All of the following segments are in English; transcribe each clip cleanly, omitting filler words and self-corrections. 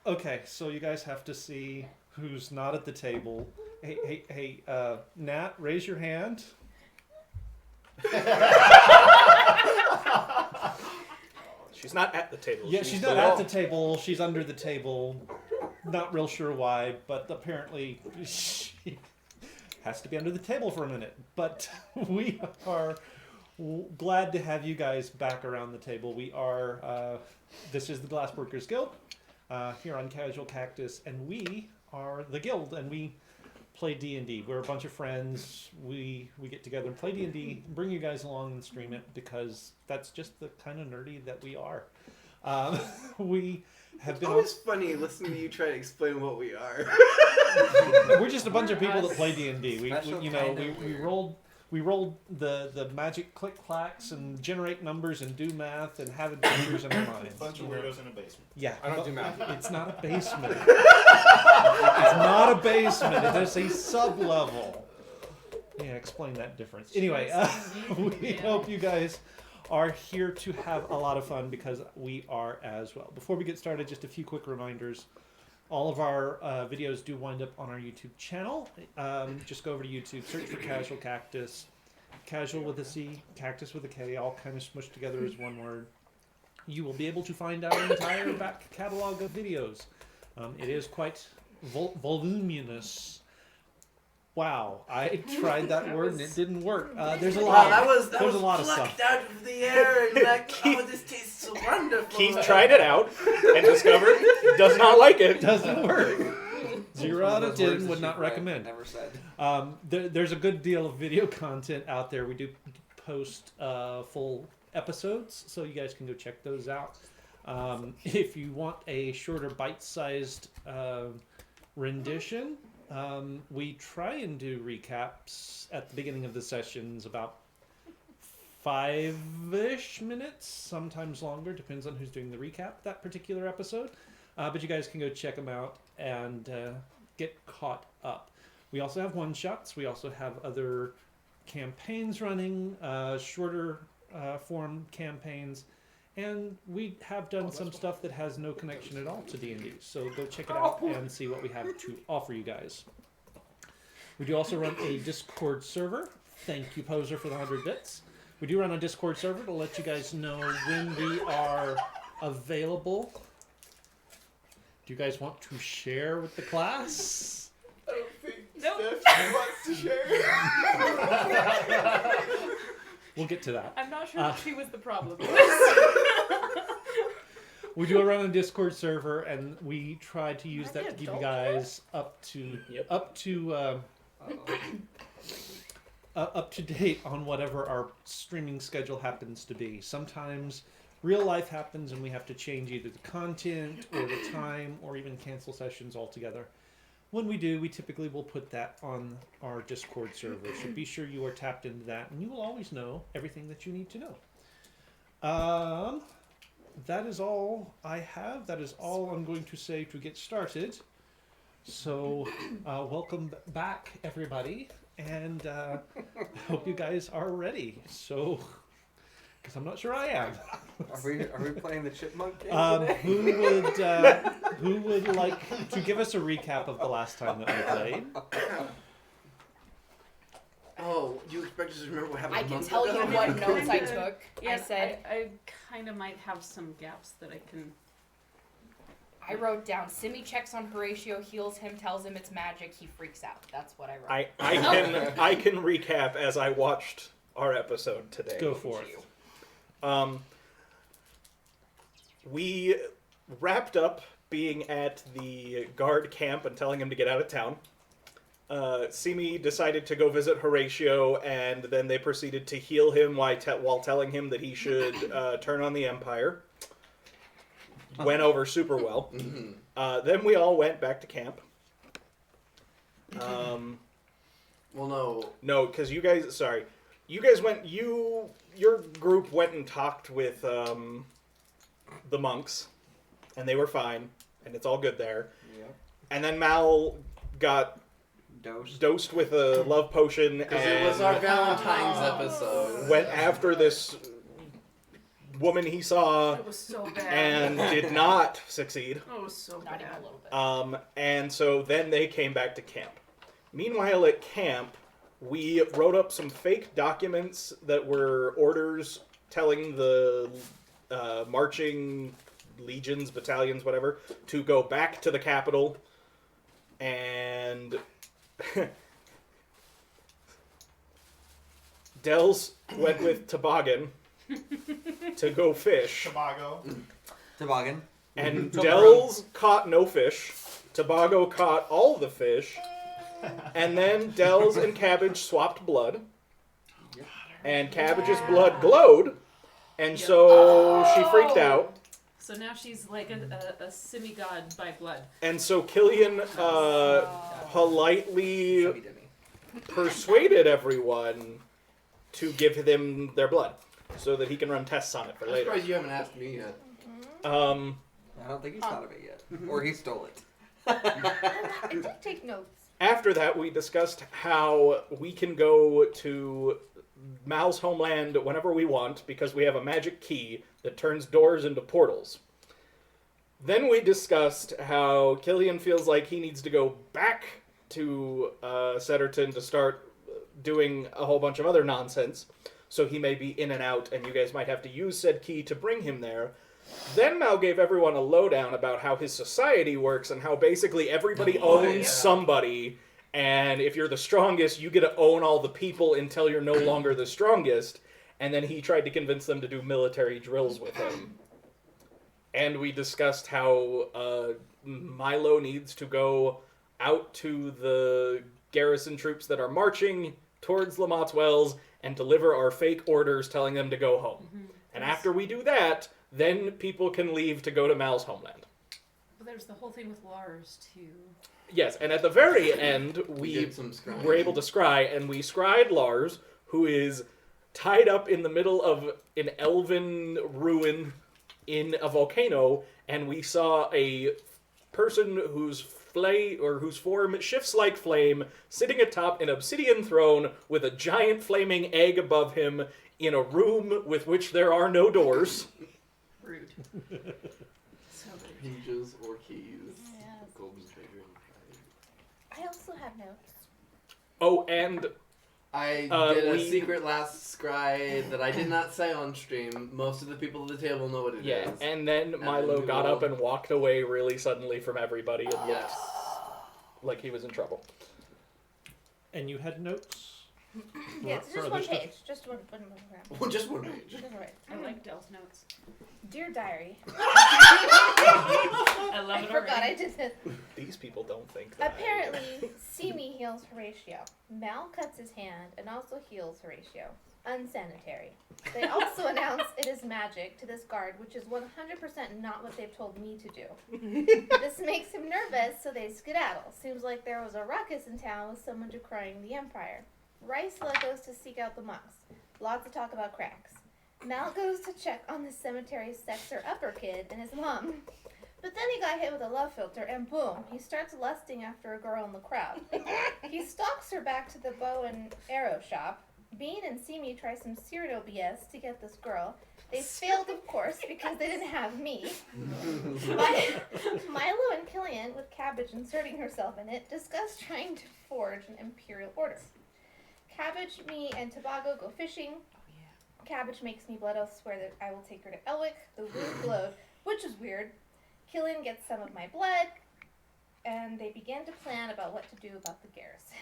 Okay, so you guys have to see who's not at the table. Hey, Nat, raise your hand. She's not at the table. Yeah, she's not at the table. She's under the table. Not real sure why, but apparently she has to be under the table for a minute. But we are glad to have you guys back around the table. We are, this is the Glassworkers Guild here on Casual Cactus, and we are the guild, and we play D&D. We're a bunch of friends. We get together and play D&D, bring you guys along and stream it because that's just the kind of nerdy that we are. We have been. It's always funny listening to you try to explain what we are. We're just a bunch of people that play D&D. We rolled the magic click clacks and generate numbers and do math and have adventures in our minds. A bunch of weirdos in a basement. Yeah, I don't do math. It's not a basement. It's not a basement. It's a sub-level. Yeah, explain that difference. Anyway, we hope you guys are here to have a lot of fun because we are as well. Before we get started, just a few quick reminders. All of our videos do wind up on our YouTube channel. Just go over to YouTube, search for Casual Cactus. Casual with a C, Cactus with a K, all kind of smushed together as one word. You will be able to find our entire back catalog of videos. It is quite voluminous. Wow, I tried that word and it didn't work. There's a lot. That was there's a lot of stuff. plucked out of the air and like, oh, this tastes so wonderful. Keith tried it out and discovered does not like it. Doesn't work. 0 out of Those words 10 that would you not read, recommend. Never said. There's a good deal of video content out there. We do post full episodes, so you guys can go check those out. If you want a shorter bite-sized rendition, we try and do recaps at the beginning of the sessions, about 5-ish minutes, sometimes longer, depends on who's doing the recap that particular episode. But you guys can go check them out and get caught up. We also have one-shots. We also have other campaigns running, shorter form campaigns. And we have done some stuff that has no connection at all to D&D. So go check it out and see what we have to offer you guys. We do also run a Discord server. Thank you, Poser, for the 100 bits. We do run a Discord server to let you guys know when we are available. Do you guys want to share with the class? I don't think Nope. Steph wants to share. We'll get to that. I'm not sure if she was the problem. We do run a Discord server, and we try to use Am I that the to keep you adult guys up to date on whatever our streaming schedule happens to be. Sometimes real life happens, and we have to change either the content or the time, or even cancel sessions altogether. When we do, we typically will put that on our Discord server. So be sure you are tapped into that, and you will always know everything that you need to know. That is all I have. That is all I'm going to say to get started. So, welcome back, everybody, and I hope you guys are ready. So, because I'm not sure I am. Are we playing the chipmunk game today? Who would like to give us a recap of the last time that we played? Oh, you expect us to remember what happened I a can month tell ago? you what notes I took. Yeah, I said I kind of might have some gaps that I can. I wrote down Simi checks on Horatio, heals him, tells him it's magic, he freaks out. That's what I wrote. I can recap as I watched our episode today. Go for it. We wrapped up being at the guard camp and telling him to get out of town. Simi decided to go visit Horatio, and then they proceeded to heal him while telling him that he should turn on the Empire. Went over super well. Then we all went back to camp. Well, no. No, because you guys went, your group went and talked with the monks, and they were fine, and it's all good there. Yeah. And then Mal got dosed with a love potion, Because and it was our Valentine's episode. went after this woman he saw It was so bad. and did not succeed. Oh, it was so Not bad. even a little bit. And so then they came back to camp. Meanwhile, at camp, we wrote up some fake documents that were orders telling the marching legions, battalions, whatever, to go back to the capital. And Dells went with Toboggan to go fish. Tobago. Toboggan. And Dells caught no fish. Tobago caught all the fish. And then Dells and Cabbage swapped blood. And Cabbage's blood glowed. And so she freaked out. So now she's like a semi-god by blood. And so Killian politely Semi-demi. persuaded everyone to give them their blood so that he can run tests on it for I'm later. surprised you haven't asked me yet. Um, I don't think he's thought of it yet. Or he stole it. I did take notes. After that, we discussed how we can go to Mal's homeland whenever we want because we have a magic key that turns doors into portals. Then we discussed how Killian feels like he needs to go back to Setterton to start doing a whole bunch of other nonsense, so he may be in and out, and you guys might have to use said key to bring him there. Then Mal gave everyone a lowdown about how his society works and how basically everybody owns somebody, and if you're the strongest, you get to own all the people until you're no longer the strongest. And then he tried to convince them to do military drills with him. And we discussed how Milo needs to go out to the garrison troops that are marching towards Lamott's Wells and deliver our fake orders telling them to go home. Mm-hmm. And after we do that, then people can leave to go to Mal's homeland. But there's the whole thing with Lars too. Yes, and at the very end, We did some scrying. were able to scry, and we scried Lars, who is tied up in the middle of an elven ruin in a volcano, and we saw a person whose form shifts like flame, sitting atop an obsidian throne with a giant flaming egg above him in a room with which there are no doors. Rude. So rude. Hinges or keys. Yes. Golden's bedroom. I also have notes. Oh, and I Uh, did a we- secret last scry that I did not say on stream. Most of the people at the table know what it is. yeah, and then Milo we got will- up and walked away really suddenly from everybody and looked Yes. like he was in trouble. And you had notes? Yeah, For it's just other one stuff? page. Just one program. Well, just one page. Just right. I like Dell's notes. Dear Diary. I love I it forgot I already. did this. These people don't think that. Apparently, Simi heals Horatio. Mal cuts his hand and also heals Horatio. Unsanitary. They also announce it is magic to this guard, which is 100% not what they've told me to do. This makes him nervous, so they skedaddle. Seems like there was a ruckus in town with someone decrying the Empire. Rysla goes to seek out the monks. Lots of talk about cracks. Mal goes to check on the cemetery sexer upper kid and his mom. But then he got hit with a love filter, and boom, he starts lusting after a girl in the crowd. He stalks her back to the bow and arrow shop. Bean and Simi try some Cyrano BS to get this girl. They failed, of course, because they didn't have me. Milo and Killian, with Cabbage inserting herself in it, discuss trying to forge an imperial order. Cabbage, me, and Tobago go fishing. Cabbage makes me blood oath swear that I will take her to Elwick. The wound glowed, which is weird. Killian gets some of my blood, and they begin to plan about what to do about the garrison.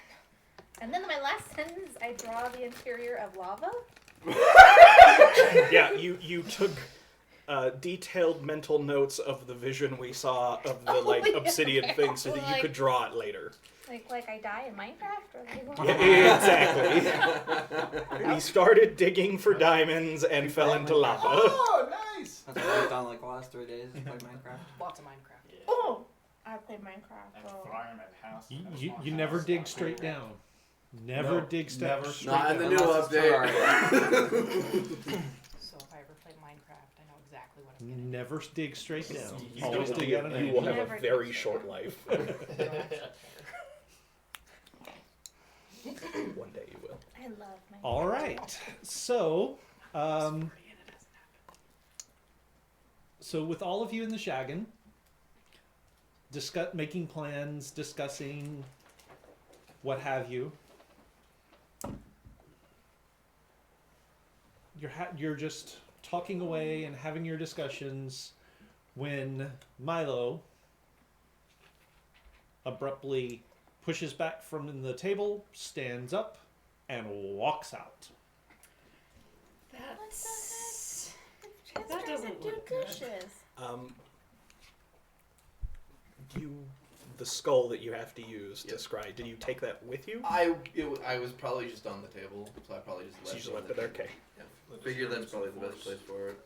And then my last sentence, I draw the interior of lava. Yeah, you took detailed mental notes of the vision we saw of the Oh, obsidian yeah. thing so that you Like- could draw it later. Like I die in Minecraft? Or like what? Yeah, exactly. We started digging for diamonds and fell into lava. Oh, nice! That's what I've done like the last 3 days. Play Minecraft. Lots of Minecraft. Oh! I play Minecraft. I'm Oh. flying at house. You never dig straight down. Never No, dig never straight Not in the down. new Unless it's update. So if I ever play Minecraft, I know exactly what I'm getting. Never dig straight down. You Always don't- dig out an you will angle. have Never a very dig short straight. life. One day you will. I love Minecraft. All right. So, So with all of you in the Shagan, making plans, discussing what have you, you're just talking away and having your discussions when Milo abruptly pushes back from the table, stands up, and walks out. That's... Chance That trying doesn't to do look good. dishes. The skull that you have to use to scry, did you take that with you? I was probably just on the table, so I probably just So left you just it on left the it there? table. Okay. Yeah. I figure that's probably the best place for it.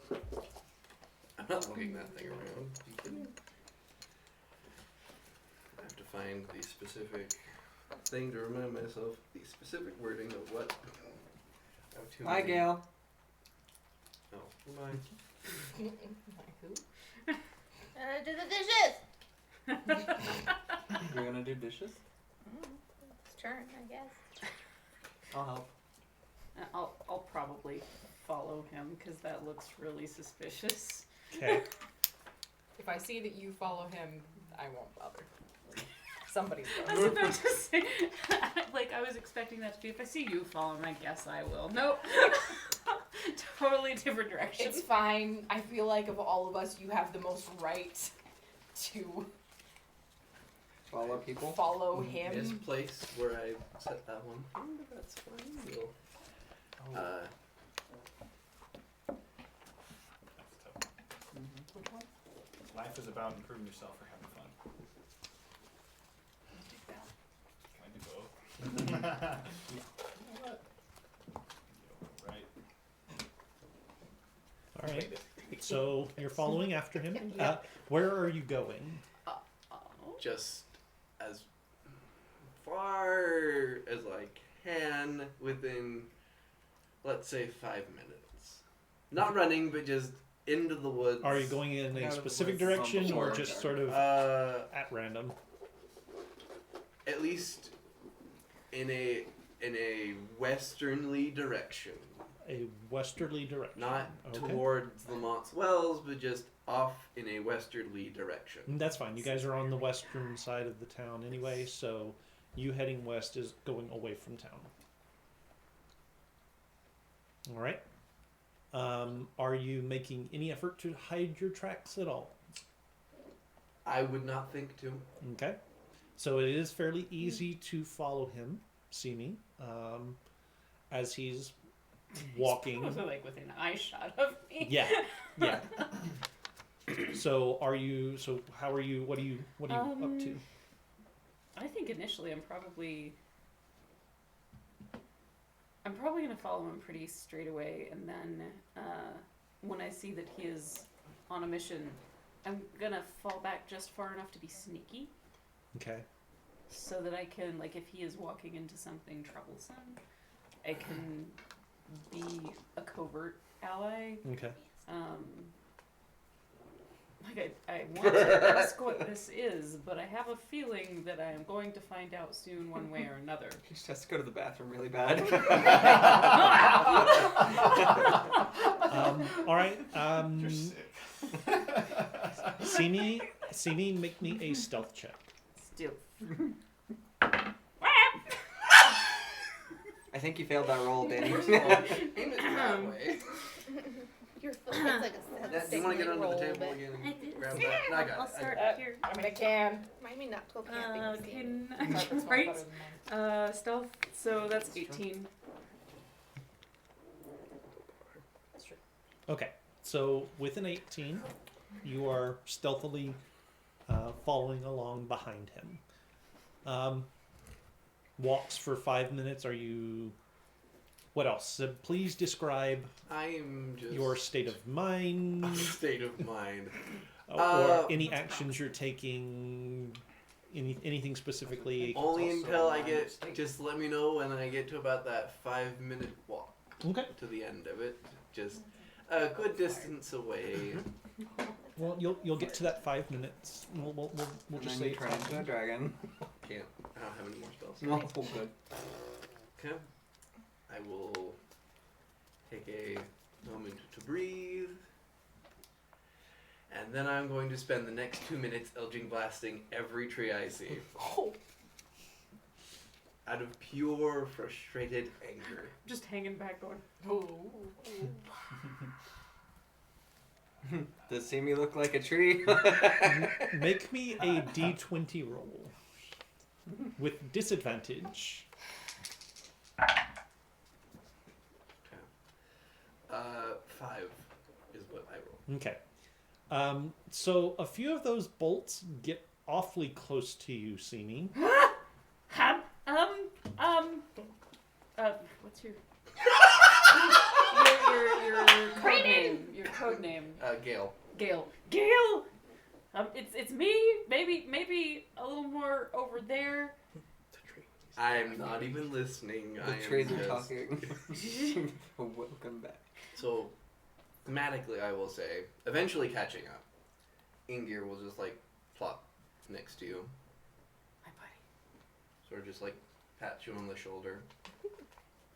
I'm not lugging that thing around. I have to find the specific thing to remind myself the specific wording of what. I have too Hi, many- Gail. Oh, who am I? Do the dishes! You're gonna do dishes? It's turn, I guess. I'll help. I'll probably follow him because that looks really suspicious. Okay. If I see that you follow him, I won't bother. Somebody's I was about to say, like, I was expecting that to be, if I see you follow him, I guess I will. Nope. Totally different direction. It's fine. I feel like of all of us, you have the most right to Follow people. follow him. Misplace where I set that one. But that's fine. We'll, Life is about improving yourself or having fun. Can I do both? Right. All right. So you're following after him. Where are you going? Oh. just as far as I can within, let's say, 5 minutes. Not running, but just into the woods. Are you going in a Out of the specific woods on the direction or shore. just sort of at random? At least in a westernly direction. A westerly direction. Not Okay. towards Lamont's Wells, but just off in a westerly direction. That's fine. You guys are on the western side of the town anyway, so you heading west is going away from town. All right. Are you making any effort to hide your tracks at all? I would not think to. Okay. So it is fairly easy to follow him, see me, as he's walking. He's probably, like within eye shot of me. Yeah, yeah. So are you? So how are you? What are you up to? I think initially I'm probably gonna follow him pretty straight away, and then when I see that he is on a mission, I'm gonna fall back just far enough to be sneaky, Okay. so that I can, like, if he is walking into something troublesome, I can be a covert ally. Okay. Like I want to ask what this is, but I have a feeling that I am going to find out soon, one way or another. He just has to go to the bathroom really bad. All right. You're sick. See me. Make me a stealth check. Still. I think you failed that roll, Danny. Aim it that way. Your foot looks like a Yeah, do you want to get under the table but again I and did. grab that? No, I got I'll it. start here. I mean, I can. remind me not to go camping. Can Carpet smells right? better than mine. Stealth. So that's 18. That's true. Okay. So with an 18, you are stealthily following along behind him. Walks for 5 minutes. Are you? What else? Please describe I'm just your state of mind, state of mind. or any actions you're taking. Anything specifically? Only also until I my get. mistake. Just let me know when I get to about that 5-minute walk Okay. to the end of it. Just a good distance away. Well, you'll get to that 5 minutes. We'll And just then say you turn into a dragon. Can't. I don't have any more spells. No, oh, good. Okay. I will take a moment to breathe. And then I'm going to spend the next 2 minutes Eldritch blasting every tree I see. Oh, Out of pure frustrated anger. Just hanging back going, oh. Does Simi look like a tree? Make me a d20 roll with disadvantage. 5 is what I roll. Okay. So a few of those bolts get awfully close to you, Simi. What's your code name? Your code name. Gale. Gale. Gale. It's me. Maybe a little more over there. I'm not even listening. The I am trees are just- talking. Welcome back. So, thematically, I will say, eventually catching up, Ingir will just like plop next to you, My buddy. sort of just like pats you on the shoulder,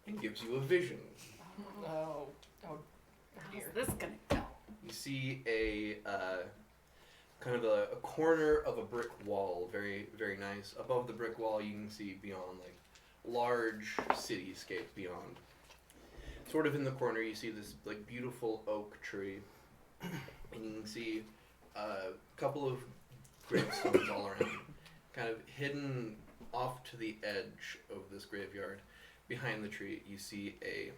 and gives you a vision. Oh. Oh. How's Dear. this gonna go? You see a kind of a corner of a brick wall, very very nice. Above the brick wall, you can see beyond like large cityscape beyond. Sort of in the corner, you see this like beautiful oak tree, and you can see a couple of gravestones all around, kind of hidden off to the edge of this graveyard. Behind the tree, you see a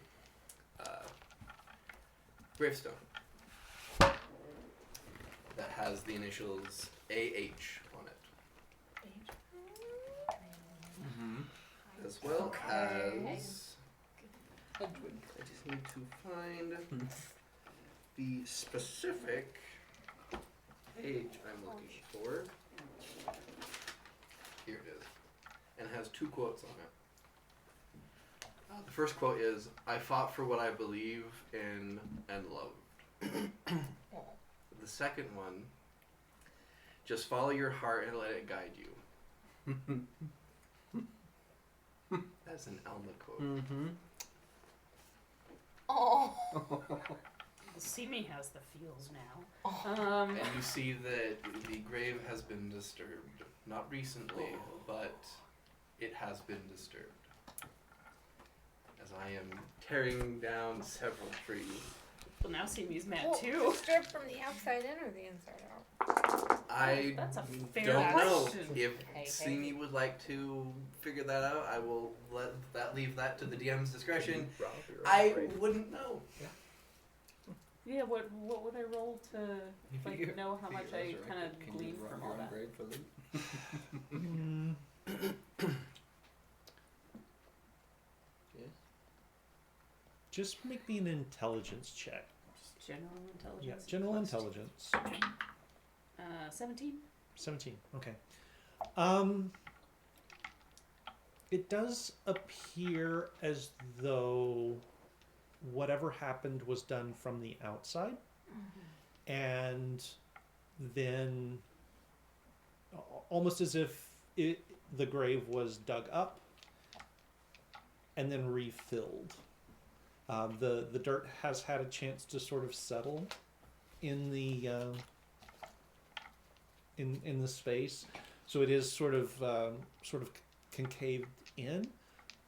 gravestone that has the initials AH on it, Mm-hmm. as well Okay. as. I just need to find the specific page I'm looking for. Here it is. And it has 2 quotes on it. The first quote is, "I fought for what I believe in and loved." The second one, "Just follow your heart and let it guide you." That's an Elma quote. Mm-hmm. Oh. Simi has the feels now. And you see that the grave has been disturbed. Not recently, but it has been disturbed. As I am tearing down several trees. Well, now Simi's mad Well, too. disturbed from the outside in or the inside out? I That's a fair don't know. question. If Hey, Simi would like to figure that out, I will leave that to the DM's discretion. I wouldn't know. Yeah, what would I roll to like know how much I kind of Can you glean run from your all own that? grade for loot? Just make me an intelligence check. Just general intelligence. Yeah, general plus intelligence. 17. 17. Okay. It does appear as though whatever happened was done from the outside, and then almost as if the grave was dug up and then refilled. The dirt has had a chance to sort of settle in the in the space, so it is sort of concaved in.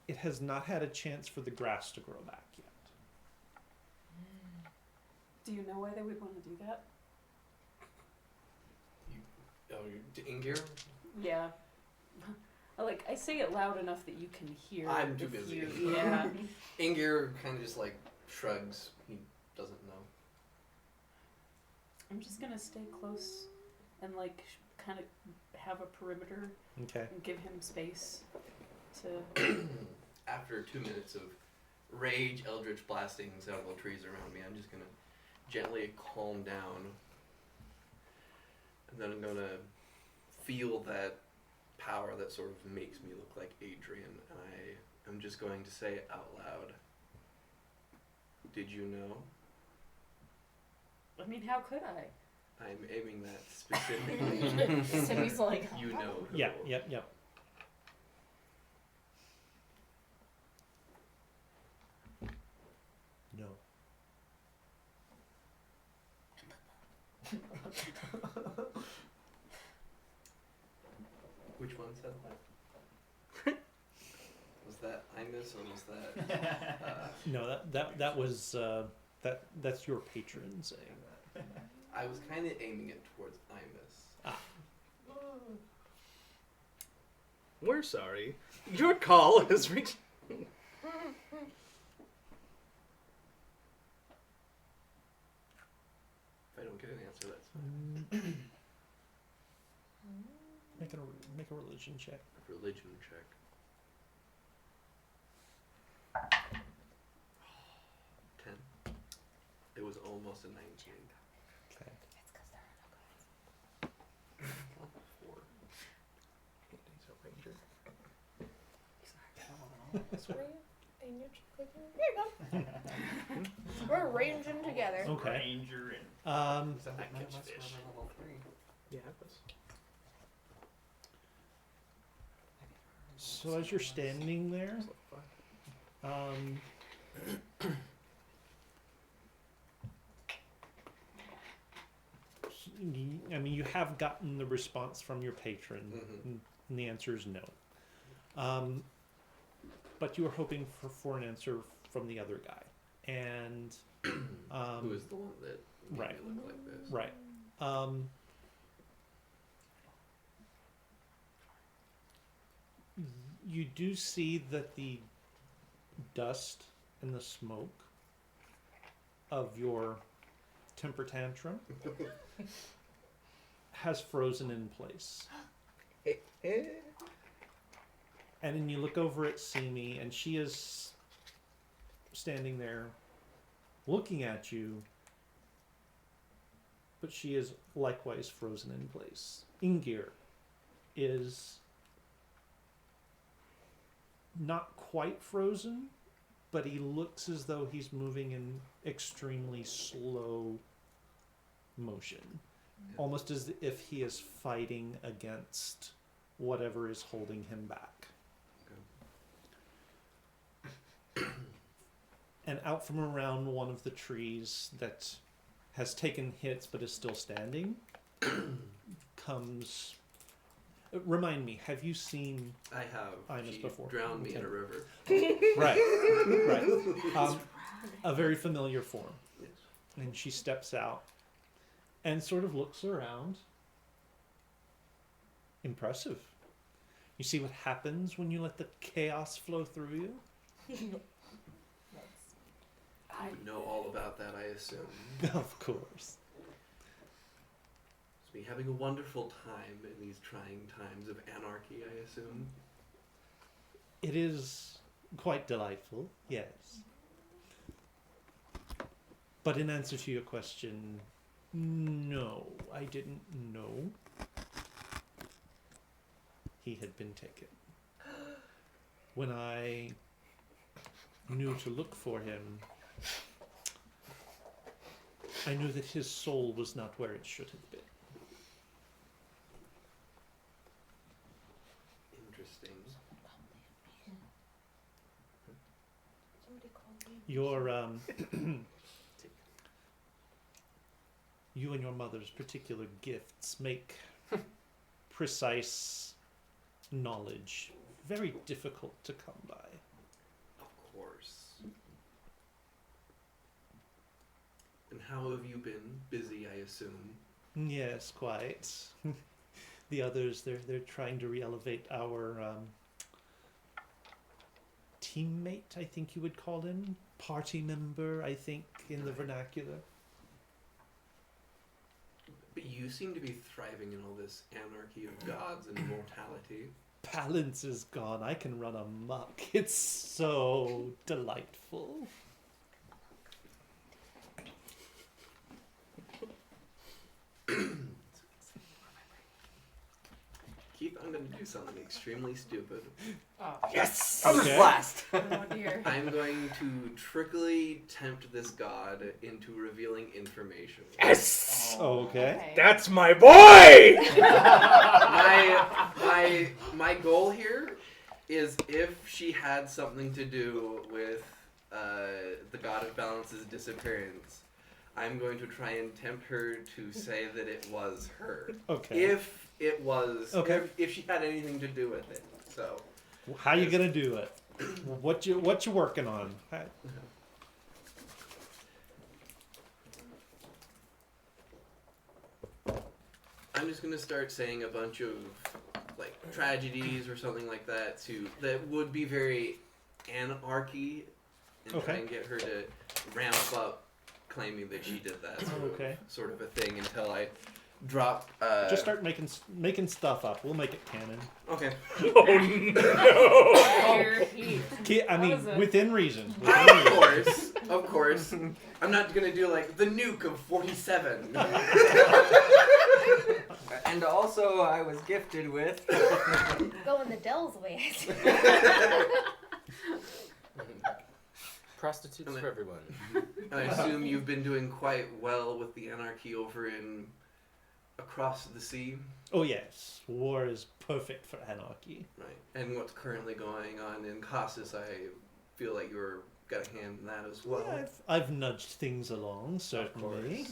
It has not had a chance for the grass to grow back yet. Do you know why they would want to do that? To Ingir? Yeah. I say it loud enough that you can hear. I'm too if busy. you- yeah. Ingir kind of just like shrugs. He doesn't know. I'm just gonna stay close and kind of have a perimeter Okay. and give him space to. After 2 minutes of rage, eldritch blasting several trees around me, I'm just gonna gently calm down, and then I'm gonna feel that power that sort of makes me look like Adrian, and I am just going to say it out loud. Did you know? I mean, how could I? I'm aiming that specifically. Simi's like, You know who. Yeah. Yep. Yep. No. Someone said that. Was that Imus or was that? No, that was that's your patron saying that. I was kind of aiming it towards Imus. We're sorry. Your call has reached. If I don't get an answer, that's fine. Make a religion check. Religion check. 10. It was almost a 19. Okay. It's 'cause there are no guys. 4. There you go. We're arranging together. Okay. Ranger and Is that I my catch last fish. one on level 3? Yeah, it was. So as you're standing there, I mean, you have gotten the response from your patron, Mhm. and the answer is no. But you were hoping for an answer from the other guy, and Who is the one that made right. me look like this? right. You do see that the dust and the smoke of your temper tantrum has frozen in place. And then you look over at Simi, and she is standing there looking at you, but she is likewise frozen in place. Ingir is not quite frozen, but he looks as though he's moving in extremely slow motion, almost as if he is fighting against whatever is holding him back. And out from around one of the trees that has taken hits but is still standing comes. Remind me, have you seen? I have. Imus She before. drowned me in Okay. a river. Right. A very familiar form. Yes. And she steps out and sort of looks around. Impressive. You see what happens when you let the chaos flow through you? I would know all about that, I assume. Of course. Be having a wonderful time in these trying times of anarchy, I assume. It is quite delightful, yes. But in answer to your question, no, I didn't know he had been taken. When I knew to look for him, I knew that his soul was not where it should have been. Interesting. Somebody called me. Your you and your mother's particular gifts make precise knowledge very difficult to come by. Of course. And how have you been? Busy, I assume. Yes, quite. The others, they're trying to re-elevate our teammate, I think you would call him, party member, I think, in the vernacular. But you seem to be thriving in all this anarchy of gods and mortality. Balance is gone. I can run amok. It's so delightful. Keith, I'm going to do something extremely stupid. Oh, Yes! Okay. Blast! oh dear. I'm going to trickily tempt this god into revealing information. Yes! Okay. That's my boy! My goal here is if she had something to do with the god of balance's disappearance, I'm going to try and tempt her to say that it was her. Okay. If it was, Okay. if she had anything to do with it. So, How you gonna do it? What you working on? I'm just gonna start saying a bunch of like tragedies or something like that that would be very anarchy, and try Okay. and get her to ramp up claiming that she did that Okay. sort of a thing until I drop. Just start making stuff up. We'll make it canon. Okay. Oh no! Here he- I mean, was a- within reason. Of course. I'm not gonna do like the nuke of 47. And also, I was gifted with. Going the Dell's way. Prostitutes And for everyone. And I assume you've been doing quite well with the anarchy over in across the sea, Oh yes, war is perfect for anarchy. right? And what's currently going on in Casas, I feel like you're got a hand in that as well. Yeah, I've nudged things along, certainly. course.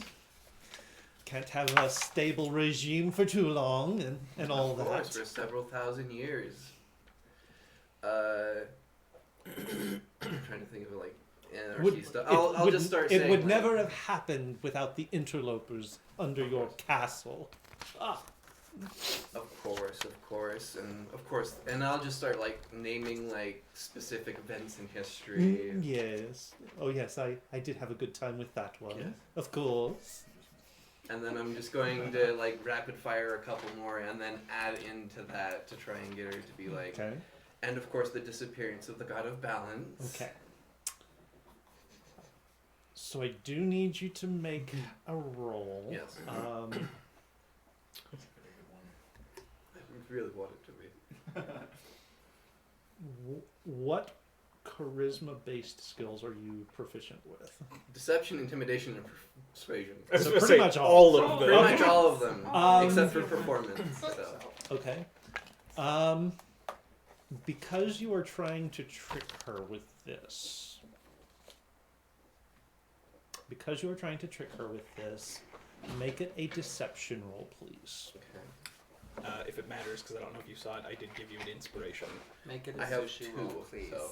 Can't have a stable regime for too long, and all Of course, that. for several thousand years. I'm trying to think of like anarchy Would- stuff. it I'll would- just start It saying. would like, never have happened without the interlopers under your castle. Ah, Of course, and I'll just start like naming like specific events in history. yes. Oh yes, I did have a good time with that one. Yes. Of course. And then I'm just going to like rapid fire a couple more and then add into that to try and get her to be like, Okay. and of course the disappearance of the god of balance. Okay. So I do need you to make a roll. Yes. That's a very good one. I really want it to be. What charisma-based skills are you proficient with? Deception, intimidation, and persuasion. I was So gonna pretty say much all all. of them. Pretty much all of them, Um, except for performance. So. Okay. Because you are trying to trick her with this. Make it a deception roll, please. Okay. If it matters, because I don't know if you saw it, I did give you an inspiration. Make it a I have sushi two, roll, please. so.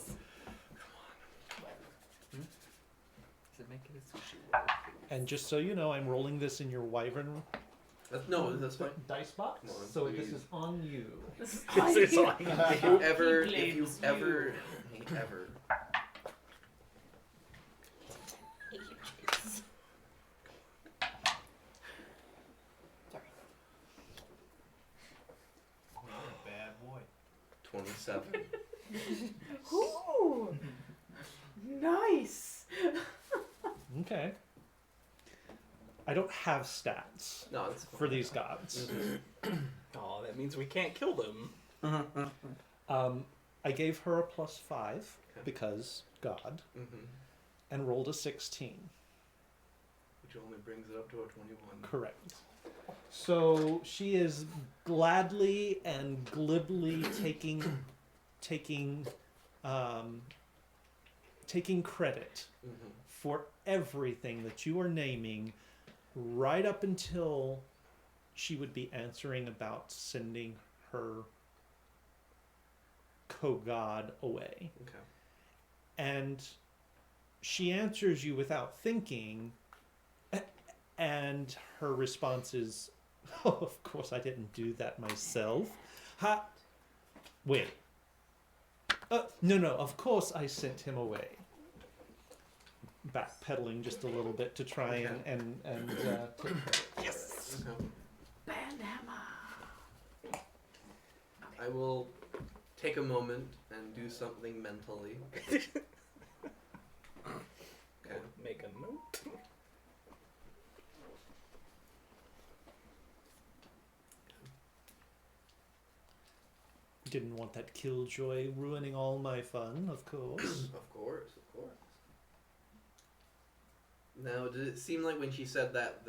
Does it make it a sushi roll, please? And just so you know, I'm rolling this in your wyvern No, that's fine. dice box. Come on, So please. this is on you. This is This is on If you ever, You're a bad boy. 27. Ooh, nice. Okay. I don't have stats No, it's for these gods. Oh, that means we can't kill them. I gave her a +5 Okay. because God, Mm-hmm. and rolled a 16. Which only brings it up to a 21. Correct. So she is gladly and glibly taking credit Mm-hmm. for everything that you are naming, right up until she would be answering about sending her co-god away. Okay. And she answers you without thinking, and her response is, "Oh, of course I didn't do that myself. Ha! Wait. No, of course I sent him away." Backpedaling just a little bit to try and take credit. Yes. Okay. Bandhammer. I will take a moment and do something mentally. Okay. Make a note. Didn't want that killjoy ruining all my fun, of course. Of course. Now, did it seem like when she said that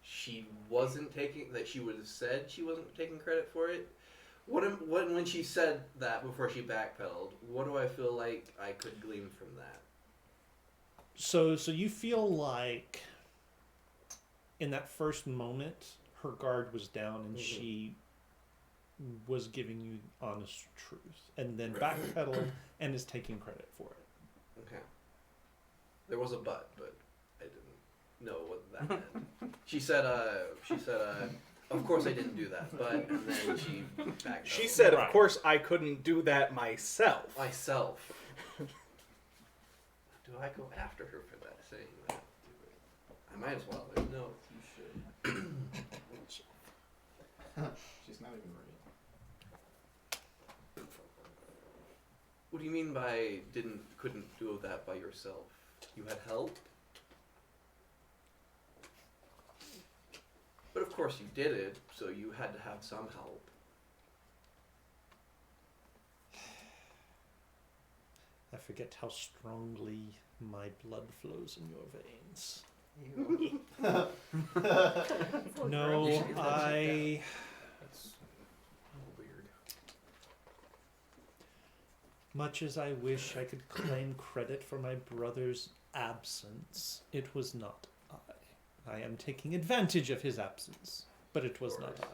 she wasn't taking, that she would have said she wasn't taking credit for it? When she said that before she backpedaled, what do I feel like I could glean from that? So you feel like in that first moment, her guard was down and she was giving you honest truth, and then backpedaled and is taking credit for it. Okay. There was a but I didn't know what that meant. She said, of course I didn't do that, but, and then she backed She up. said, Right. of course I couldn't do that myself. Myself. Do I go after her for that, saying that? I might as well. There's no. You should. She's not even ready. What do you mean by couldn't do that by yourself? You had help? But of course you did it, so you had to have some help. I forget how strongly my blood flows in your veins. No, I. That's weird. Much as I wish I could claim credit for my brother's absence, it was not I. I am taking advantage of his absence, but it was not I.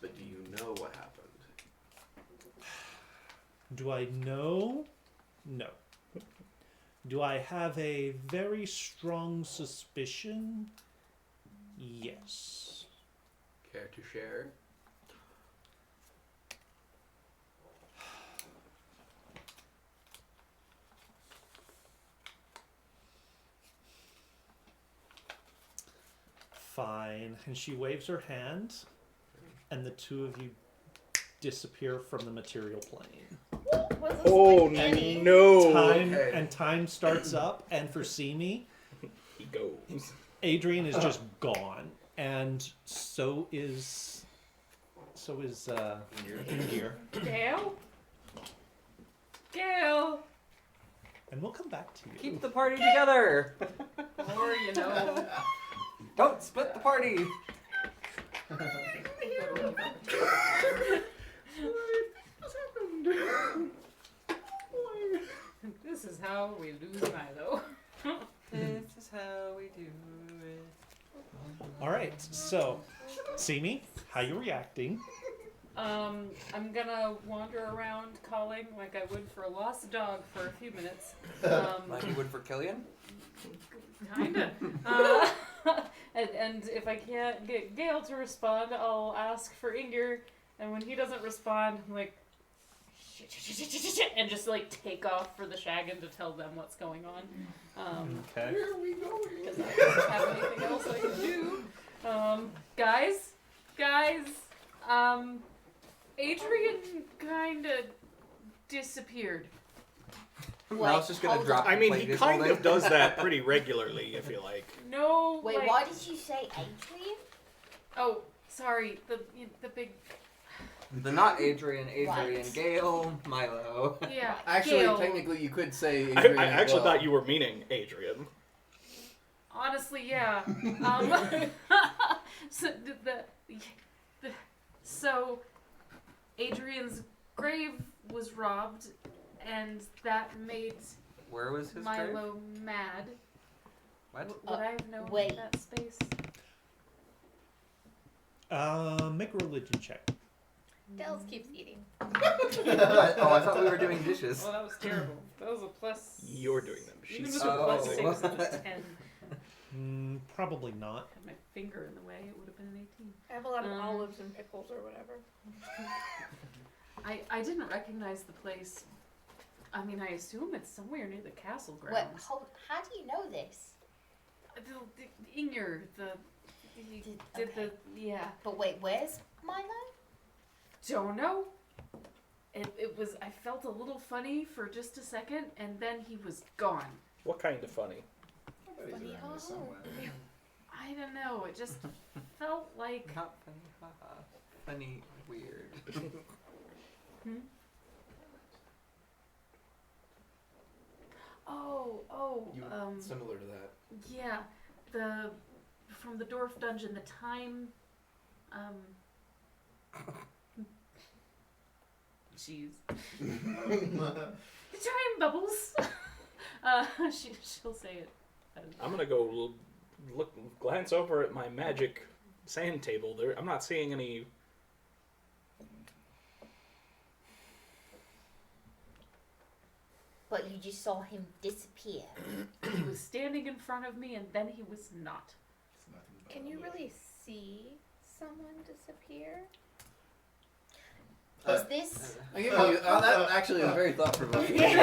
But do you know what happened? Do I know? No. Do I have a very strong suspicion? Yes. Care to share? Fine. And she waves her hand, and the two of you disappear from the material plane. Was this Oh like Annie? no! Time Okay. and time starts up, and for Simi, He goes. Adrian is just gone, and so is Ingir. Gail? Gail! And we'll come back to you. Keep the party together. Or, you know, Don't split the party. this is how we lose Milo. This is how we do it. All right. So, Simi, how you reacting? I'm gonna wander around calling like I would for a lost dog for a few minutes. Like you would for Killian? Kinda. And if I can't get Gale to respond, I'll ask for Inger. And when he doesn't respond, I'm like, shit, and just like take off for the Shagan to tell them what's going on. Okay. Because I don't have anything else I can do. Guys, Adrian kinda disappeared. I was just gonna hold drop. I the mean, plate he this kind whole of day. does that pretty regularly, I feel like. No, Wait, like, why did you say Adrian? Oh, sorry, the big, The not Adrian, Right. Gale, Milo. yeah. Actually, Gale. technically, you could say. I Adrian as actually well. thought you were meaning Adrian. Honestly, yeah. So so Adrian's grave was robbed, and that made Where was his grave? Milo mad. What? Would I have known wait. that space? Make a religion check. Dels keeps eating. Oh, I thought we were doing dishes. Well, that was terrible. That was a plus. You're doing them. Even She's with a plus Oh. 6, it was 10. Probably not. Had my finger in the way, it would have been an 18. I have a lot of Um, olives and pickles or whatever. I didn't recognize the place. I mean, I assume it's somewhere near the castle What? grounds. How do you know this? The Inger, yeah. But wait, where's Milo? Don't know. It was. I felt a little funny for just a second, and then he was gone. What kind of funny? He's around here somewhere. I don't know. It just felt like. Not funny, haha. Funny, weird. Oh. You, similar to that. Yeah, from the Dwarf Dungeon, the time. Jeez. The time bubbles. She'll say it. I'm gonna go glance over at my magic sand table. I'm not seeing any. But you just saw him disappear. He was standing in front of me, and then he was not. It's nothing but Can you a really see someone disappear? Is this? I give you, that actually is very thought provoking. Thank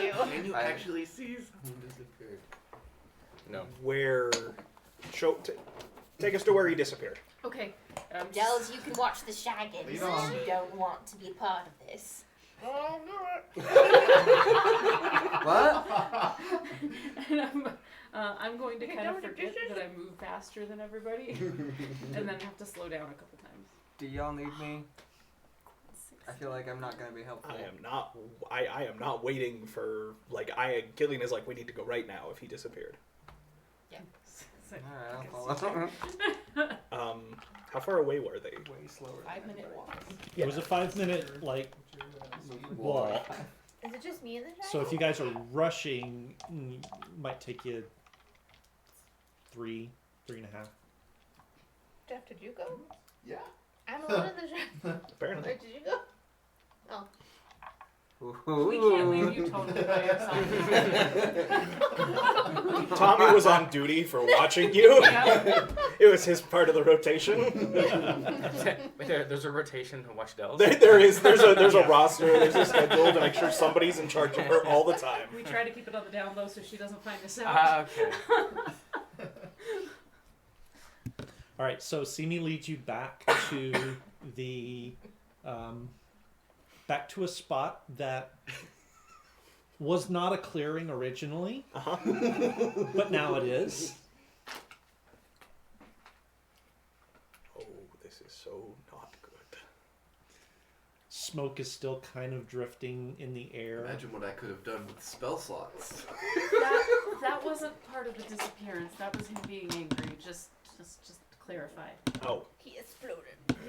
you. Can you actually see someone disappear? No. Where? Take us to where he disappeared. Okay. Dells, you can watch the Shaggins Lead if on. you don't want to be a part of this. What? And I'm going to Hey, kind of don't forget you- that I move faster than everybody, and then have to slow down a couple times. Do y'all need me? I feel like I'm not gonna be helpful. I am not. I am not waiting for Killian is like, we need to go right now if he disappeared. So- Alright, I'll follow. How far away were they? Way slower. 5-minute walk. It was a 5-minute wall. Is it just me in the shadow? So if you guys are rushing, might take you 3.5. Jeff, did you go? Yeah. I'm alone in the shadow. Apparently. Where did you go? Oh. We can't leave you totally by yourself. Tommy was on duty for watching you. Yeah. It was his part of the rotation. Wait, there's a rotation to watch Dells? There's a roster, there's a schedule to make sure somebody's in charge of her all the time. We try to keep it on the down low so she doesn't find us out. Okay. All right, so Simi leads you back to the back to a spot that was not a clearing originally, but now it is. Oh, this is so not good. Smoke is still kind of drifting in the air. Imagine what I could have done with spell slots. That wasn't part of the disappearance. That was him being angry. Just to clarify. Oh, He exploded.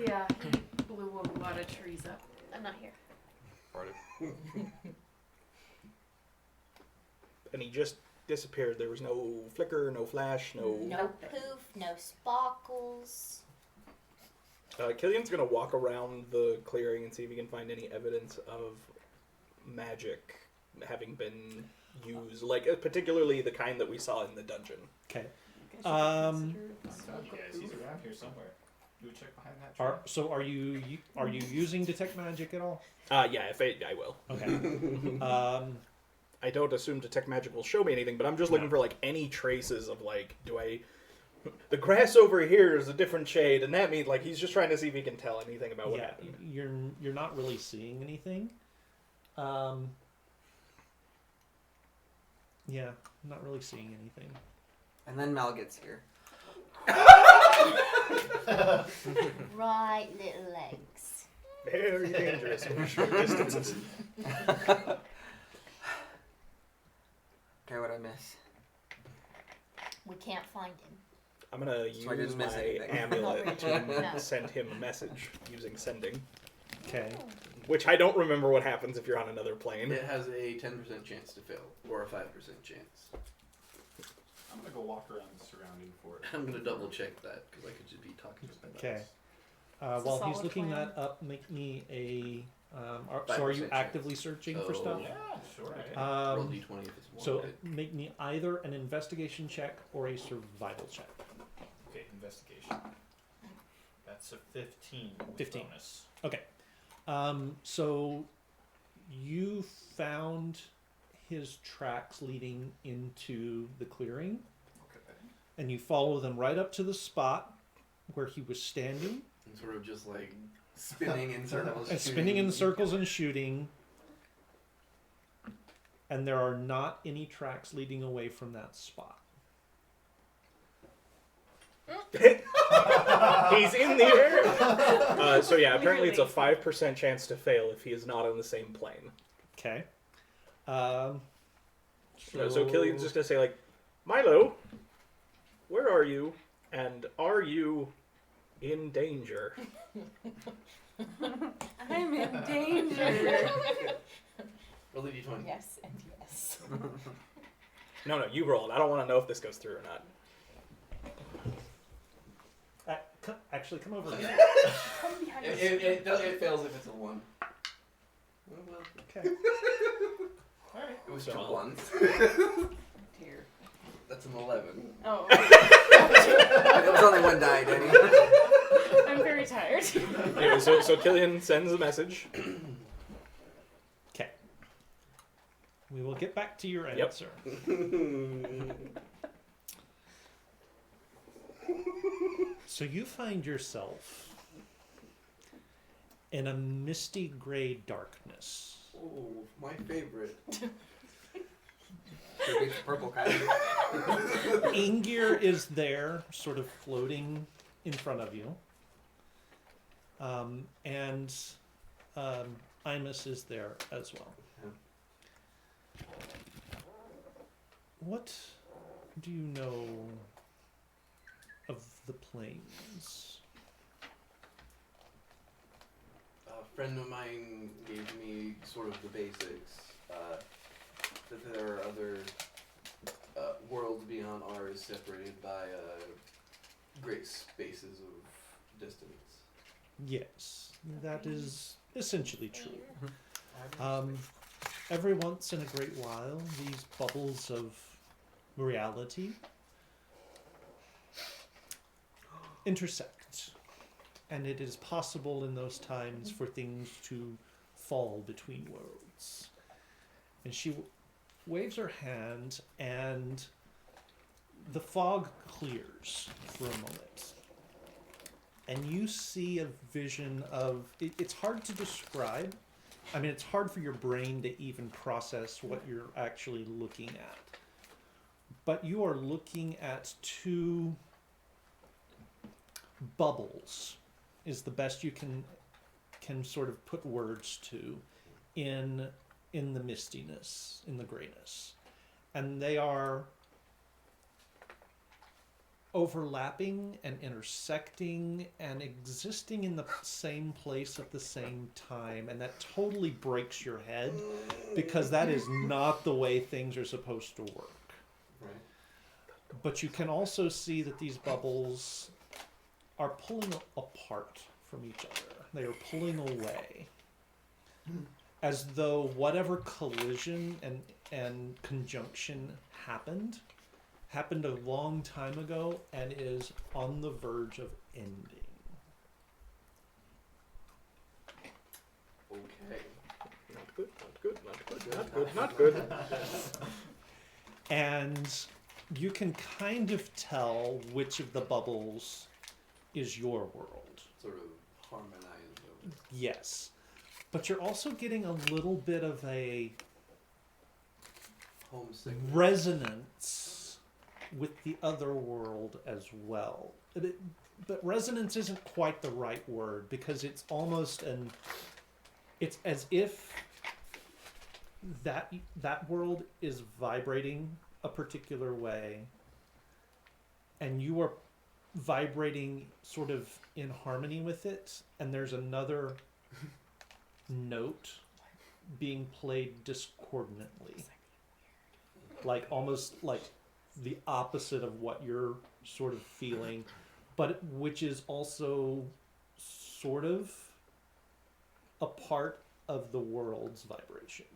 Yeah, he blew a lot of trees up. I'm not here. and he just disappeared. There was no flicker, no flash, no. No poof, no sparkles. Killian's gonna walk around the clearing and see if he can find any evidence of magic having been used, particularly the kind that we saw in the dungeon. Okay. I'm telling you guys, he's around here somewhere. Do we check behind that tree? Are you using detect magic at all? Yeah, I will. Okay. I don't assume detect magic will show me anything, but I'm just looking for any traces of the grass over here is a different shade, and that means he's just trying to see if he can tell anything about what happened. You're not really seeing anything. Yeah, not really seeing anything. And then Mal gets here. Right little legs. Very dangerous over short distances. Okay, what'd I miss? We can't find him. I'm gonna So I use didn't miss my anything. amulet Not to really. No. send him a message using sending. Okay. Which I don't remember what happens if you're on another plane. It has a 10% chance to fail, or a 5% chance. I'm gonna go walk around the surrounding fort. I'm gonna double check that, because I could just be talking to somebody Okay. It's a While he's solid looking plan. that up, make me a. So are you 5% actively chance. searching for Oh. stuff? Yeah, sure. Okay. Um, Roll d20 if it's So wanted. make me either an investigation check or a survival check. Okay, investigation. That's a 15 with 15. bonus. Okay. So you found his tracks leading into the clearing, Okay. and you follow them right up to the spot where he was standing, And sort of just spinning in circles. and spinning in circles and shooting. And there are not any tracks leading away from that spot. He's in the air! So yeah, apparently it's a Clearly. 5% chance to fail if he is not on the same plane. Okay. So Killian's just gonna say Milo, where are you? And are you in danger? I'm in danger. Roll a d20. Yes and yes. No, you rolled. I don't want to know if this goes through or not. Actually, come over here. Come behind us. It fails if it's a 1. Oh, well. Okay. Alright. It was So 2 I'll- 1s. Dear. That's an 11. Oh, It was only one die, Denny. I'm very tired. Anyway, so Killian sends a message. Okay. We will get back to your Yep. answer. So you find yourself in a misty gray darkness. Oh, my favorite. Should be the purple kind. Ingir is there, sort of floating in front of you. And Imus is there as well. What do you know of the plains? A friend of mine gave me sort of the basics. That there are other worlds beyond ours separated by great spaces of distance. Yes, that is essentially true. Every once in a great while, these bubbles of reality intersect, and it is possible in those times for things to fall between worlds. And she waves her hand, and the fog clears for a moment. And you see a vision of... it's hard to describe. I mean, it's hard for your brain to even process what you're actually looking at. But you are looking at 2 bubbles, is the best you can sort of put words to, in the mistiness, in the grayness. And they are overlapping and intersecting and existing in the same place at the same time, and that totally breaks your head because that is not the way things are supposed to work. Right. But you can also see that these bubbles are pulling apart from each other. They are pulling away, as though whatever collision and conjunction happened a long time ago and is on the verge of ending. Okay. Not good, not good, not good, not good, not good. And you can kind of tell which of the bubbles is your world. Sort of harmonized over. Yes. But you're also getting a little bit of a Homesick. resonance with the other world as well. But resonance isn't quite the right word, because it's almost it's as if that world is vibrating a particular way, and you are vibrating sort of in harmony with it, and there's another note being played discordantly, like almost like the opposite of what you're sort of feeling, but which is also sort of a part of the world's vibration.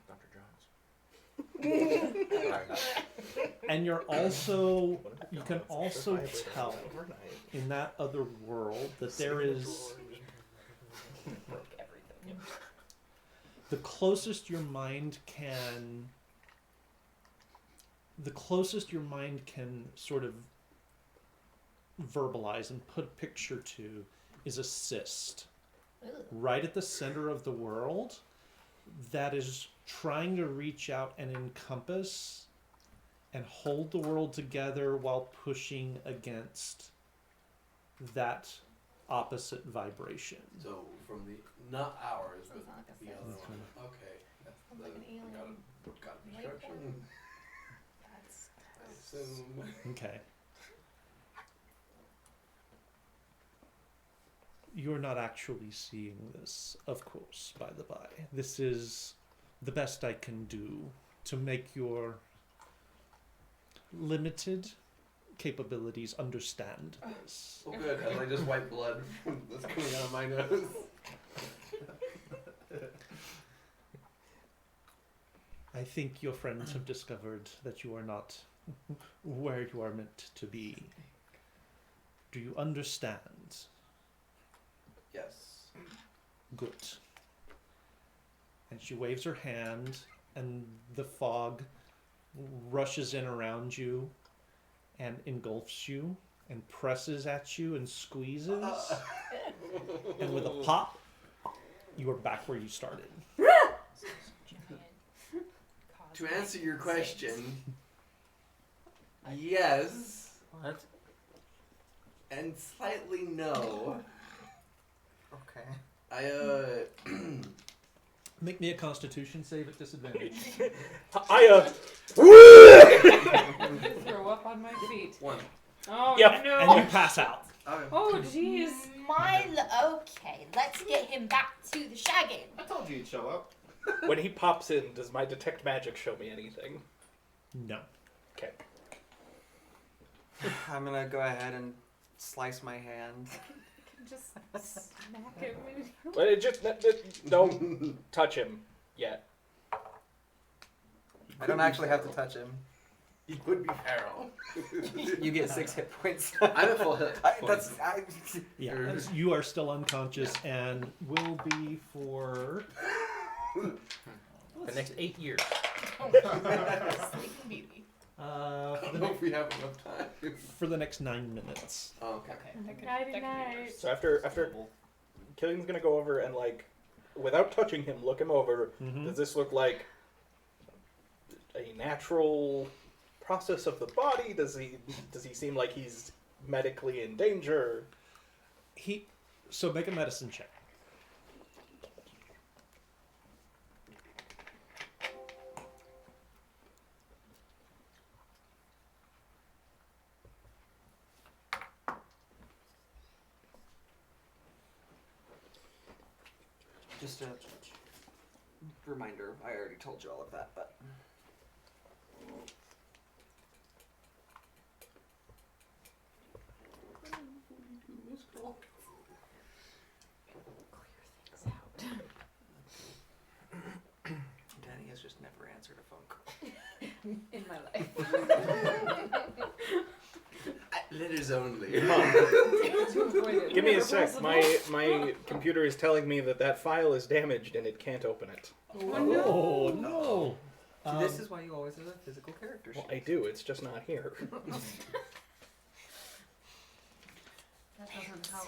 Dr. Jones. And you can also tell in that other world that there is the closest your mind can sort of verbalize and put a picture to is a cyst right at the center of the world that is trying to reach out and encompass and hold the world together while pushing against that opposite vibration. So from the not ours, Sounds but like a the cyst. other one. Okay. That's Sounds like an alien. got obstruction. That's I assume. Okay. You're not actually seeing this, of course, by the by. This is the best I can do to make your limited capabilities understand this. Oh, good. As I just wipe blood that's coming out of my nose. I think your friends have discovered that you are not where you are meant to be. Do you understand? Yes. Good. And she waves her hand, and the fog rushes in around you and engulfs you and presses at you and squeezes. And with a pop, you are back where you started. To answer your question, yes. What? And slightly no. Okay. I Make me a Constitution save at disadvantage. Throw up on my feet. 1. Oh Yep. no. And you pass out. Oh jeez. Okay, let's get him back to the shagging. I told you he'd show up. When he pops in, does my detect magic show me anything? No. Okay. I'm gonna go ahead and slice my hand. Just smack him. But it just don't touch him yet. I don't actually have to touch him. He would be feral. You get 6 hit points. I'm at full hit points. Yeah, you are still unconscious and will be for The next 8 years. Sleeping Beauty. I don't know if we have enough time. for the next 9 minutes. Oh, okay. Nighty night. So after Killian's gonna go over and without touching him, look him over. Mhm. Does this look like a natural process of the body? Does he seem like he's medically in danger? So make a medicine check. Just a reminder, I already told you all of that, but... Danny has just never answered a phone call. In my life. Letters only. Give me a sec. My computer is telling me that file is damaged and it can't open it. Oh no! See, this is why you always have a physical character sheet. Well, I do. It's just not here. That doesn't help.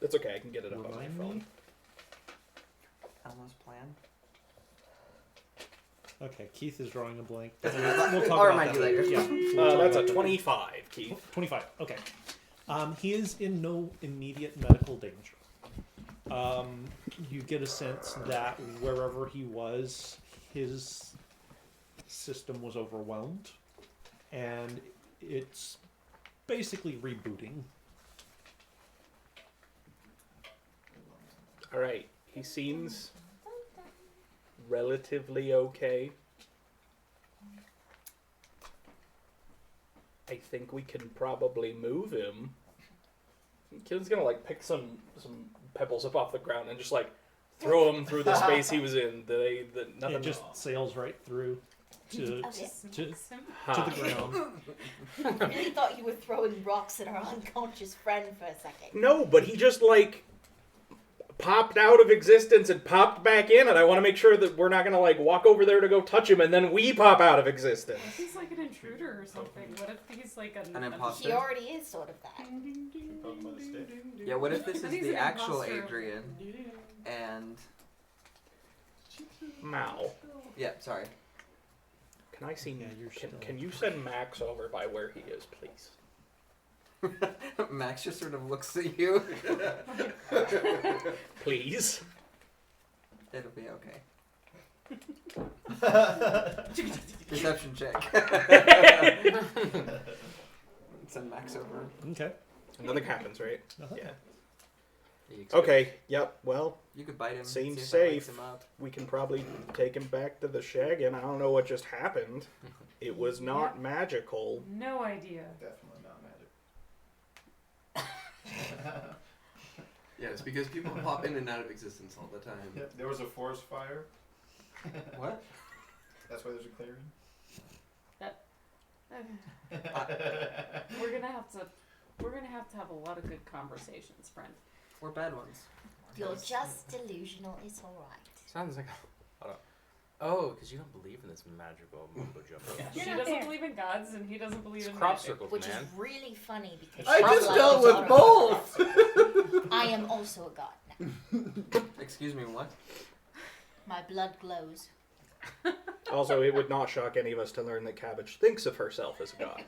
It's okay. I can get it up on my Remind phone. me? Elmo's plan. Okay, Keith is drawing a blank. We'll We'll talk I'll about remind that you later. Yeah. we'll talk That's a about that 25, Keith. later. 25. Okay. He is in no immediate medical danger. You get a sense that wherever he was, his system was overwhelmed, and it's basically rebooting. All right. He seems relatively okay. I think we can probably move him. Killian's gonna pick some pebbles up off the ground and just throw him through the space he was in. Nothing. It just sails right through to to Ha. the ground. I really thought you were throwing rocks at our unconscious friend for a second. No, but he just popped out of existence and popped back in, and I want to make sure that we're not gonna walk over there to go touch him and then we pop out of existence. What if he's like an intruder or something? What if he's like An imposter? He already is sort of that. Poke him with a stick. Yeah, what if this I is think he's the an actual imposter. Adrian? And... Mao. Yeah, sorry. Can I see? Yeah, you're Can you send Max over by where he is, please? Max just sort of looks at you. Please. It'll be okay. Perception check. Send Max over. Okay. Nothing happens, right? Uh-huh. Yeah. Okay, yep, well, You could bite him. seems see if that wakes safe. him up. we can probably take him back to the Shaggin. I don't know what just happened. It was not Yep. magical. No idea. Definitely not magic. Yeah, it's because people pop in and out of existence all the time. Yep, there was a forest fire. What? That's why there's a clearing. We're gonna have to have a lot of good conversations, friend. Or bad ones. You're just delusional, it's alright. Sounds like. Hold on. Oh, because you don't believe in this magical mumbo jumbo. She You're not doesn't there. believe in gods, and he doesn't believe It's in crop magic. circles, Which man. is really funny because I you're just like dealt the with daughter both. of God. I am also a god now. Excuse me, what? My blood glows. Also, it would not shock any of us to learn that Cabbage thinks of herself as a god.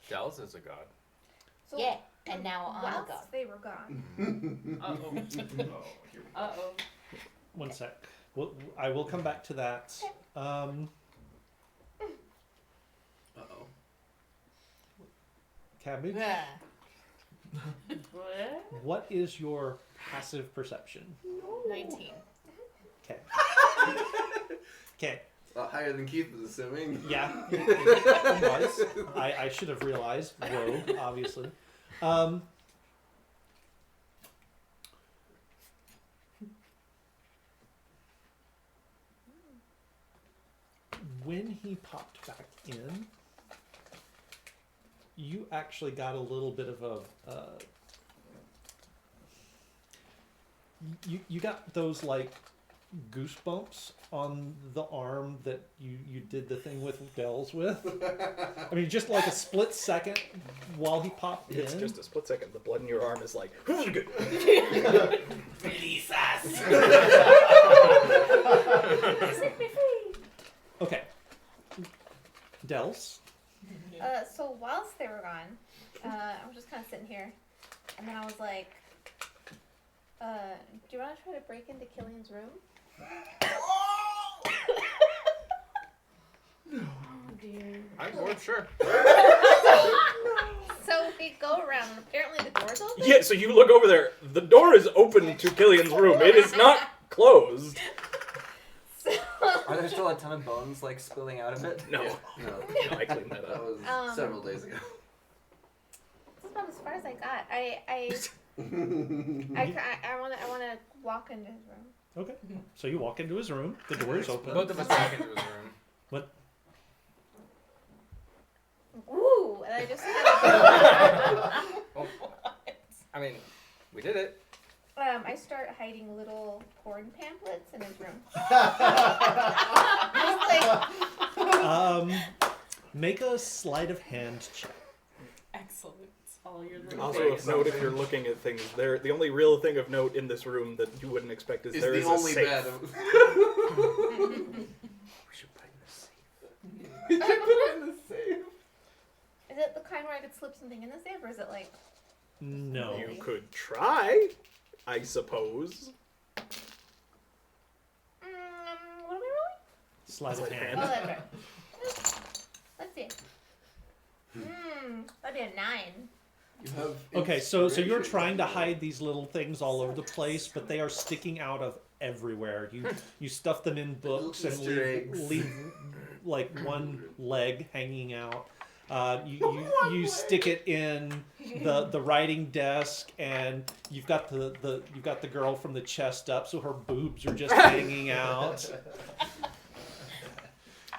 Dells is a god. So Yeah, and now I'm a whilst god. they were gone, Uh-oh. Oh, here we go. Uh-oh. One sec. I will come back to that. Uh-oh. Cabbage, Yeah. What? what is your passive perception? 19. Okay. Okay. Higher than Keith was assuming. Yeah. It was. I should have realized. Rogue, obviously. When he popped back in, you actually got a little bit of a. You got those like goosebumps on the arm that you did the thing with Dells with. I mean, just like a split second while he popped in. It's just a split second. The blood in your arm is like, good. Release us! Okay. Dells. so whilst they were gone, I was just kind of sitting here, and then I was like, do you want to try to break into Killian's room? Oh dear. I'm bored, sure. So we go around, and apparently the door's open. Yeah, so you look over there. The door is open to Killian's room. It is not closed. Are there still a ton of bones like spilling out of it? No. No. No, I cleaned that That up. was several days ago. This is about as far as I got. I want to walk into his room. Okay. So you walk into his room. The door is open. Both of us walk into his room. What? Ooh, and I just kind Well, I mean, we did it. of, I start hiding little porn pamphlets in his room. Just like, Make a sleight of hand check. Excellent. All your little Also face. of note, if you're looking at things, the only real thing of note in this room that you wouldn't expect is It's there the is only a safe. bed. We should put in the safe. is it the kind where I could slip something in the safe, or is it like? No. You could try, I suppose. What are we rolling? Sleight of Sleight of hand. Oh, that's right. Let's see. That'd be a 9. You have Okay, so you're inspiration. trying to hide these little things all over the place, but they are sticking out of everywhere. You stuff them in books and Easter eggs. leave like one leg hanging out. You stick it in the writing desk, and you've got the girl from the chest up, so her boobs are just hanging out.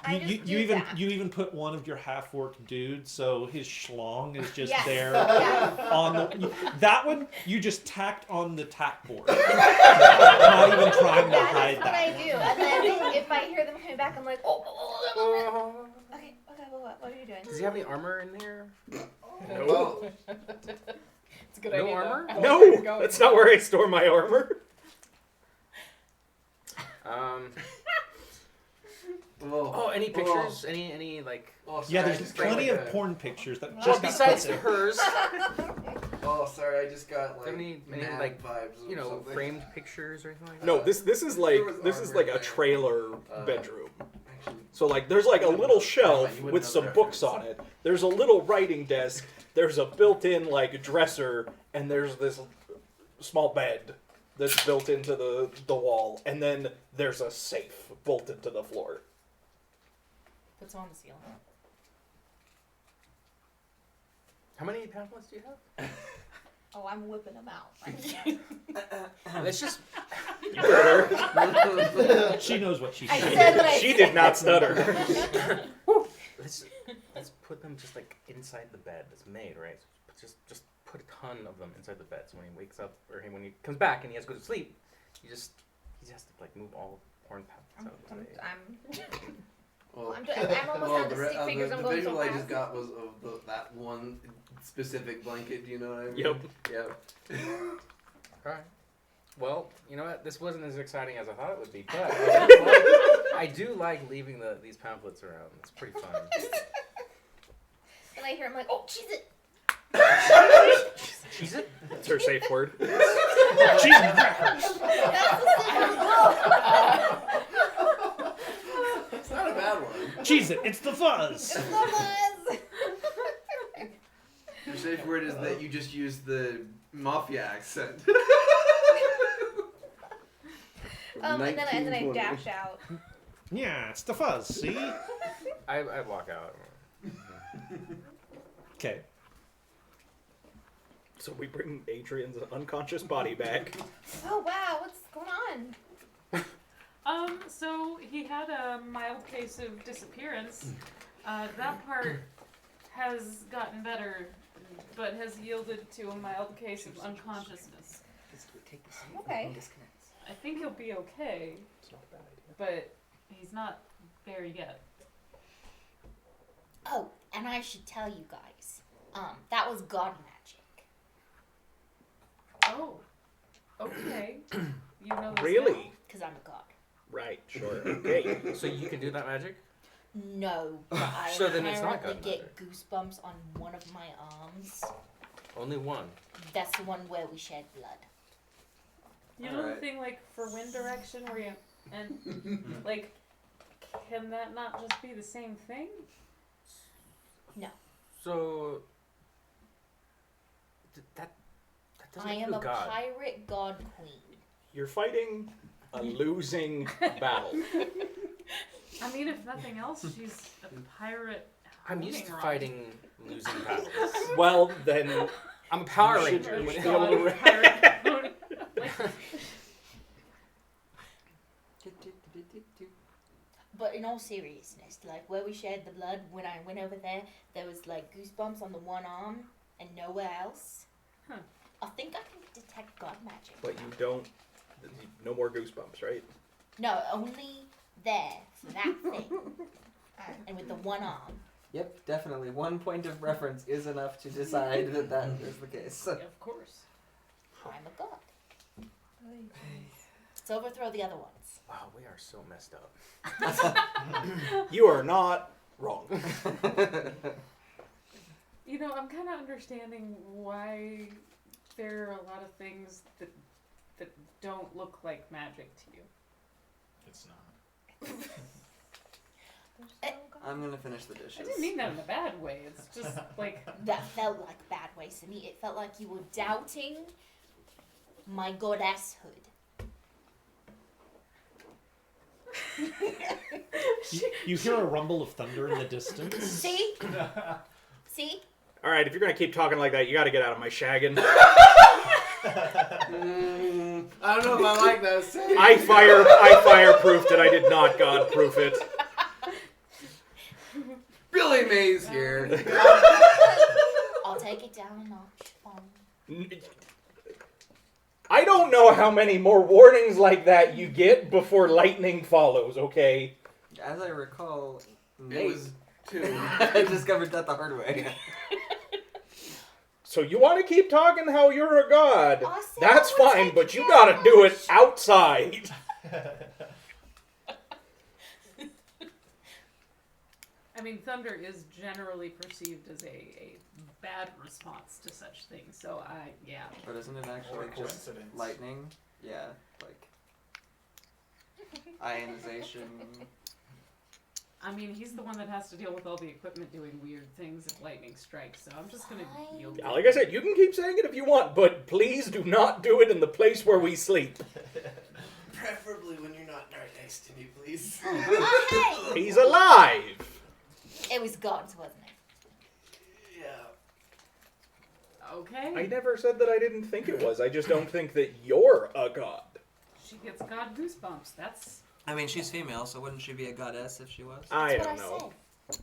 I just You do even that. you even put one of your half-orc dudes, so his schlong is just Yes. there Yes. on the. That one you just tacked on the tack board. Not even trying to That hide is what that. I do. And then if I hear them coming back, I'm like, oh. Okay, what are you doing? Does he have any armor in there? No. It's a good No idea. armor? Though. I like where you're No, going. that's not where I store my armor. Oh, any pictures? Any like? Oh, sorry, Yeah, I there's just got, plenty like, of a- porn pictures that Well, just got besides put there. hers, Oh, sorry, I just got like any mad like vibes. you or know something. framed pictures or anything like that? No, this is like There was this is armor like in a there. trailer bedroom. Actually, So like there's like a little shelf you wouldn't with know some the books reference. on it. There's a little writing desk. There's a built-in like dresser, and there's this small bed that's built into the wall, and then there's a safe bolted to the floor. Puts them on the ceiling. How many pamphlets do you have? Oh, I'm whipping them out. Let's just. She knows what she's I saying. said what I She said. did not stutter. Let's put them just like inside the bed that's made, right? Just put a ton of them inside the bed. So when he wakes up or when he comes back and he has to go to sleep, he has to like move all the porn pamphlets out of the way. Well, I'm almost down to stick figures. the I'm going visual so I fast. just got was of that one specific blanket. Do you know what I mean? Yep. Yep. Alright. Well, you know what? This wasn't as exciting as I thought it would be, but I do like leaving these pamphlets around. It's pretty fun. And I hear him like, oh, cheese it. Cheese it? That's her safe word. Cheese and crackers. That's the signal. It's not a bad one. Cheese it. It's the fuzz. Your safe word is that you just use the mafia accent. And then I dash out. Yeah, it's the fuzz. See? I walk out. Okay. So we bring Adrian's unconscious body back. Oh wow, what's going on? So he had a mild case of disappearance. That part has gotten better, but has yielded to a mild case of unconsciousness. Okay. I think he'll be okay, It's not a bad idea. but he's not there yet. Oh, and I should tell you guys, that was god magic. Oh, okay. You know this Really? Because I'm a god. Right, sure. Okay. So you can do that magic? No, but I So then it's not apparently god get goosebumps on one of my arms. Only one. That's the one where we shed blood. You know the Alright. thing like for wind direction where you and like can that not just be the same thing? So that doesn't I make am you a a god. pirate god queen. You're fighting a losing battle. I mean, if nothing else, she's a pirate. I'm used to holding rod. fighting losing battles. Well, then I'm a Power You should- Ranger. you Pirate should When- be able to- god, pirate pony. Like, But in all seriousness, like where we shared the blood, when I went over there was like goosebumps on the one arm and nowhere else. Huh. I think I can detect god magic. but you don't. No more goosebumps, right? No, only there for that thing. And with the one arm. Yep, definitely. 1 point of reference is enough to decide that is the case. of course. I'm a god. Let's overthrow the other ones. Wow, we are so messed up. You are not wrong. You know, I'm kind of understanding why there are a lot of things that don't look like magic to you. It's not. I'm gonna finish the dishes. I didn't mean that in a bad way. It's just like That felt like bad ways to me. It felt like you were doubting my goddesshood. You hear a rumble of thunder in the distance. See? See? All right, if you're gonna keep talking like that, you got to get out of my shaggin'. I don't know if I like that. I fireproofed it. I did not godproof it. Billy Mays here. I'll take it down a notch. I don't know how many more warnings like that you get before lightning follows. Okay. As I recall, It Nate was 2. I discovered that the hard way. So you want to keep talking how you're a god? I said That's I would fine, take but it you down gotta a do it notch. outside. I mean, thunder is generally perceived as a bad response to such things. So yeah. But isn't it actually Or just coincidence. lightning? Yeah, like ionization. I mean, he's the one that has to deal with all the equipment doing weird things if lightning strikes, so I'm just gonna yield. Yeah, like I said, you can keep saying it if you want, but please do not do it in the place where we sleep. Preferably when you're not right next to me, please. Oh, hey! He's alive! It was God's, wasn't it? Yeah. Okay. I never said that I didn't think it was. I just don't think that you're a god. She gets god goosebumps. That's... I mean, she's female, so wouldn't she be a goddess if she was? I That's don't what know. said.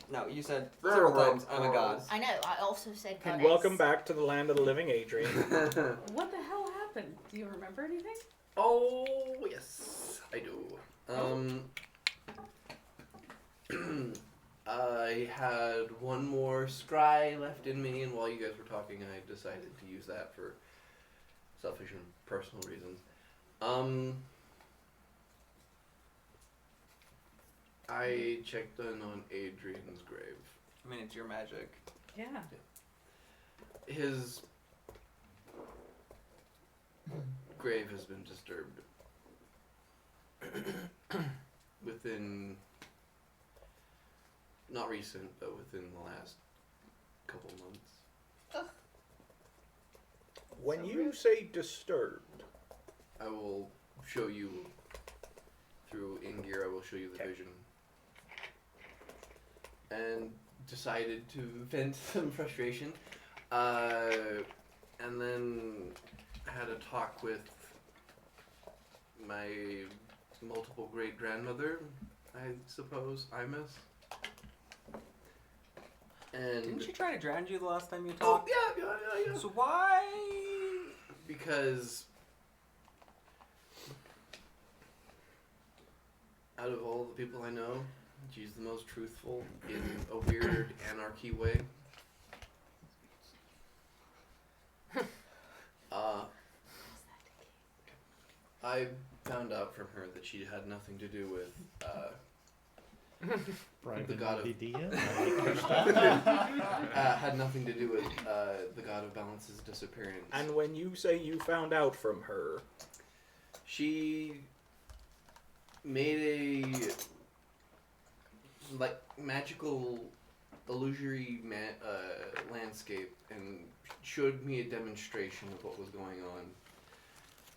No, you said several times, I'm a god. I know, I also said goddess. And welcome back to the land of the living, Adrian. What the hell happened? Do you remember anything? Oh, yes, I do. I had one more scry left in me, and while you guys were talking, I decided to use that for selfish and personal reasons. I checked in on Adrian's grave. I mean, it's your magic. Yeah. His grave has been disturbed within, not recent, but within the last couple months. When you say disturbed, I will show you through in-gear, I will show you the vision. And decided to vent some frustration. And then had a talk with my multiple great-grandmother, I suppose, Imus. And Didn't she try to drown you the last time you oh, talked? yeah. So why? Because out of all the people I know, she's the most truthful in a weird anarchy way. I found out from her that she had nothing to do with the god of had nothing to do with the god of balance's disappearance. and when you say you found out from her, She made a magical illusory landscape and showed me a demonstration of what was going on.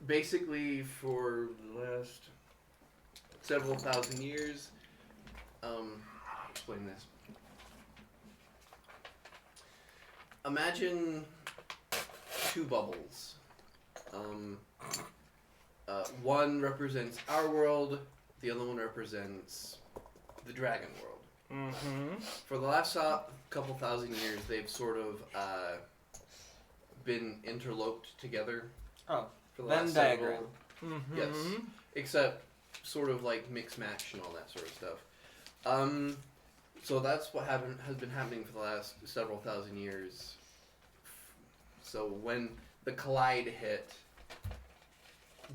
Basically, for the last several thousand years, I'll explain this. Imagine two bubbles. One represents our world, the other one represents the dragon world. mm-hmm. For the last couple thousand years, they've sort of been interloped together. Oh, for the Venn last diagram. Mm-hmm. Yes, except sort of like mix match and all that sort of stuff. So that's what has been happening for the last several thousand years. So when the collide hit,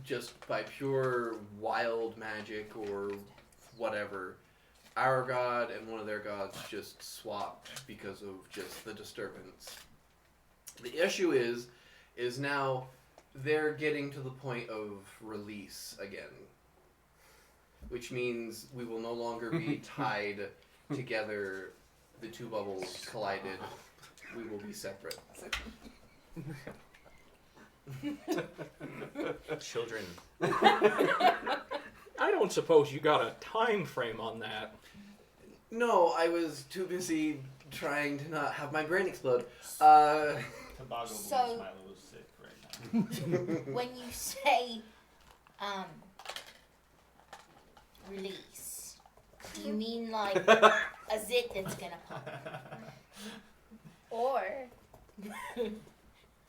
just by pure wild magic or whatever, our god and one of their gods just swapped because of just the disturbance. The issue is now they're getting to the point of release again, which means we will no longer be tied together. The two bubbles collided. We will be separate. Children. I don't suppose you got a time frame on that. No, I was too busy trying to not have my brain explode. Tobago So- believes Milo is sick right now. When you say, release, do you mean like a zit that's gonna pop? Or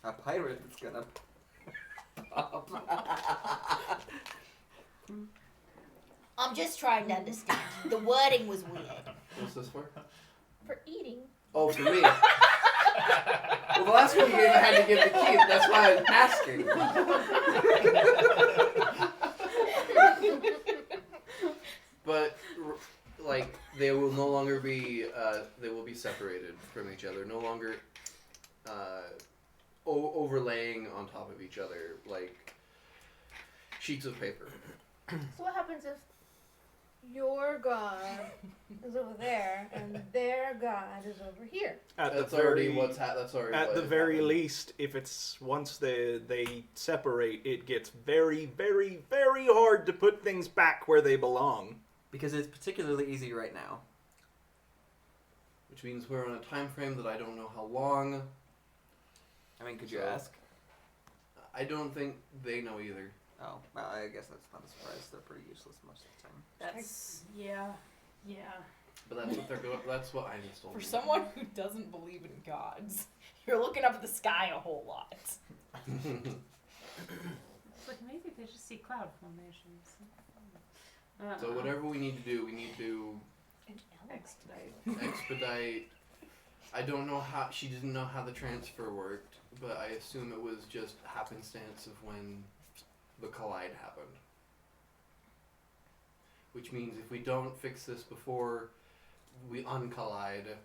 A pirate that's gonna. I'm just trying to understand. The wording was weird. What's this for? for eating. Oh, for me. Well, the last one you gave, I had to give the key. That's why I was asking. But like, they will no longer be. They will be separated from each other. No longer overlaying on top of each other like sheets of paper. So what happens if your god is over there, and their god is over here. That's already what's that's already At what the has very happened. least, if it's once they separate, it gets very, very, very hard to put things back where they belong. Because it's particularly easy right now. Which means we're on a time frame that I don't know how long. I mean, could you So- ask? I don't think they know either. Oh, well, I guess that's not a surprise. They're pretty useless most of the time. That's yeah. But that's what they're going. That's what I just told For them. someone who doesn't believe in gods, you're looking up at the sky a whole lot. It's like maybe they just see cloud formations. So whatever we need to do, we need to expedite. I don't know how. She didn't know how the transfer worked, but I assume it was just happenstance of when the collide happened. Which means if we don't fix this before we uncollide,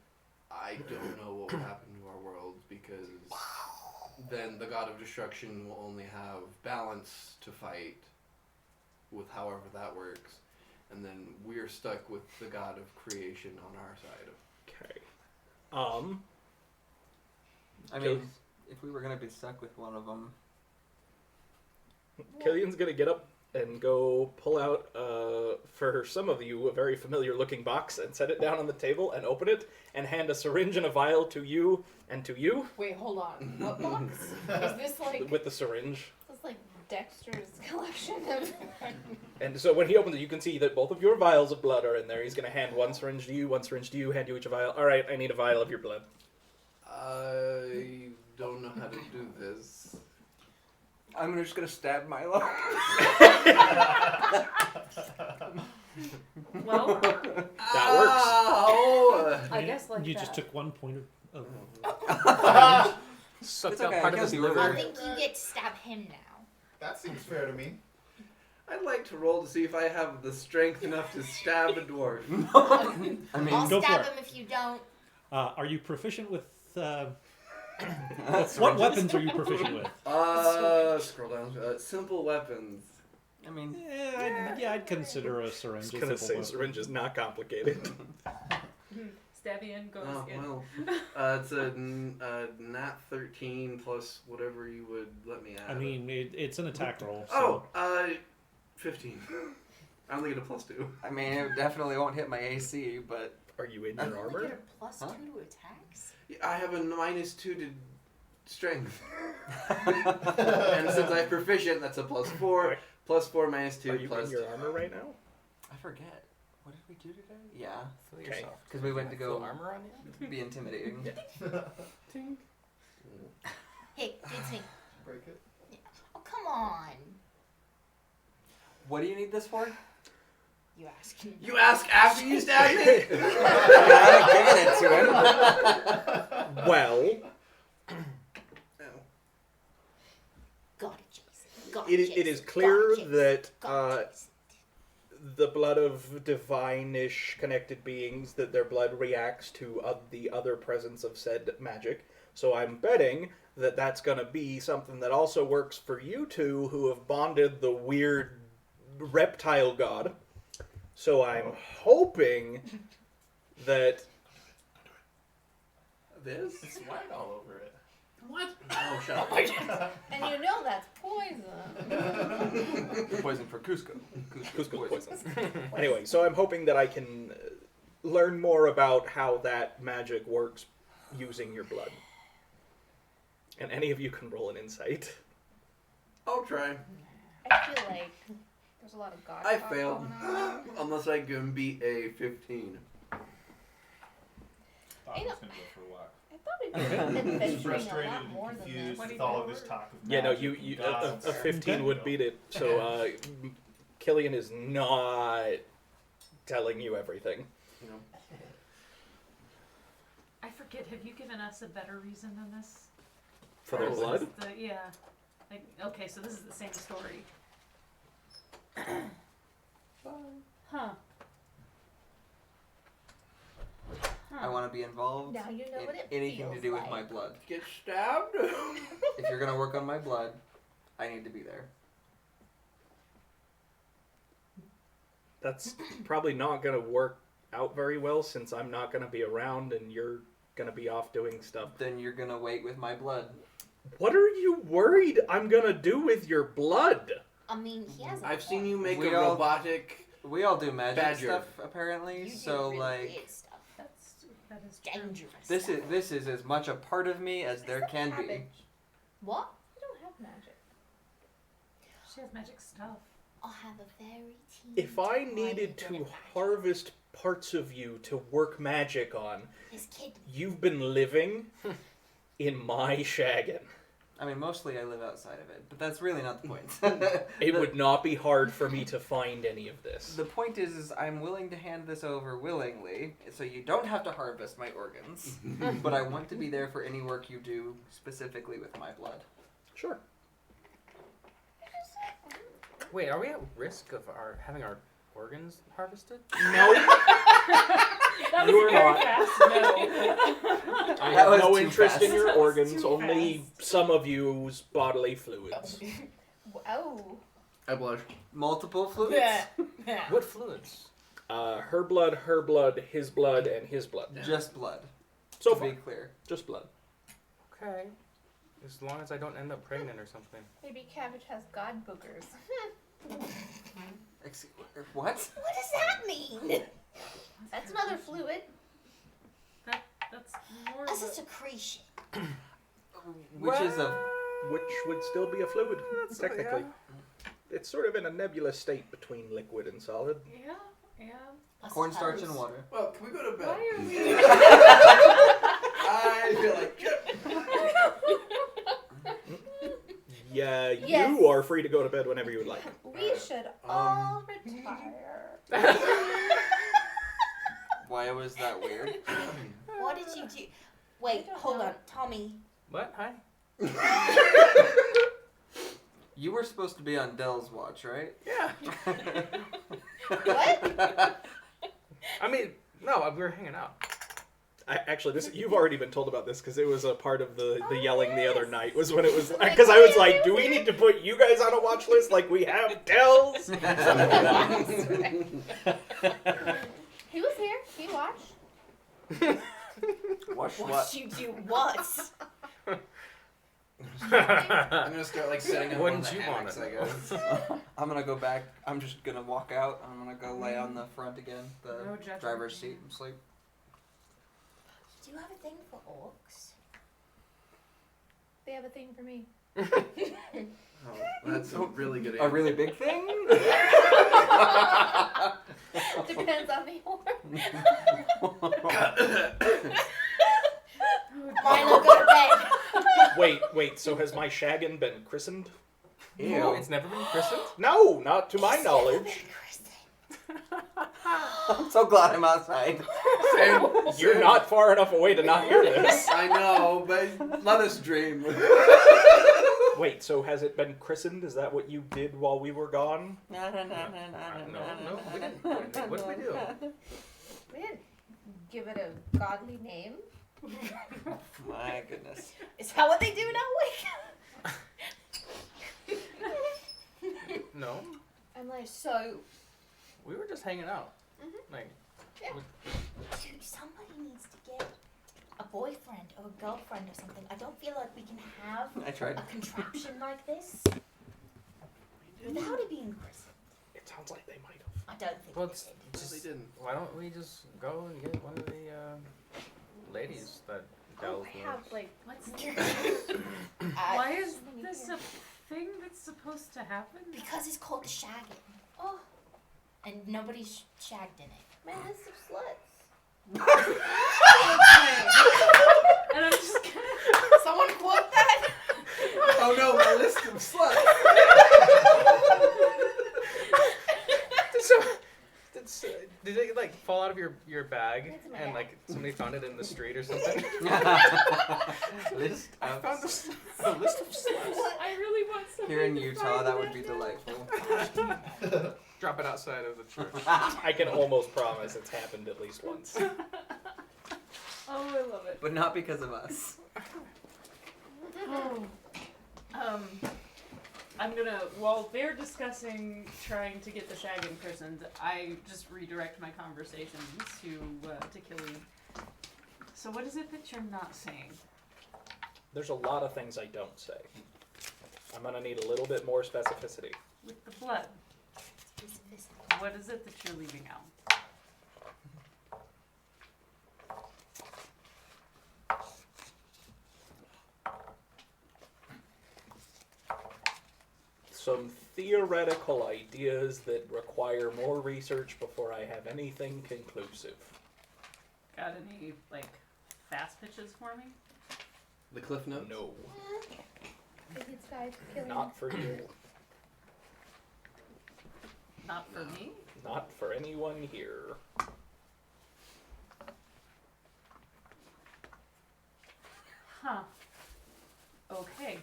I don't know what will happen to our worlds, because then the god of destruction will only have balance to fight with however that works, and then we're stuck with the god of creation on our side. Okay. I mean, if we were gonna be stuck with one of them, Killian's gonna get up and go pull out, for some of you, a very familiar looking box and set it down on the table and open it and hand a syringe and a vial to you and to you Wait, hold on. What box? Is this like... with the syringe. It's like Dexter's collection of. And so when he opens it, you can see that both of your vials of blood are in there. He's gonna hand one syringe to you, hand you each a vial. Alright, I need a vial of your blood. I don't know how to do this. I'm just gonna stab Milo. Well, That works. Ow! I guess like you that. just took 1 point of. Sucked It's out okay, part I of his guess liver. I think you get to stab him now. That seems fair to me. I'd like to roll to see if I have the strength enough to stab a dwarf. I mean, I'll go stab for him if you don't. Are you proficient with? What weapons are you proficient with? Scroll down. Simple weapons. I mean, I'd consider a I syringe. was a gonna simple say weapon. syringe is not complicated. Stabby in goes Oh, in. well. It's a nat 13 plus whatever you would let me add. I mean, it's an attack roll. So. 15. I only get a +2. I mean, it definitely won't hit my AC, but Are you in You your only armor? get a +2 Huh? to attacks? I have a -2 to strength. And since I'm proficient, that's a +4. +4 -2 Are you in plus your armor right now? I forget. What did we do today? Yeah, Feel Okay. yourself. because we went to Full go armor on you? be intimidating. Hey, it's me. Break it. Oh, come on. What do you need this for? You asking me. You ask after you stab me? I'm giving it to him. Well, Got it, Jason. Got it Jason. is clear Got it, that Got it, Jason. the blood of divine-ish connected beings, that their blood reacts to the other presence of said magic. So I'm betting that that's going to be something that also works for you two who have bonded the weird reptile god. So I'm hoping that... This? It's white all over it. What? Oh, shut up. And you know that's poison. Poison for Cusco. Cusco poison. Anyway, so I'm hoping that I can learn more about how that magic works using your blood. And any of you can roll an insight. I'll try. I feel like there's a lot of God I talk failed. going on. Unless I can beat a 15. Thought You I know- was gonna go for a walk. I thought we'd been Just adventuring a frustrated lot and more than confused this. with all of this talk of Yeah, no, magic you and gods. a 15 would beat it. So Killian is not telling you everything. You know. I forget. Have you given us a better reason than this? For their Or is blood? this yeah. Like, okay, so this is the same story. Huh. I want to be involved Now you know in what it anything to feels do with like. my blood. Get stabbed? If you're gonna work on my blood, I need to be there. that's probably not gonna work out very well since I'm not gonna be around and you're gonna be off doing stuff. Then you're gonna wait with my blood. What are you worried I'm gonna do with your blood? I mean, he has. I've seen you make We a all- robotic. We all do magic Badger. stuff apparently, You do so really like weird stuff. That is true. Dangerous. this is as much a part of me as there can be. What? I don't have magic. She has magic stuff. I'll have a very teeny If I tiny needed bit to of magic. harvest parts of you to work magic on, His kidney. you've been living in my shaggin'. I mean, mostly I live outside of it, but that's really not the point. It would not be hard for me to find any of this. The point is I'm willing to hand this over willingly, so you don't have to harvest my organs, but I want to be there for any work you do specifically with my blood. Sure. Wait, are we at risk of having our organs harvested? No. That You was are very not. fast. No. I That have was no too interest fast. in your That was organs, too only some of you's bodily fluids. Oh. I blush. Multiple fluids? Yeah. What fluids? Her blood, his blood, and his blood. Just blood. So to far, be clear. just blood. Okay. As long as I don't end up pregnant or something. Maybe Cabbage has god boogers. What? What does that mean? That's another fluid. That's more That's of a a... secretion. Which is a... Which would still be a fluid, technically. It's sort of in a nebulous state between liquid and solid. Yeah, yeah. cornstarch and water. Well, can we go to bed? Why are we... I feel like Yeah, Yes. you are free to go to bed whenever you would like. We should all retire. Why was that weird? What did you do? Wait, don't hold know. on, Tommy. What? Hi? You were supposed to be on Dell's watch, right? Yeah. What? I mean, no, we were hanging out. Actually, you've already been told about this because it was a part of the yelling the other yes. night. Was when it was Like, because I was what are you like, "Do we doing?" need to put you guys on a watch list like we have Dells?" He was here. He watched. Watch What what? you do what? I'm gonna start like setting up Wouldn't one of the you want hammocks, it? I guess. I'm gonna go back. I'm just gonna walk out. I'm gonna go lay on the front again, the No judgment. driver's seat, and sleep. Do you have a thing for orcs? They have a thing for me. Oh, that's a really good answer. A really big thing? Depends on the order. Milo, go to bed. Wait. So has my shaggin been christened? Ew. It's never been christened? No, not to my knowledge. I'm so glad I'm outside. Same. You're not far enough away to not hear this. I know, but let us dream. Wait, so has it been christened? Is that what you did while we were gone? No, we didn't do anything. What did we do? We didn't give it a godly name. My goodness. Is that what they do now? No. I'm like, So, We were just hanging out. Like, dude, somebody needs to get a boyfriend or a girlfriend or something. I don't feel like we can have I tried. a contraption like this without it being christened. It sounds like they might have. I don't think well, they it's did. just, They didn't. why don't we just go and get one of the ladies that oh, Dell's I have like, What's... Uh, Why is this a thing that's supposed to happen? Because it's called shagging. oh, And nobody's shagged in it. my list of sluts. And I'm just gonna... Someone quote that? Oh no, my list of sluts. So, did it like fall out of your bag It's in my and bag. like somebody found it in the street or something? List I of found a list of sluts. I really want somebody Here in to Utah, find that would be now. delightful. Drop it outside of the church. I can almost promise it's happened at least once. Oh, I love it. But not because of us. Oh. I'm gonna, while they're discussing trying to get the Shag imprisoned, I just redirect my conversations to Killian. So what is it that you're not saying? There's a lot of things I don't say. I'm gonna need a little bit more specificity. With the blood, what is it that you're leaving out? Some theoretical ideas that require more research before I have anything conclusive. Got any, like, fast pitches for me? The Cliff Notes? No. Maybe it's guys killing. Not for you. Not for me? Not for anyone here. Huh. Okay.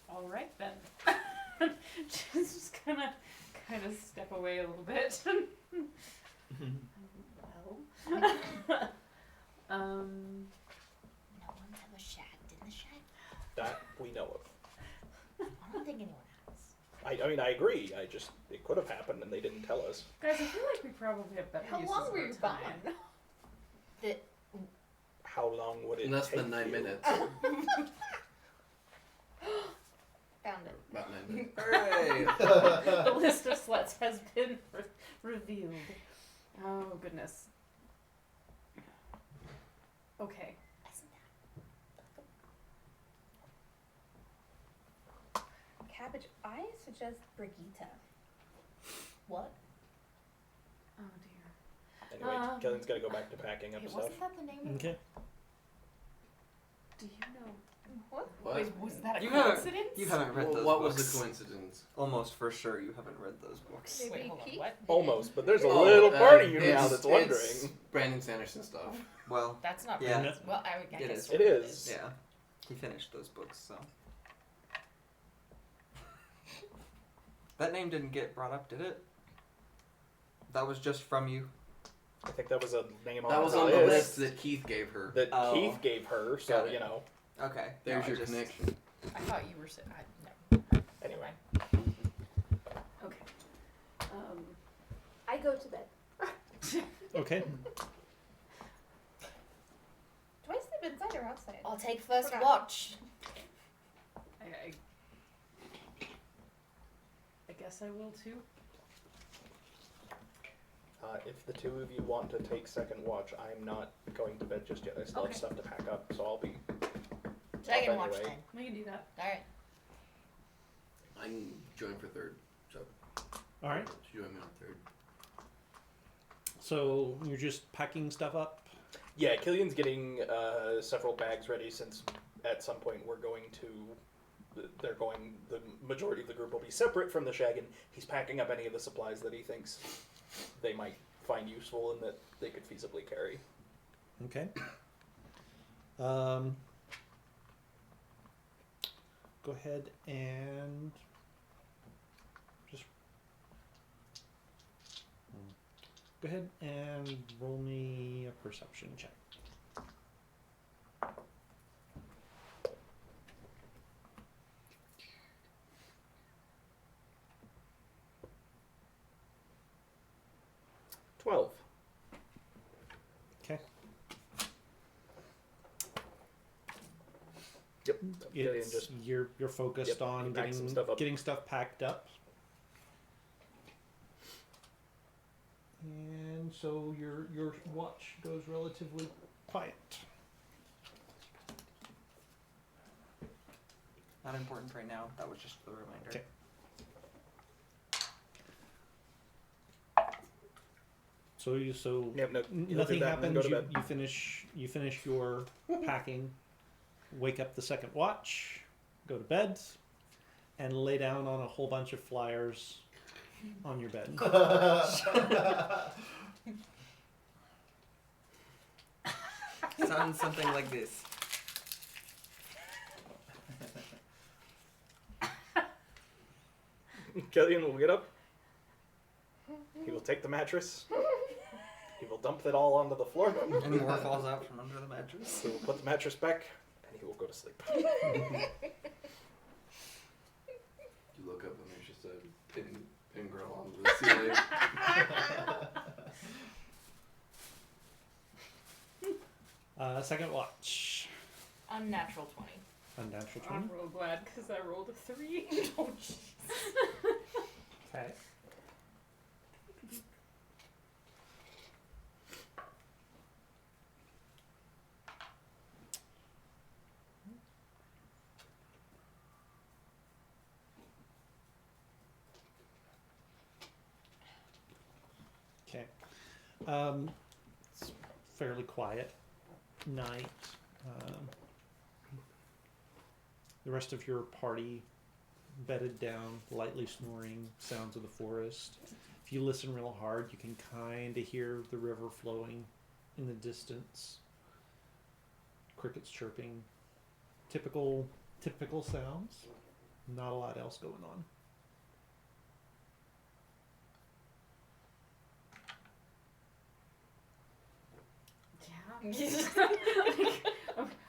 All right then. just kind of step away a little bit. Well. No one's ever shagged in the shed. That we know of. I don't think anyone has. I mean, I agree. It could have happened and they didn't tell us. Guys, I feel like we probably have better How uses long of were our you time. gone? How long would it Less take than 9 you? minutes. Found it. About 9 minutes. Hooray! The list of sluts has been revealed. Oh, goodness. Okay. Cabbage, I suggest Brigitte. What? Oh, dear. Anyway, Killian's got to go back to packing up Hey, stuff. wasn't that the name of Okay. Do you know? What? What? Wait, was that a You haven't- coincidence? You haven't read Well, those what books. was the coincidence? Almost for sure you haven't read those books. Maybe Wait, hold on. Keith? What? Almost, but there's a Oh, little part of you now it's- that's it's wondering. Brandon Sanderson stuff. Well, That's not Yeah. right. Well, I It guess is. sort It of is. yeah. He finished those books, so. That name didn't get brought up, did it? That was just from you? I think that was a name on That the was on the list that Keith gave her. that Oh. Keith gave her, so, Got it. you know. Okay. There's no, your I just- connection. I thought you were saying. Anyway. Okay. I go to bed. Okay. Do I sleep inside or outside? I'll take first Forgot. watch. I guess I will too. If the two of you want to take second watch, I'm not going to bed just yet. I still Okay. have stuff to pack up, so I'll be. Second Up watch anyway. then. We can do that. Alright. I can join for third. So, All right. join me on third. So you're just packing stuff up. Yeah, Killian's getting several bags ready since at some point we're going to. The majority of the group will be separate from the Shaggin. He's packing up any of the supplies that he thinks they might find useful and that they could feasibly carry. Okay. Go ahead and just go ahead and roll me a perception check. Okay. Yep. Killian It's, just. you're focused Yep, on he packed some getting stuff up. getting stuff packed up. And so your watch goes relatively quiet. Not important right now. That was just the reminder. Okay. So Yep, no, he'll do nothing that and then go happens. to bed. You finish your packing, wake up the second watch, go to bed, and lay down on a whole bunch of flyers on your bed. Sounds something like this. Killian will get up. He will take the mattress. He will dump it all onto the floor. And more falls out from under the mattress. He will put the mattress back, and he will go to sleep. You look up and there's just a pin grill on the ceiling. Second watch. Unnatural 20. Unnatural 20. I'm real glad because I rolled a 3. Oh, jeez. Okay. Okay. It's fairly quiet night. The rest of your party bedded down, lightly snoring, sounds of the forest. If you listen real hard, you can kind of hear the river flowing in the distance. Crickets chirping. Typical sounds. Not a lot else going on. Yeah.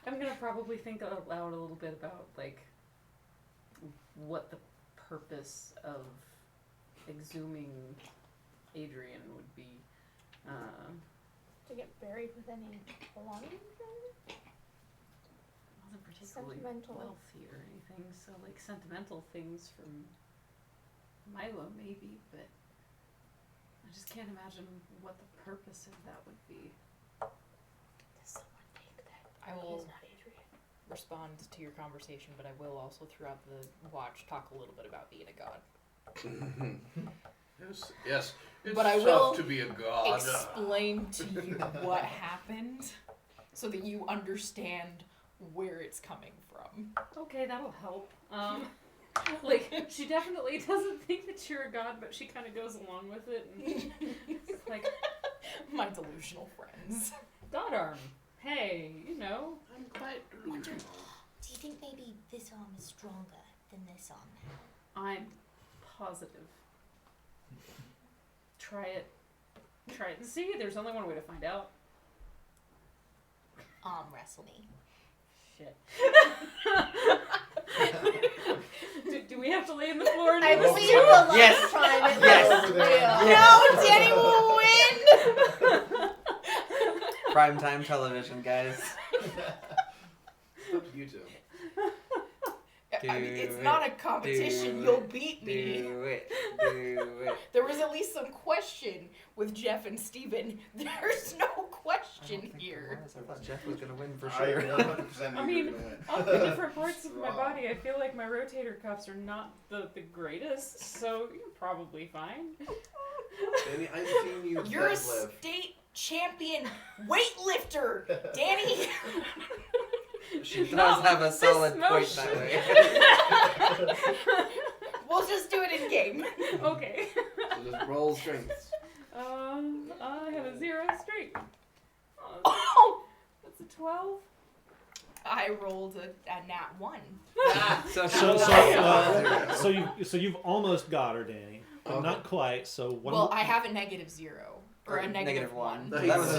I'm gonna probably think out loud a little bit about like what the purpose of exhuming Adrian would be. To get buried with any belongings? Wasn't particularly Sentimental. wealthy or anything, so like sentimental things from Milo maybe, but I just can't imagine what the purpose of that would be. Does someone think that I will he's not Adrian? respond to your conversation, but I will also throughout the watch talk a little bit about being a god. Yes. It's But I tough will to be a god. Explain to you what happened so that you understand where it's coming from. Okay, that'll help. Like, she definitely doesn't think that you're a god, but she kind of goes along with it. And it's like, my delusional friends. God arm. Hey, you know. I'm quite delusional. Do you think maybe this arm is stronger than this arm now? I'm positive. Try it and see. There's only one way to find out. Arm wrestle me. Shit. do we have to lay on the floor and I do this believe too? the last Yes. time it Yes. was Yes. real. No, Danny will win! Primetime television, guys. Up to you two. I mean, it's Do not a it. competition. Do You'll it. beat me. Do it. There was at least some question with Jeff and Steven. There's no question here. I thought Jeff was gonna win for I sure. 100% I knew you mean, were gonna win. of the different parts of my body, I feel like my rotator cuffs are not the greatest, so you're probably fine. Danny, I've seen you You're a deadlift. state champion weightlifter, Danny. She does Not have a with solid this point that motion. way. We'll just do it in game. Okay. So just roll strengths. I have a 0 strength. Oh, That's a 12. I rolled a nat 1. So you've almost got her, Danny, but Okay. not quite. So one. Well, I have a -0 or a Negative -1. one. So That was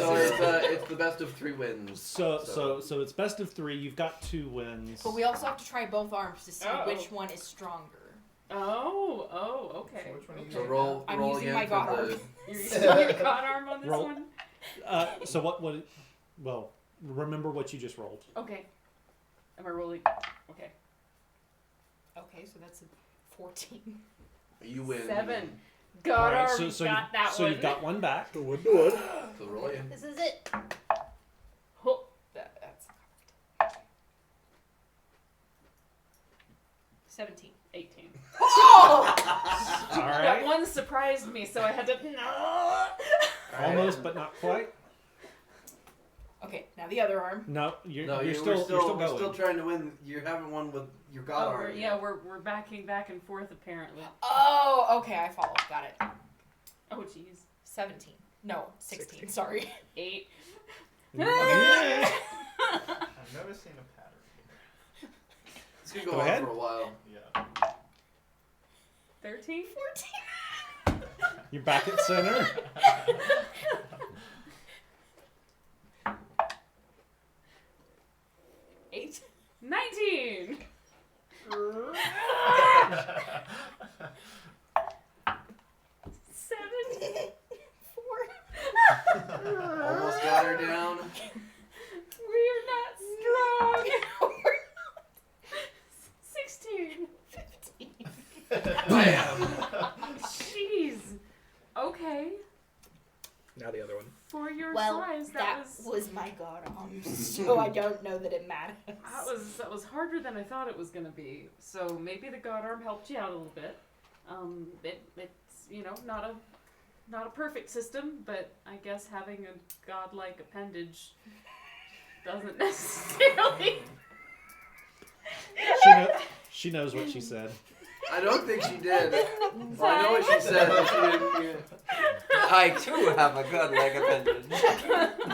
it's the best of 3 wins. So it's best of 3. You've got 2 wins. But we also have to try both arms to see Oh. which one is stronger. Oh, okay. So which one are you Okay. So roll I'm roll using again my for god the. arm. You're using your god arm on this Roll. one? So what? Well, remember what you just rolled. Okay. Am I rolling? Okay. Okay, so that's a 14. You win. 7. God Alright, arm got that so one. you've got one back. So roll again. This is it. Oh, That's 17. 18. Oh! All That right. one surprised me, so I had to. Almost, but not quite. Okay, now the other arm. No, you're No, you're we're still we're going. still trying to win. You haven't won with your god Oh, arm. yeah, we're backing back and forth apparently. Oh, okay, I follow. Got it. Oh, jeez. 17. No, 16. Sorry. 8. Yeah. I'm noticing a pattern here. It's gonna go, Go on ahead. for a while. Yeah. 13? 14. You're back at center. Eight. 19! Jeez. Okay. Now the other one. For your Well, size, that was my god arm, so I don't know that it matters. that was harder than I thought it was gonna be. So maybe the god arm helped you out a little bit. It's not a perfect system, but I guess having a godlike appendage doesn't necessarily. She knows what she said. I don't think she did. Well, I know what she said, but she didn't hear it. I too have a godlike appendage.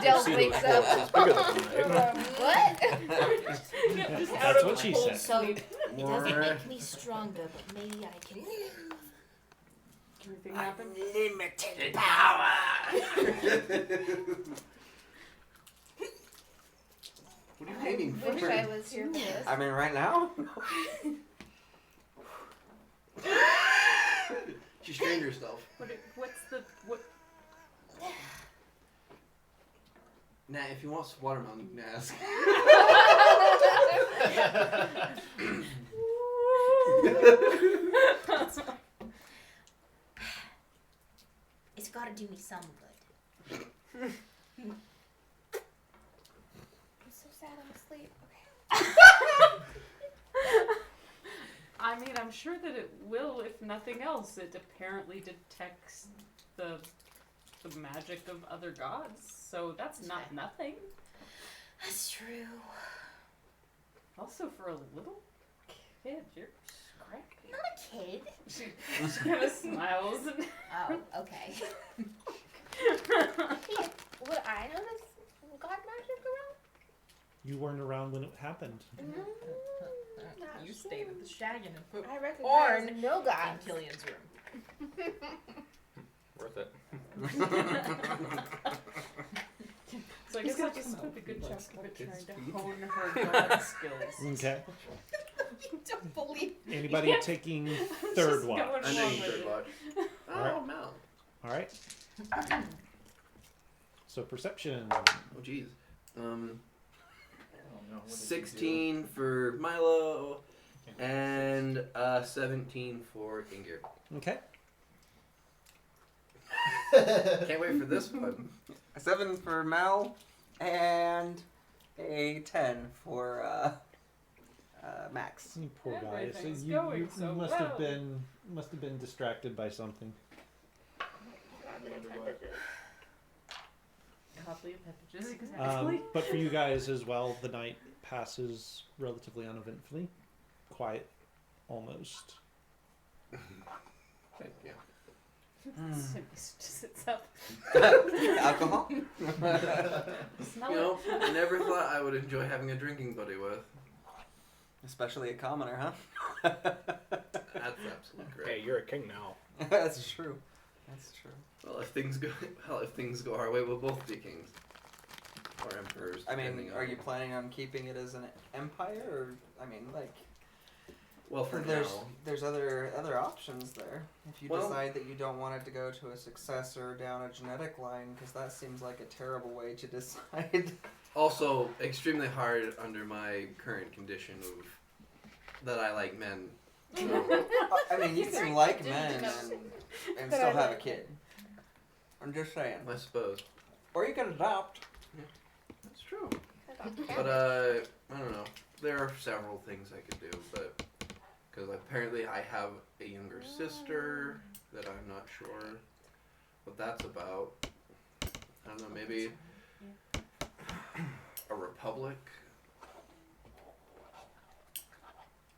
Del wakes up. What? That's what she said. So it doesn't make me stronger, but maybe I can. Anything happen? Limited power. What are you aiming for? Wish I was here for this. I mean, right now? She strained herself. What? Nah, if you want some watermelon, you can ask. It's gotta do me some good. I'm so sad I'm asleep. I mean, I'm sure that it will, if nothing else. It apparently detects the magic of other gods, so that's not nothing. That's true. Also, for a little kid, you're scrappy. Not a kid. She kind of smiles. And Oh, okay. Would I notice god magic around? You weren't around when it happened. You stayed at the Shaggin and put I recognize porn no in gods. Killian's room. Worth it. So I guess I just took a good chunk of it trying to hone her god skills. Okay. You don't believe Anybody Yeah. taking Just third going watch? I know along you with third it. watch. Oh, Alright. Mel. All right. So perception. Oh, jeez. I don't know. What did you 16 for Milo, and 17 for Ingir. Okay. Can't wait for this one. A 7 for Mal, and a 10 for Max. You poor guy. So Everything's you going so must well. have been distracted by something. Godly appendages, exactly. But for you guys as well, the night passes relatively uneventfully, quiet, almost. Yeah. Simply just sits up. Alcohol? Smell You know, it. I never thought I would enjoy having a drinking buddy with. Especially a commoner, huh? That's absolutely great. Hey, you're a king now. That's true. That's true. Well, if things go our way, we'll both be kings or emperors. I mean, depending are on- you planning on keeping it as an empire, or I mean, like, Well, for there's now. there's other options there. If you Well- decide that you don't want it to go to a successor down a genetic line, because that seems like a terrible way to decide. Also, extremely hard under my current condition of that I like men. So, I mean, you can like men and still have a kid. I'm just saying. I suppose. Or you can adopt. That's true. But I don't know. There are several things I could do, but because apparently I have a younger sister that I'm not sure what that's about. I don't know. Maybe a republic.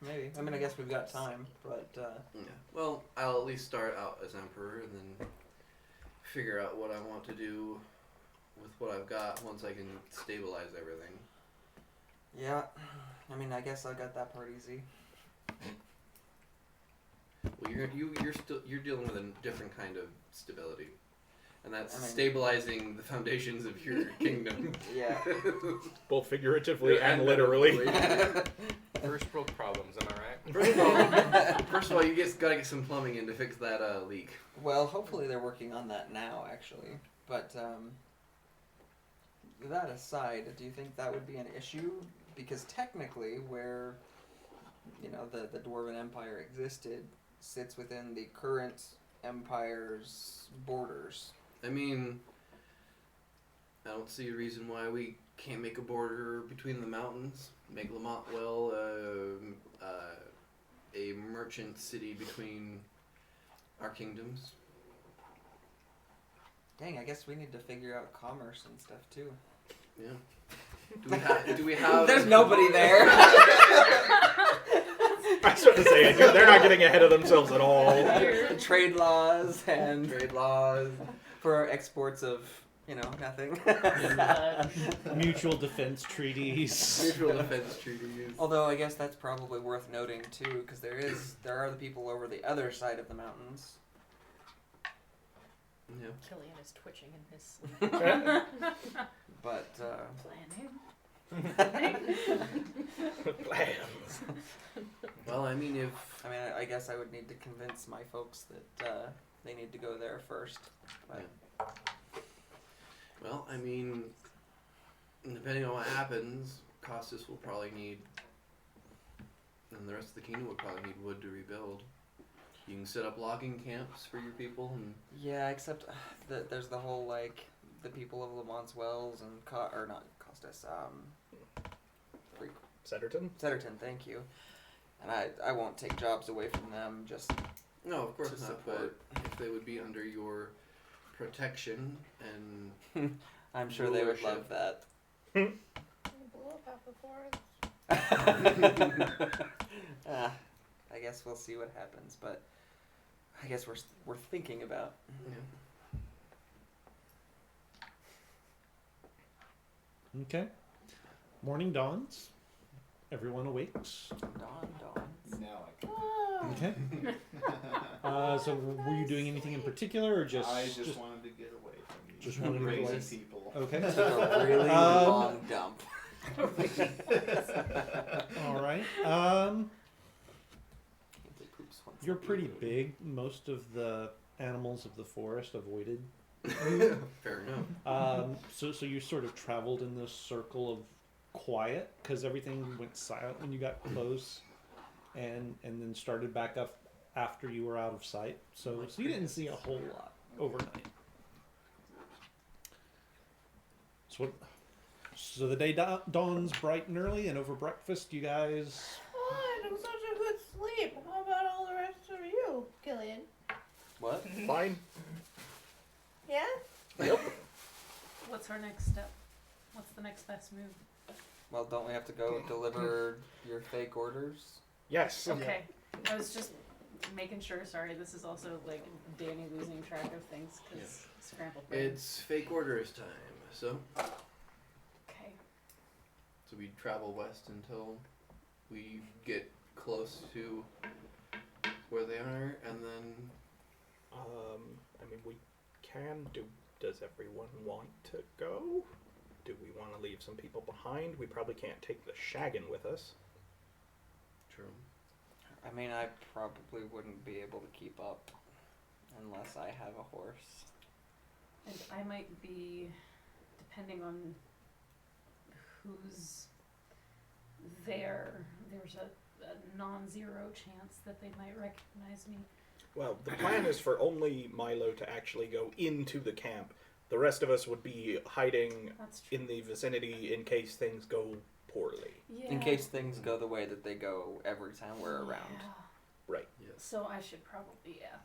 Maybe. I mean, I guess we've got time, but Yeah. Well, I'll at least start out as emperor and then figure out what I want to do with what I've got once I can stabilize everything. yeah. I mean, I guess I got that part easy. Well, you're dealing with a different kind of stability, and that's I mean- stabilizing the foundations of your kingdom. Yeah. Both figuratively Yeah, and and literally. First world problems, am I right? First of all, you gotta get some plumbing in to fix that leak. Well, hopefully they're working on that now, actually. But that aside, do you think that would be an issue? Because technically, where the Dwarven Empire existed, sits within the current Empire's borders. I mean, I don't see a reason why we can't make a border between the mountains. Make Lamontwell a merchant city between our kingdoms. Dang, I guess we need to figure out commerce and stuff too. Yeah. Do we have? There's nobody there. I was about to say, they're not getting ahead of themselves at all. Trade laws and Trade laws. for our exports of, nothing. Mutual defense treaties. Mutual defense treaties. Although I guess that's probably worth noting too, because there are the people over the other side of the mountains. Yeah. Killian is twitching in his sleep. But Planning. Plans. Well, I mean, I guess I would need to convince my folks that they need to go there first. But well, I mean, depending on what happens, Costas will probably need, and the rest of the kingdom would probably need wood to rebuild. You can set up logging camps for your people, and yeah, except that there's the whole the people of Lamont's Wells and not Costas, Setterton, thank you. And I won't take jobs away from them just no, of course to not. support. But if they would be under your protection and I'm sure they would love that. You blew up half the forest. I guess we'll see what happens, but I guess we're thinking about. Yeah. Okay. Morning dawns. Everyone awakes. Dawn. Now I can. Okay. So were you doing anything in particular, or just? I just wanted to get away from you. Just wanted to get away. Crazy people. Okay. Took a really long dump. All right. You're pretty big. Most of the animals of the forest avoided. Fair enough. So you sort of traveled in this circle of quiet because everything went silent when you got close, and then started back up after you were out of sight. So you didn't see a whole lot overnight. So the day dawns bright and early, and over breakfast, you guys. Oh, I had such a good sleep. How about all the rest of you, Killian? What? Fine. Yeah? Yep. What's our next step? What's the next best move? Well, don't we have to go deliver your fake orders? Yes. Okay. I was just making sure. Sorry, this is also like Danny losing track of things because scrambled brain. It's fake orders time. So Okay. we travel west until we get close to where they are, and then. I mean, we can do. Does everyone want to go? Do we want to leave some people behind? We probably can't take the Shaggin with us. True. I mean, I probably wouldn't be able to keep up unless I have a horse. And I might be, depending on who's there, there's a non-zero chance that they might recognize me. Well, the plan is for only Milo to actually go into the camp. The rest of us would be hiding in the vicinity in case things go poorly. Yeah. In case things go the way that they go every time we're around. Right. Yes. So I should probably, yeah.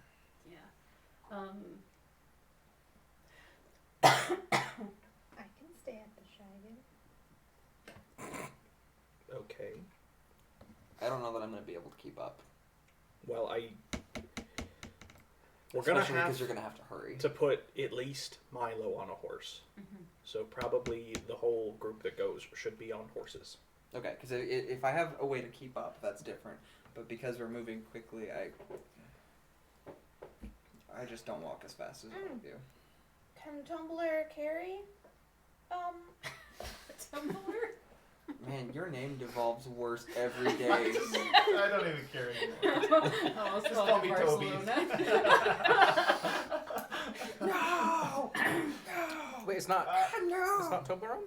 I can stay at the Shaggin. Okay. I don't know that I'm going to be able to keep up. Well, we're gonna Especially have because you're going to have to hurry. to put at least Milo on a horse. Mm-hmm. So probably the whole group that goes should be on horses. Okay, because if I have a way to keep up, that's different. But because we're moving quickly, I just don't walk as fast as all of you. Can Tumbler carry? Tumbler? Man, your name devolves worse every day. I don't even care anymore. Oh, Just call me Toby. No! Wait, it's not. No! It's not Toblerone?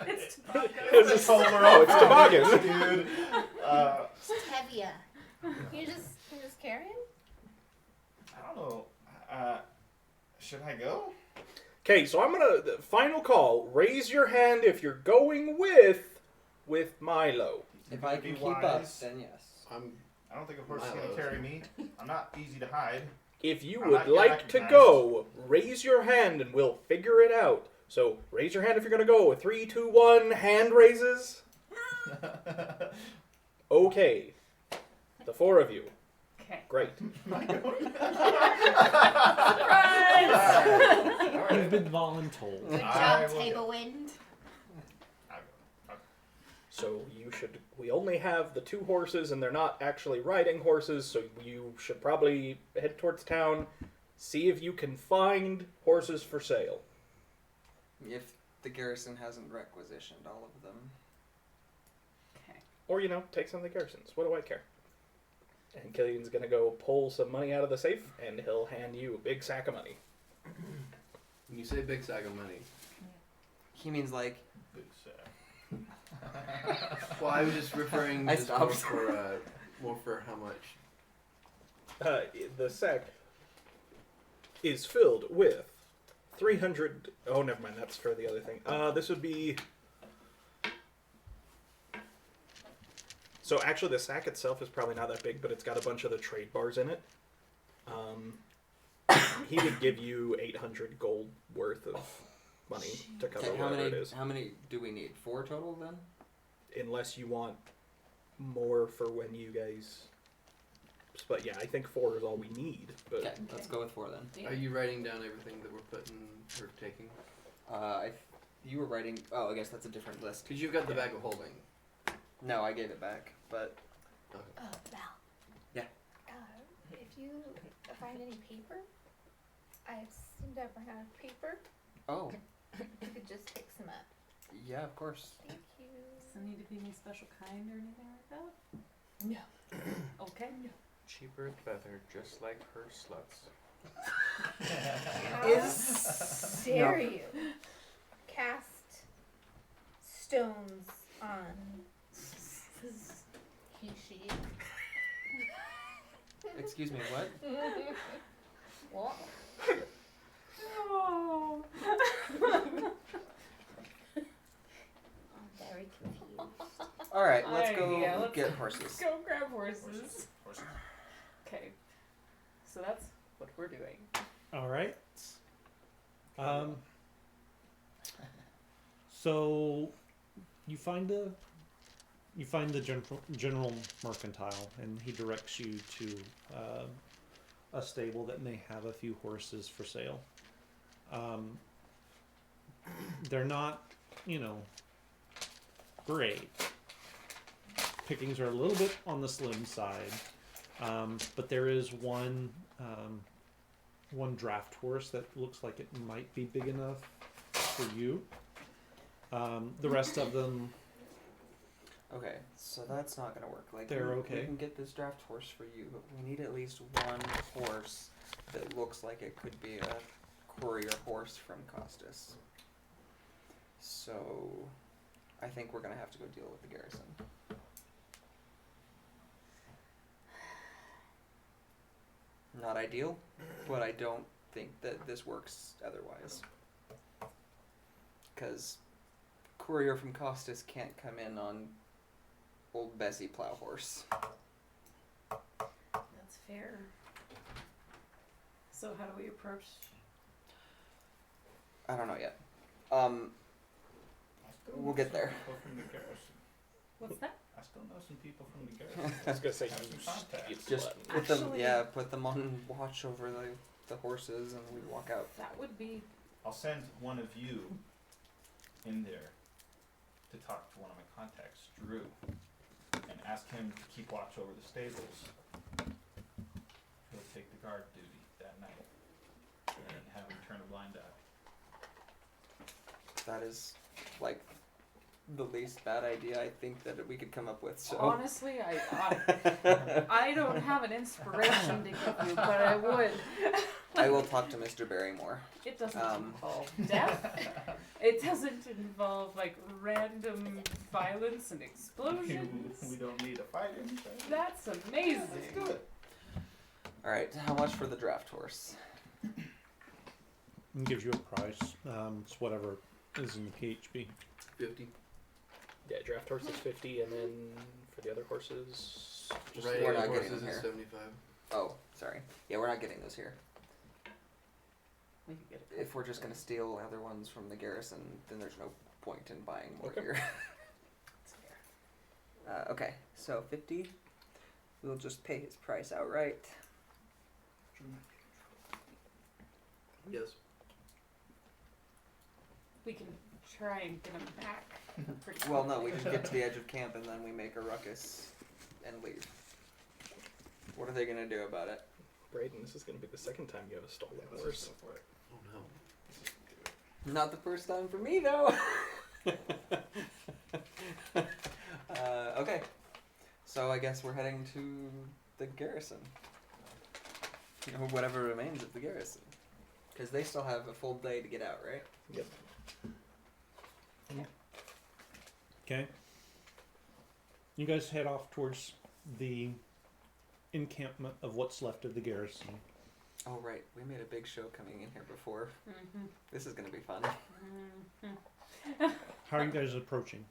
It's toboggan. It's a Toblerone. Oh, it's toboggan. Dude. Stevia. You just carry him? I don't know. Should I go? Okay, so I'm gonna final call. Raise your hand if you're going with Milo. If I Be can keep up, wise. then yes. I don't think a horse is Milo's gonna carry me. I'm not easy to hide. If you I'm would not like to recognized. go, raise your hand and we'll figure it out. So raise your hand if you're gonna go. 3, 2, 1. Hand raises. Okay. The 4 of you. Okay. Great. You've been voluntold. Good I job, will Table Wind. So we only have the 2 horses and they're not actually riding horses, so you should probably head towards town, see if you can find horses for sale. If the garrison hasn't requisitioned all of them. Okay. Or, take some of the garrisons. What do I care? And Killian's gonna go pull some money out of the safe and he'll hand you a big sack of money. When you say big sack of money, He means like Big sack. well, I was just referring I just stopped. more for how much. The sack is filled with 300. Oh, never mind. That's for the other thing. This would be. So actually, the sack itself is probably not that big, but it's got a bunch of the trade bars in it. He would give you 800 gold worth of money to cover okay, whatever it is. how many do we need? 4 total then? Unless you want more for when you guys. But yeah, I think 4 is all we need. But Okay, let's go with 4 then. Are you writing down everything that we're putting or taking? You were writing. Oh, I guess that's a different list. Because you've got the bag of holding. No, I gave it back, but Oh, Val. Yeah. If you find any paper, I seem to have run out of paper. oh, You could just pick some up. yeah, of course. Thank you. Does it need to be any special kind or anything like that? No. Okay. Cheaper, better, just like her sluts. How dare you cast stones on he, she. Excuse me, what? What? Oh. I'm very confused. All right, let's Alright, go yeah, let's get horses. Go grab horses. Okay. So that's what we're doing. All right. So you find the general mercantile, and he directs you to a stable that may have a few horses for sale. They're not, great. Pickings are a little bit on the slim side, but there is one draft horse that looks like it might be big enough for you. The rest of them, Okay, so that's not gonna work. Like They're we okay. can get this draft horse for you, but we need at least one horse that looks like it could be a courier horse from Costas. So I think we're gonna have to go deal with the garrison. Not ideal, but I don't think that this works otherwise. Because courier from Costas can't come in on old Bessie Plowhorse. That's fair. So how do we approach? I don't know yet. We'll get there. What's that? I still know some people from the garrison. I was gonna say Have you some contacts. Just put them, Actually- put them on watch over the horses, and we walk out. That would be I'll send one of you in there to talk to one of my contacts, Drew, and ask him to keep watch over the stables. He'll take the guard duty that night, and have him turn a blind eye. That is like the least bad idea I think that we could come up with. So honestly, I don't have an inspiration to give you, but I would. I will talk to Mr. Barrymore. It doesn't involve death. It doesn't involve like random violence and explosions. We don't need a fight or anything. That's amazing. Let's do it. All right, how much for the draft horse? It gives you a price. It's whatever is in the PHB. 50. Yeah, draft horse is 50, and then for the other horses, just Right, we're not horses getting them is here. 75. Oh, sorry. Yeah, we're not getting those here. We can get it. If we're just gonna steal other ones from the garrison, then there's no point in buying more Okay. here. Okay, so 50. We'll just pay his price outright. Yes. We can try and get them back. Pretty Well, no, quickly. we just get to the edge of camp and then we make a ruckus and leave. What are they gonna do about it? Brayden, this is going to be the second time you have a stolen horse. Oh no. Not the first time for me, though. Okay, so I guess we're heading to the garrison. Or whatever remains of the garrison. Because they still have a full day to get out, right? Yep. Okay. You guys head off towards the encampment of what's left of the garrison. Oh, right. We made a big show coming in here before. Mhm. This is going to be fun. Mhm. How are you guys approaching?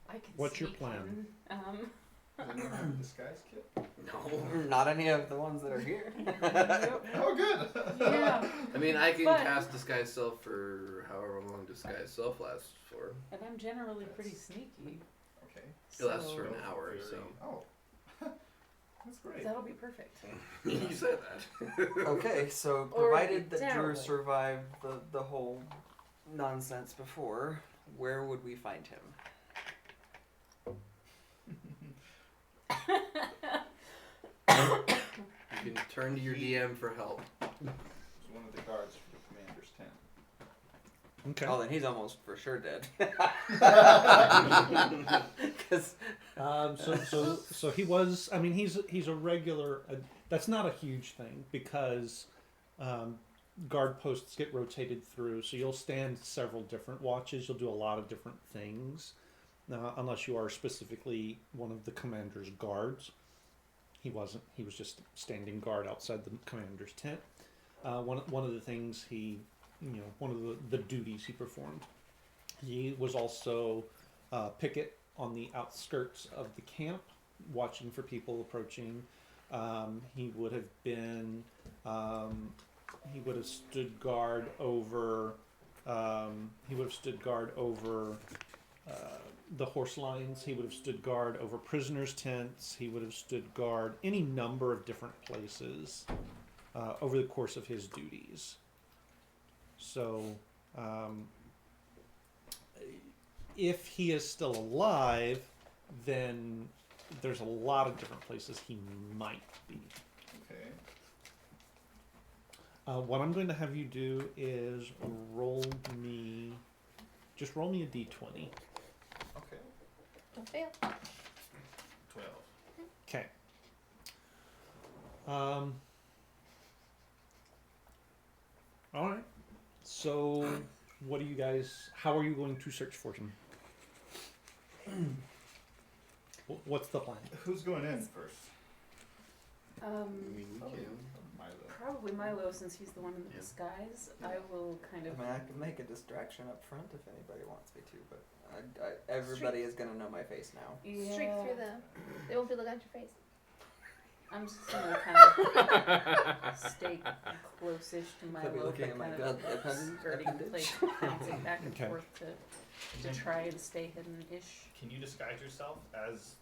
I can What's your sneak plan? in. Does anyone have a disguise kit? No. Not any of the ones that are here. Nope. Oh, good. Yeah. I mean, I can But- cast Disguise Self for however long Disguise Self lasts for. And I'm generally pretty sneaky. Okay. It lasts for so an hour, so. Oh. That's great. That'll be perfect. You said that. Okay, so Or provided that Drew downward. survived the whole nonsense before, where would we find him? You can turn to your DM for help. He's one of the guards for the commander's tent. Okay. Oh, then he's almost for sure dead. 'Cause So he was. I mean, he's a regular. That's not a huge thing because guard posts get rotated through. So you'll stand several different watches. You'll do a lot of different things, unless you are specifically one of the commander's guards. He wasn't. He was just standing guard outside the commander's tent. One of the things one of the duties he performed. He was also picket on the outskirts of the camp, watching for people approaching. He would have been. He would have stood guard over. He would have stood guard over the horse lines. He would have stood guard over prisoners' tents. He would have stood guard any number of different places over the course of his duties. So, if he is still alive, then there's a lot of different places he might be. Okay. What I'm going to have you do is roll me a d20. Okay. Don't fail. 12. Okay. All right. So, what do you guys? How are you going to search for him? What's the plan? Who's going in first? Milo. Probably Milo, since he's the one in the Yeah. disguise. I will kind I of. mean, I can make a distraction up front if anybody wants me to, but everybody is gonna know my face now. Streak through them. They won't be looking at your face. I'm just gonna kind of stay close-ish to Could be Milo, looking but at my kind god of appendage. skirting the place, bouncing back and Okay. forth to try and stay hidden-ish. Can you disguise yourself as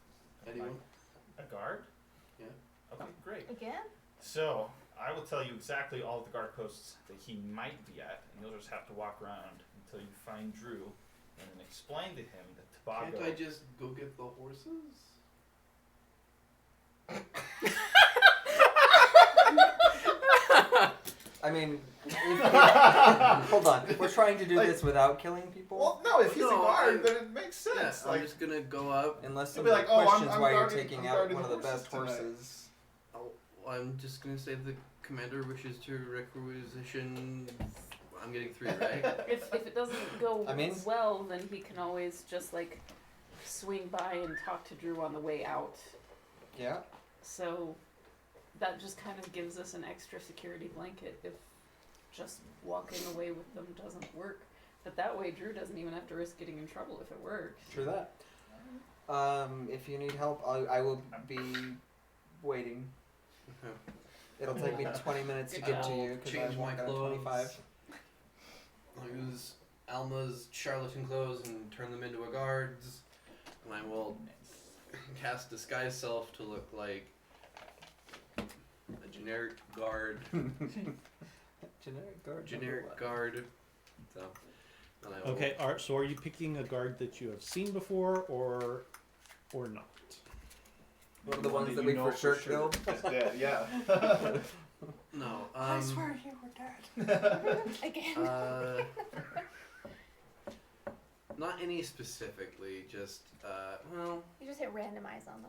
Anyone? a guard? Yeah. Okay, great. Again? So, I will tell you exactly all of the guard posts that he might be at, and you'll just have to walk around until you find Drew, and then explain to him that Tobago... Can't I just go get the horses? I mean, hold on. We're trying to do this without killing people? Well, no, if he's a No, guard, I- then it makes Yeah, sense. I'm like, just gonna go up. Unless He'll be somebody like, "Oh, I'm- questions I'm why guarding- you're taking I'm out guarding one of the the best horses tonight." horses. Oh, I'm just gonna say the commander wishes to requisition. I'm getting 3, right? If it doesn't go I mean- well, then he can always just like swing by and talk to Drew on the way out. Yeah. So that just kind of gives us an extra security blanket if just walking away with them doesn't work. But that way, Drew doesn't even have to risk getting in trouble if it works. True that. If you need help, I will be waiting. Okay. It'll take me 20 minutes to get to you because I Change my walked out at clothes. 25. I'll use Alma's charlatan clothes and turn them into a guard's, and I will cast disguise self to look like a generic guard. Generic guard. Generic guard. So, and I will, Okay, so are you picking a guard that you have seen before or not? One of the ones that we for sure killed. Is dead, yeah. No. I swear you were dead. Again. Not any specifically, just well. You just hit randomize on the.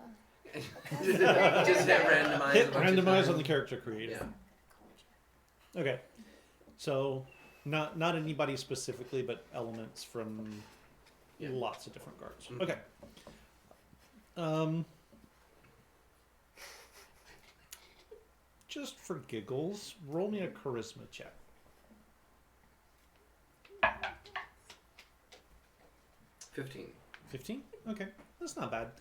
Just hit randomize. Hit a bunch of randomize on times. the character creator. Yeah. Okay, so not anybody specifically, but elements from Yeah. lots of different guards. Mhm. Okay. Just for giggles, roll me a charisma check. 15. 15? Okay, that's not bad.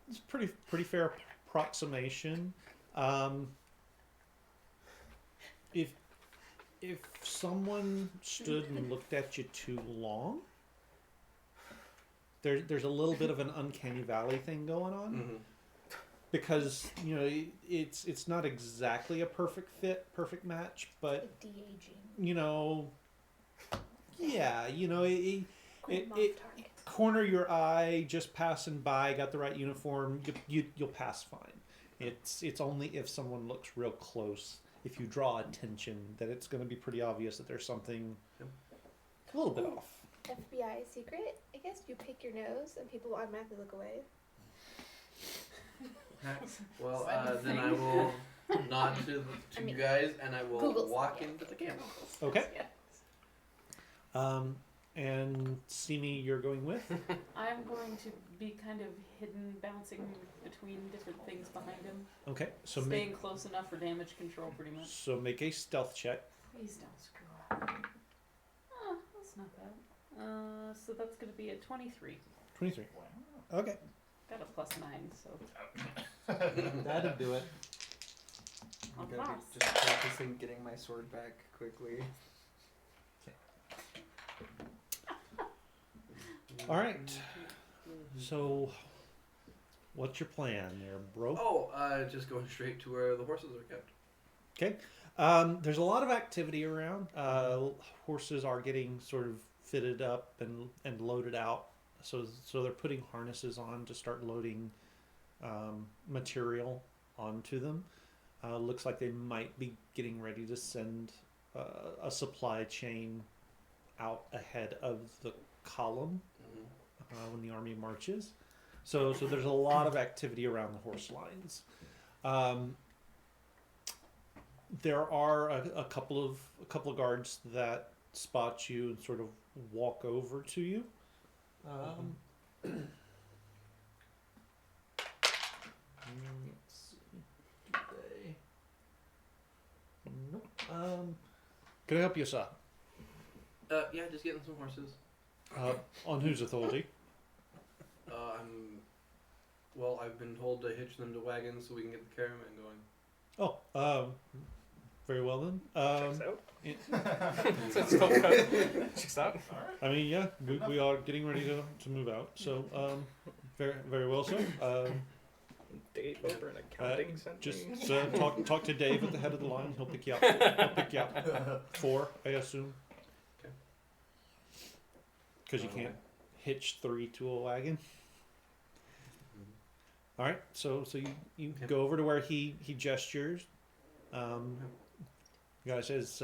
It's pretty fair approximation. If someone stood and looked at you too long, there's a little bit of an uncanny valley thing going on. Mm-hmm. Because it's not exactly a perfect fit, perfect match, but Like de-aging. It corner your eye, just passing by, got the right uniform, you'll pass fine. It's only if someone looks real close, if you draw attention, that it's going to be pretty obvious that there's something a little bit off. FBI secret. I guess you pick your nose and people will automatically look away. Well, then I will nod to you guys, and I will Google walk something. into the camera. Okay. And Simi, you're going with? I'm going to be kind of hidden, bouncing between different things behind him. Okay, so staying close enough for damage control, pretty much. So make a stealth check. Please don't screw up. Oh, that's not bad. So that's going to be a 23. 23. Okay. Got a +9, so. That'd do it. I'm gonna be just practicing getting my sword back quickly. All right. So, what's your plan there, bro? Oh, just going straight to where the horses are kept. Okay. There's a lot of activity around. Horses are getting sort of fitted up and loaded out. So they're putting harnesses on to start loading material onto them. Looks like they might be getting ready to send a supply chain out ahead of the column when the army marches. So there's a lot of activity around the horse lines. There are a couple of guards that spot you and sort of walk over to you. Let's see. Do they? Nope. Can I help you, sir? Yeah, just getting some horses. On whose authority? I've been told to hitch them to wagons so we can get the caravan going. Oh, very well then. Checks out. Checks out. I mean, yeah, we are getting ready to move out. So, very very well, sir. Dave over an accounting sent Just me. talk to Dave at the head of the line. He'll pick you up. He'll pick you up. 4, I assume. Okay. Because you can't hitch 3 to a wagon. All right, so you go over to where he gestures. Guy says,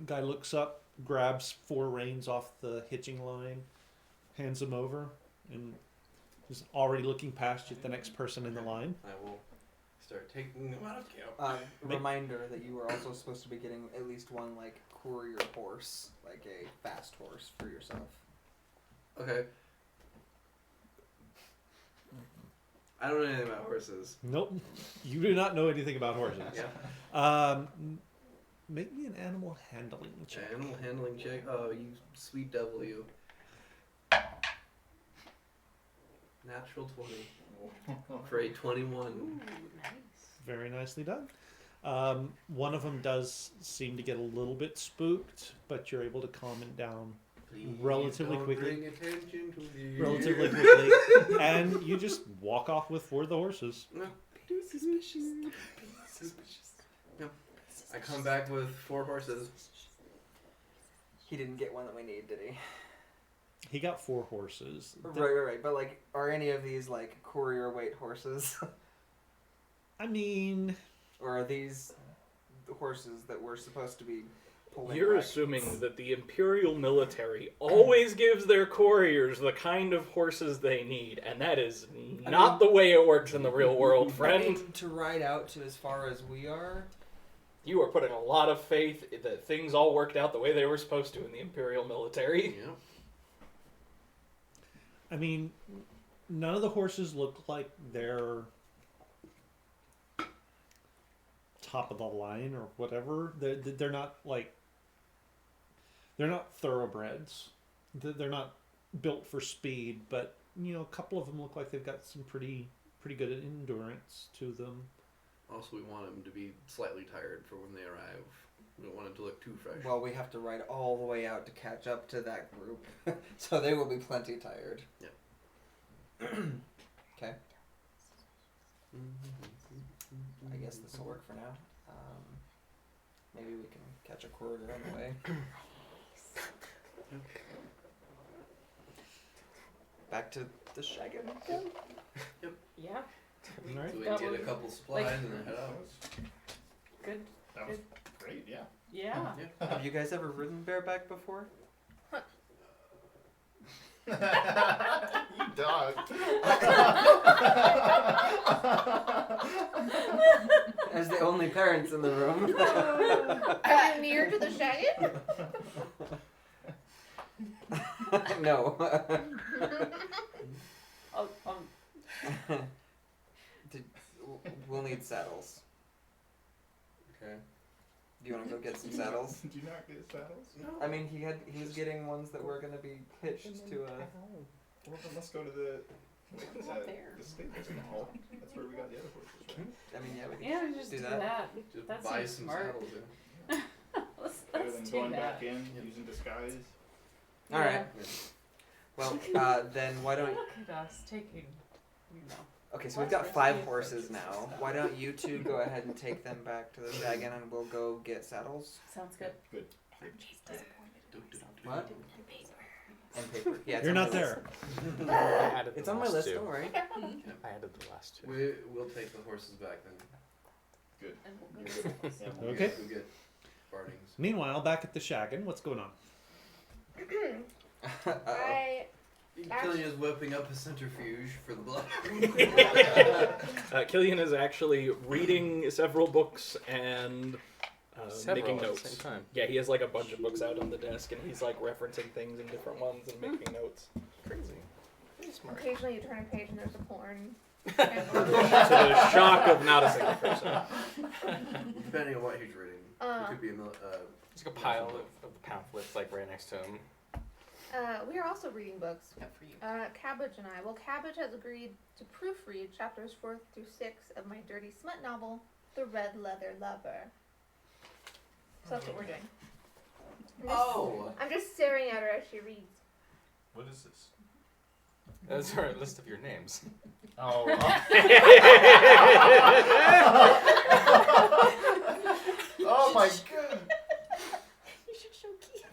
guy looks up, grabs 4 reins off the hitching line, hands them over, and is already looking past you at the next person in the line. I will start taking them out of camp. Reminder that you were also supposed to be getting at least one like courier horse, like a fast horse for yourself. Okay. I don't know anything about horses. Nope. You do not know anything about horses. Yeah. Make me an animal handling check. Animal handling check. Oh, you sweet devil, you. Natural 20 for a 21. Ooh, nice. Very nicely done. One of them does seem to get a little bit spooked, but you're able to calm it down Please relatively don't quickly. bring attention to me. Relatively quickly, and you just walk off with 4 of the horses. No. No. I come back with 4 horses. He didn't get one that we need, did he? He got 4 horses. Right. But like, are any of these like courier weight horses? I mean, or are these the horses that we're supposed to be pulling? You're back? assuming that the Imperial military always gives their couriers the kind of horses they need, and that is not the way it works in the real world, friend. To ride out to as far as we are. You are putting a lot of faith that things all worked out the way they were supposed to in the Imperial military. Yeah. I mean, none of the horses look like they're top of the line or whatever. They're not like, they're not thoroughbreds. They're not built for speed, but you know, a couple of them look like they've got some pretty good endurance to them. Also, we want them to be slightly tired for when they arrive. We don't want them to look too fresh. Well, we have to ride all the way out to catch up to that group, so they will be plenty tired. Yeah. Okay. I guess this will work for now. Maybe we can catch a corridor on the way. Back to the Shagan. Yeah. All right. So we That can get a was, couple supplies like- and then head out. Good. That was great, yeah. Yeah. Have you guys ever ridden bareback before? You dog. As the only parents in the room. Are you near to the Shagan? No. We'll need saddles. Okay. Do you want to go get some saddles? Do you not get saddles? I mean, he was getting ones that were gonna be hitched to a. Well, then let's go to the stables in the hall. That's where we got the other horses, right? I mean, yeah, we can Yeah, just do do that. that. Just That buy seems some smart. saddles. Yeah. Let's Better than do going that. back in using disguise. All right. Yeah. Well, then why don't? Look at us taking, you know. Okay, so we've got 5 horses now. Why don't you two go ahead and take them back to the Shagan, and we'll go get saddles. Sounds good. Good. What? And paper. Yeah, it's You're on not my there. list. I added It's the on my last list. 2. Don't worry. I added the last 2. We'll take the horses back then. Good. And we'll go to the Yeah. We'll Okay. We'll get Barnings. Meanwhile, back at the Shagan, what's going on? I Killian is whipping up a centrifuge for the blood. Killian is actually reading several books and Several making at the notes. same time. Yeah, he has like a bunch of books out on the desk, and he's like referencing things in different ones and making notes. Crazy. Very smart. occasionally you turn a page and there's a porn. To the shock of not a single person. Depending on what he's reading. It could be a There's like a pile of the pamphlets like right next to him. We are also reading books. Except for you. Cabbage and I. Well, Cabbage has agreed to proofread chapters 4 through 6 of my dirty smut novel, The Red Leather Lover. So that's what we're doing. I'm just staring at her as she reads. What is this? That's our list of your names. Oh. Oh my god. You should show Keith.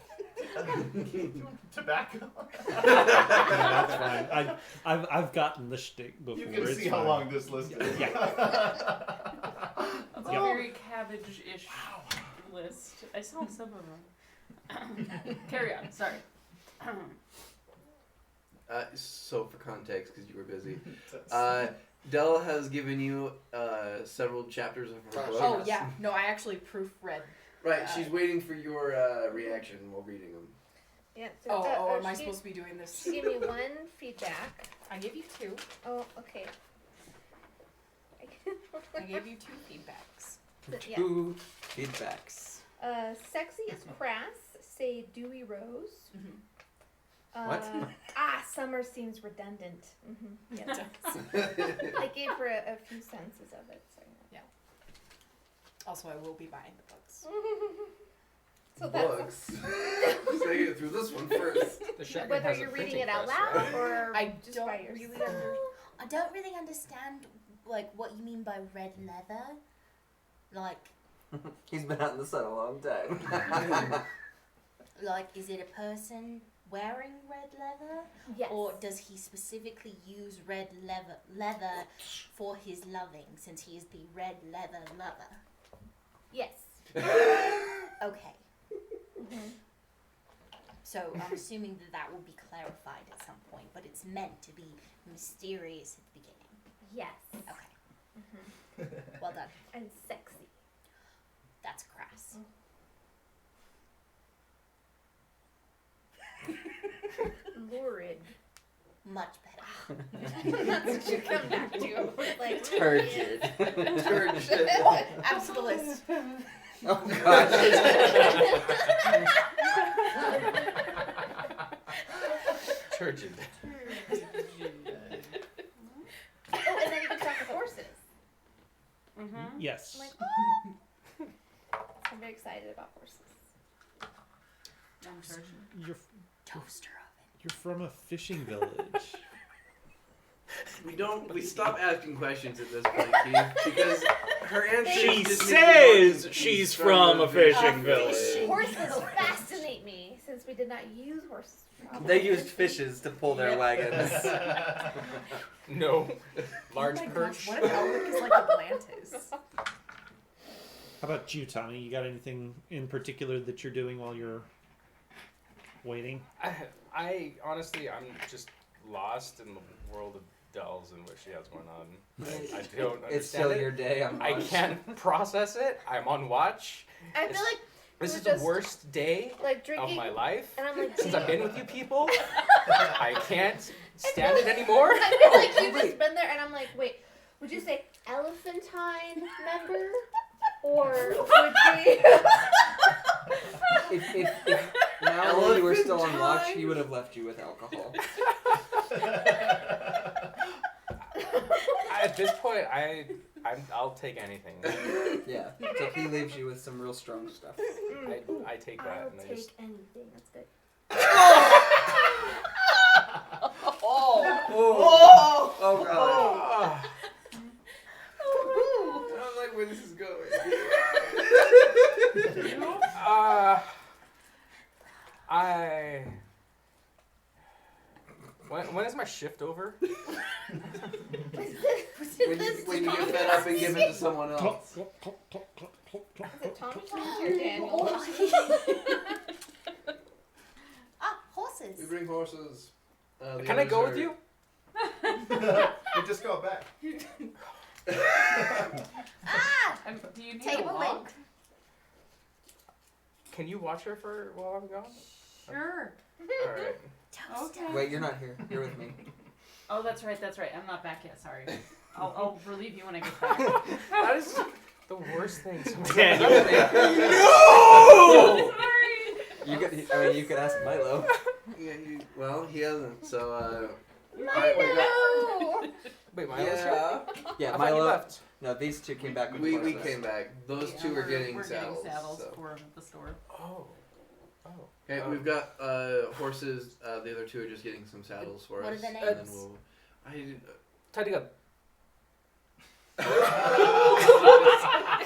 Tobacco. That's fine. I've gotten the shtick before. You can It's see how fine. long this list is. Yeah. That's a very cabbage-ish list. I saw some of them. Carry on. Sorry. So for context, because you were busy, Dell has given you several chapters of her book. Oh yeah, no, I actually proofread. Right, she's waiting for your reaction while reading them. Yeah. So, Am I she supposed to be doing this? She gave me 1 feedback. I gave you 2. Oh, okay. I gave you 2 feedbacks. Yeah. 2 feedbacks. Sexy is crass. Say Dewy Rose. What? Summer seems redundant. Yeah, it does. I gave her a few sentences of it. So yeah. Also, I will be buying the books. So Books. Just gotta get through this one first. Whether you're reading it out loud or I just don't by really yourself. I don't really understand like what you mean by red leather. Like, He's been out in the sun a long time. like, is it a person wearing red leather? Yes. Or does he specifically use red leather for his loving, since he is the red leather lover? Yes. Okay. So I'm assuming that will be clarified at some point, but it's meant to be mysterious at the beginning. Yes. Okay. Well done. And sexy. That's crass. Lurid. Much better. That's what you come back to. Like Turgid. Turgid. Add to the list. Oh gosh. Turgid. Oh, and then you can talk with horses. Yes. I'm like, oh. I'm very excited about horses. You're Toaster oven. you're from a fishing village. We stop asking questions at this point, Keith, because her answer She just says she's from a fishing village. Horses fascinate me since we did not use horses. They used fishes to pull their wagons. No. Large Oh my perch. gosh, what if Elric is like Atlantis? How about you, Tommy? You got anything in particular that you're doing while you're waiting? I honestly, I'm just lost in the world of Dells and what she has going on. I don't understand It's still it. your day. I can't process it. I'm on watch. I feel like This we're is the just, worst day like drinking of my life. And I'm like, Since I've been with you people, I can't stand it anymore. I feel like you've just been there, and I'm like, wait, would you say elephantine member? Or would we... If now when you were still on watch, he would have left you with alcohol. At this point, I'll take anything. Yeah. So he leaves you with some real strong stuff. I take that I'll and I take just. anything. That's good. Oh god. I don't like where this is going. When is my shift over? When you get fed up and give it to someone else. Is it Tommy Tommy or Daniel? Horses. We bring horses. The Can I others go are- with you? We just go back. Do you need Take a a walk? link. Can you watch her for while I'm gone? Sure. All right. Okay. Wait, you're not here. You're with me. Oh, that's right. That's right. I'm not back yet. Sorry. I'll relieve you when I get back. That is the worst thing. Daniel. No! Sorry. You could. I mean, you could ask Milo. Yeah, well, he hasn't. So, Milo! Wait, Milo's yeah, here? Yeah, I thought you Milo. left. No, these two came back with we horses. came back. Those two are getting we're saddles. Getting saddles so. for the store. Oh. Okay, we've got horses. The other two are just getting some saddles for What us. are the And then names? we'll. Tidy up.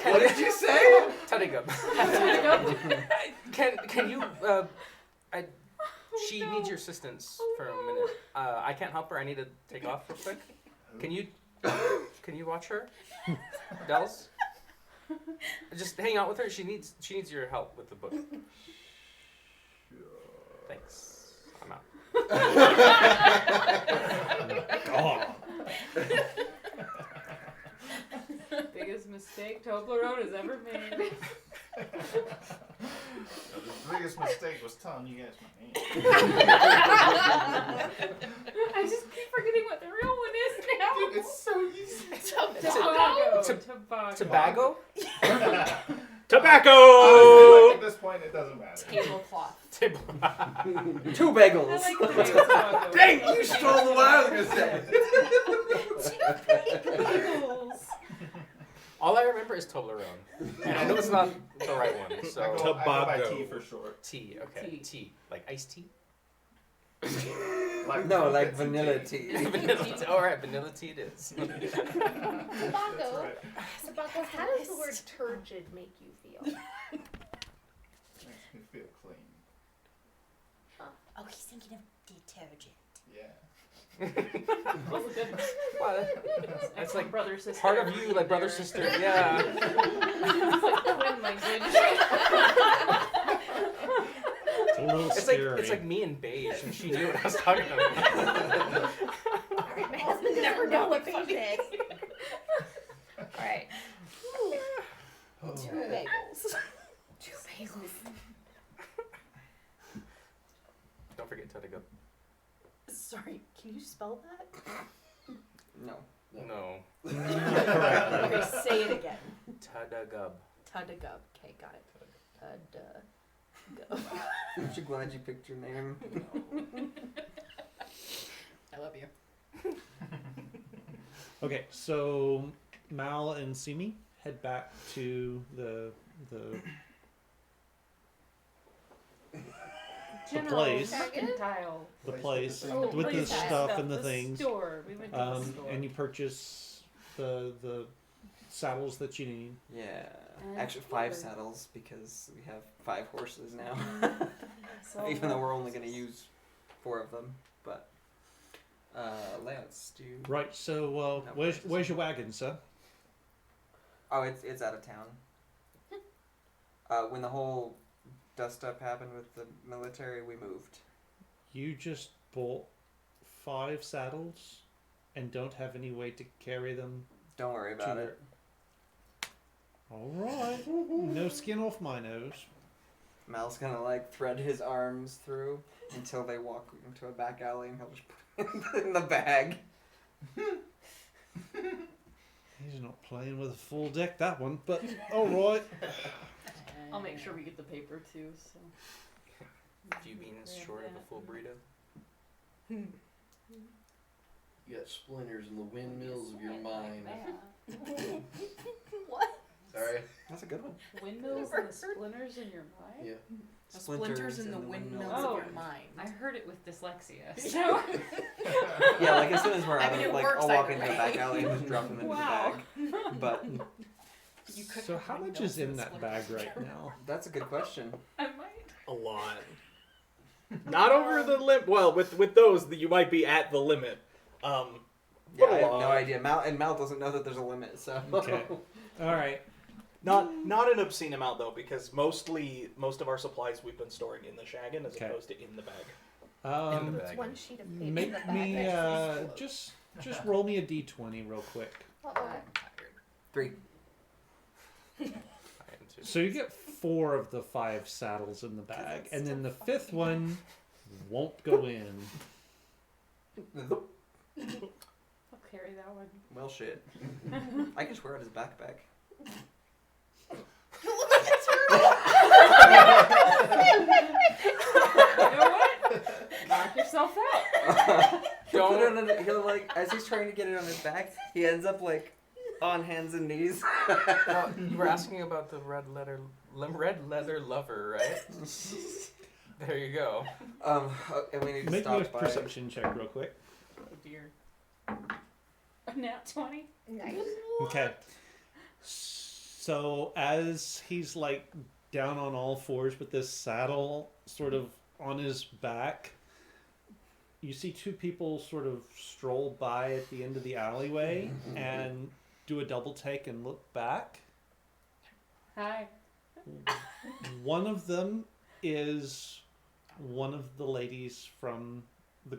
What did you say? Tidy up. Can you she needs your assistance for a minute. I can't help her. I need to take off real quick. Can you watch her? Dells? Just hang out with her. She needs your help with the book. Thanks. I'm out. Oh. Toblerone has ever made. The biggest mistake was telling you guys my name. I just keep forgetting what the real one is now. Dude, it's so easy. Tobago. Tobago? Tobacco! At this point, it doesn't matter. Tablecloth. Two bagels. I like the name Tobago. Dang, you stole the one I was gonna say. Bagels. All I remember is Toblerone. And I know it's not the right one, so... I go by Tobago. T for short. Tea, okay. Tea. Tea. Like iced tea? No, like vanilla tea. Vanilla tea. Alright, vanilla tea it is. Tobacco. Tobacco. How does the word turgid make you feel? Makes me feel clean. Oh, he's thinking of detergent. Yeah. Oh, goodness. Well, that's like brother sister. part of you, like brother, sister, yeah. It's like twin language. It's a little It's scary. like me and beige, and she knew what I was talking about. Alright, my husband never know what beige is. Alright. Two bagels. Two bagels. Don't forget Tadago. Sorry, can you spell that? No. No. Okay, say it again. Tadagub. Tadagub. Okay, got it. Tadagub. Aren't you glad you picked your name? I love you. Okay, so Mal and Simi head back to the General place. Mercantile. the place Oh, with the place stuff and the things. Store. We went to the store. And you purchase the saddles that you need. Yeah. And Actually, 5 paper. saddles because we have 5 horses now. So Even though we're only going to use 4 of them. But, let's do... Right. So No, where's your wagon, sir? Oh, it's out of town. When the whole dust-up happened with the military, we moved. You just bought 5 saddles and don't have any way to carry them. Don't worry about it. All right. No skin off my nose. Mal's gonna like thread his arms through until they walk into a back alley and he'll just put it in the bag. He's not playing with a full deck, that one, but all right. I'll make sure we get the paper too. So. A few beans short of a full burrito. You got splinters in the windmills of your mind. What? Sorry. That's a good one. Windmills and the splinters in your mind? Yeah. The splinters in the windmills Oh, of your mind. I heard it with dyslexia. So. Yeah, like as soon as we're I out mean, of it it, like works I'll walk either into the way. back alley and just drop them into Wow. the bag. But You could So how find much those is in the that bag splinters. right now? that's a good question. I might. A lot. Not over the limit. Well, with those, you might be at the limit. Yeah, But I a have no lot. idea. Mal doesn't know that there's a limit, so. Okay. All right. Not an obscene amount though, because most of our supplies we've been storing in the shaggin as Okay. opposed to in the bag. In the It's bag. one sheet of paper in the Make bag. me that just roll me a d20 real quick. Uh-oh. 3. I am too. So you get 4 of the 5 saddles in the bag, and then the 5th one won't go in. I'll carry that one. Well, shit. I can just wear it as a backpack. You know what? Knock yourself out. He'll put it on. He'll like as he's trying to get it on his back, he ends up like on hands and knees. Now, you were asking about the red leather lover, right? There you go. And we need to Make me a stop by. perception check real quick. Oh dear. A nat 20? Nice. Okay. So as he's like down on all fours with this saddle sort of on his back, you see 2 people sort of stroll by at the end of the alleyway and do a double take and look back. Hi. One of them is one of the ladies from the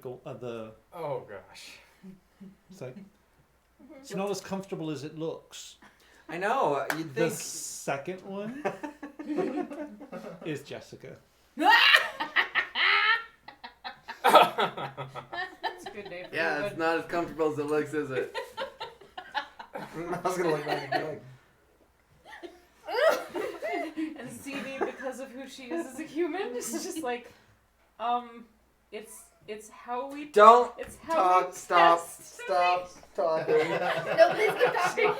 Oh gosh. It's like it's not as comfortable as it looks. I know. You'd The think. second one is Jessica. It's a good day for Yeah, David. it's not as comfortable as it looks, is it? I was gonna look back and be like, And Stevie, because of who she is as a human, is just like, it's how we don't it's how talk. we Stop. test. Stop talking. No, please keep talking.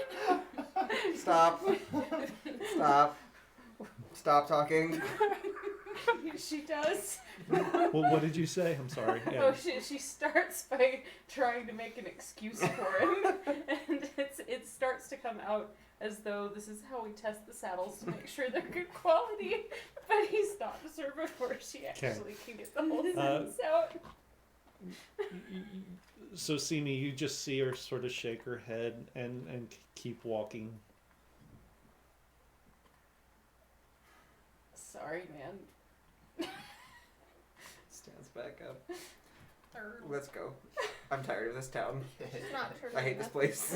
Stop. Stop. Stop talking. She does. Well, what did you say? I'm sorry. Yeah. Oh, she starts by trying to make an excuse for him, and it starts to come out as though this is how we test the saddles to make sure they're good quality, but he stops her before she actually can get the whole sentence out. So, Simi, you just see her sort of shake her head and keep walking. Sorry, man. Stands back up. Let's go. I'm tired of this town. It's not true. I hate this place.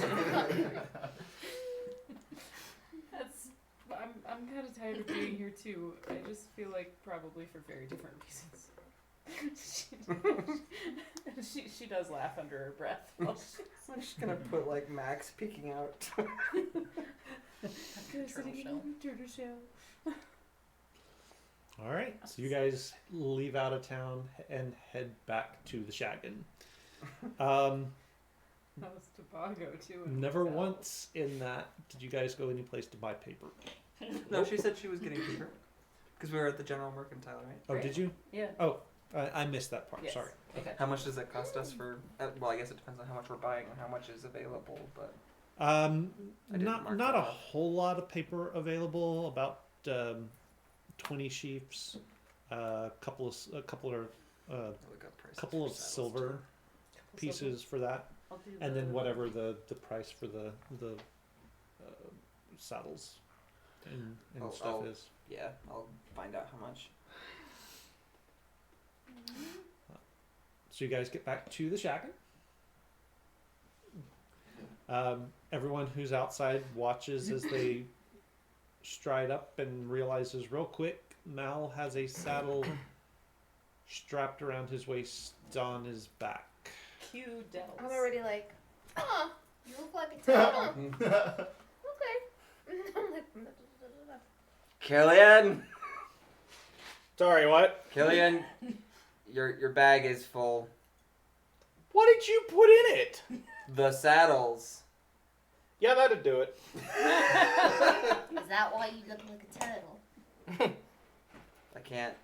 I'm kind of tired of being here too. I just feel like probably for very different reasons. she does laugh under her breath. I'm just gonna put like Max peeking out. Turtle shell. All right, so you guys leave out of town and head back to the Shaggin. That was Tobago too. Never once in that did you guys go any place to buy paper. No, she said she was getting paper. Because we were at the General Mercantile, right? Oh, did you? Yeah. Oh, I missed that part. Yes. Sorry. Okay. How much does it cost us for? Well, I guess it depends on how much we're buying and how much is available. But didn't Not mark not that a off. whole lot of paper available. About 20 sheets, a couple of look up prices couple for of saddles, silver pieces for that, I'll do and then the- whatever the price for the saddles and stuff is. Yeah, I'll find out how much. So you guys get back to the Shaggin. Everyone who's outside watches as they stride up and realizes real quick Mal has a saddle strapped around his waist on his back. Cue Dells. I'm already like, oh, you look like a turtle. Okay. I'm like, Killian, Sorry, what? Killian, your bag is full. What did you put in it? The saddles. Yeah, that'd do it. Is that why you look like a turtle? I can't.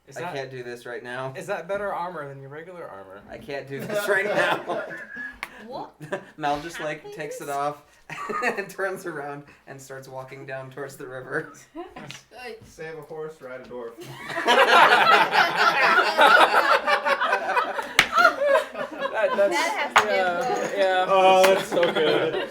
Is I that- can't do this right now. Is that better armor than your regular armor? I can't do this right now. What? Mal just like takes it off and turns around and starts walking down towards the river. Save a horse, ride a dwarf. That has to be a quote. Yeah. Oh, that's so good.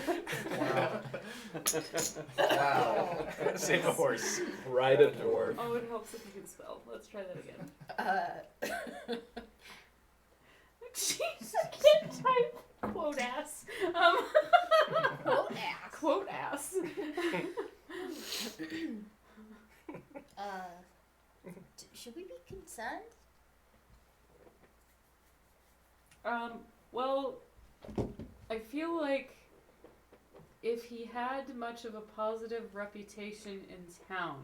Wow. Save a horse. Ride a dwarf. Oh, it helps if you can spell. Let's try that again. Jeez, I can't type. Quote ass. Quote ass. Quote ass. Should we be concerned? Well, I feel like if he had much of a positive reputation in town,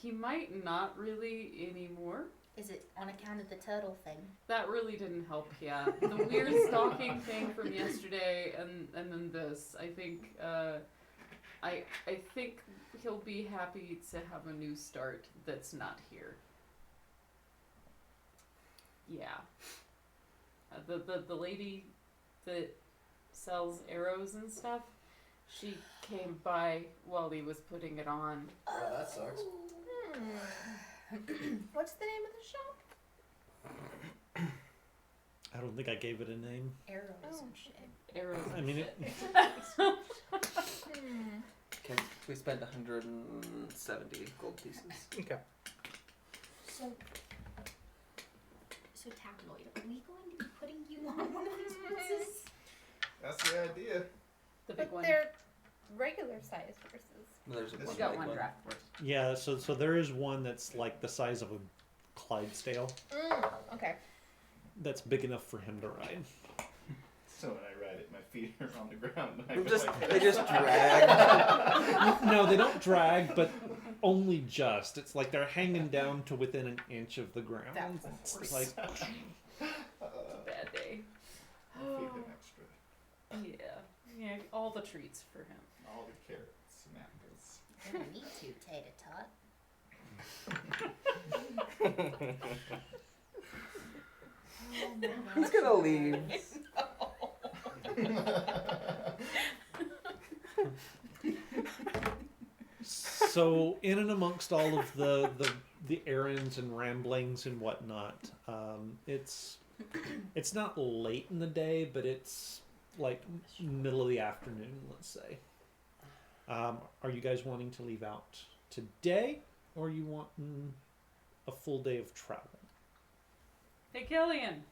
he might not really anymore. Is it on account of the turtle thing? That really didn't help, yeah. The weird stalking thing from yesterday and then this, I think, I think he'll be happy to have a new start that's not here. Yeah. The lady that sells arrows and stuff, she came by while he was putting it on. Oh, that sucks. What's the name of the shop? I don't think I gave it a name. Arrows and shit. Arrows. I mean, it, Okay, we spent 170 gold pieces. Okay. So tabloid, are we going to be putting you on one of these boxes? That's the idea. The big But one. they're regular sized horses. There's This one got big one draft horse. Yeah, so there is one that's like the size of a Clydesdale. Okay. That's big enough for him to ride. So when I ride it, my feet are on the ground. They just drag. No, they don't drag, but only just. It's like they're hanging down to within an inch of the ground. That's a It's horse. like Bad day. Feed them extra. Yeah, all the treats for him. All the carrots and apples. Oh, me too, Tater Tot. Who's gonna leave? So in and amongst all of the errands and ramblings and whatnot, it's not late in the day, but it's like middle of the afternoon, let's say. Are you guys wanting to leave out today, or you want a full day of travel? Hey, Killian.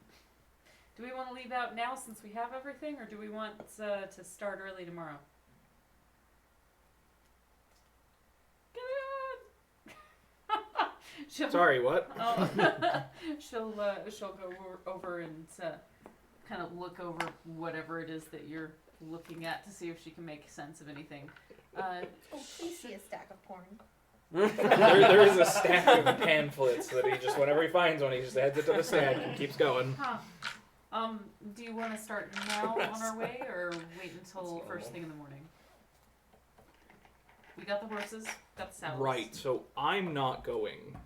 Do we want to leave out now since we have everything, or do we want to start early tomorrow? Killian! Sorry, what? Oh. she'll go over and kind of look over whatever it is that you're looking at to see if she can make sense of anything. Oh, please see a stack of porn. there is a stack of pamphlets that he just, whenever he finds one, he just adds it to the stack and keeps going. Huh. Do you want to start now on our way, or wait until first thing in the morning? We got the horses, got the saddles. Right, so I'm not going.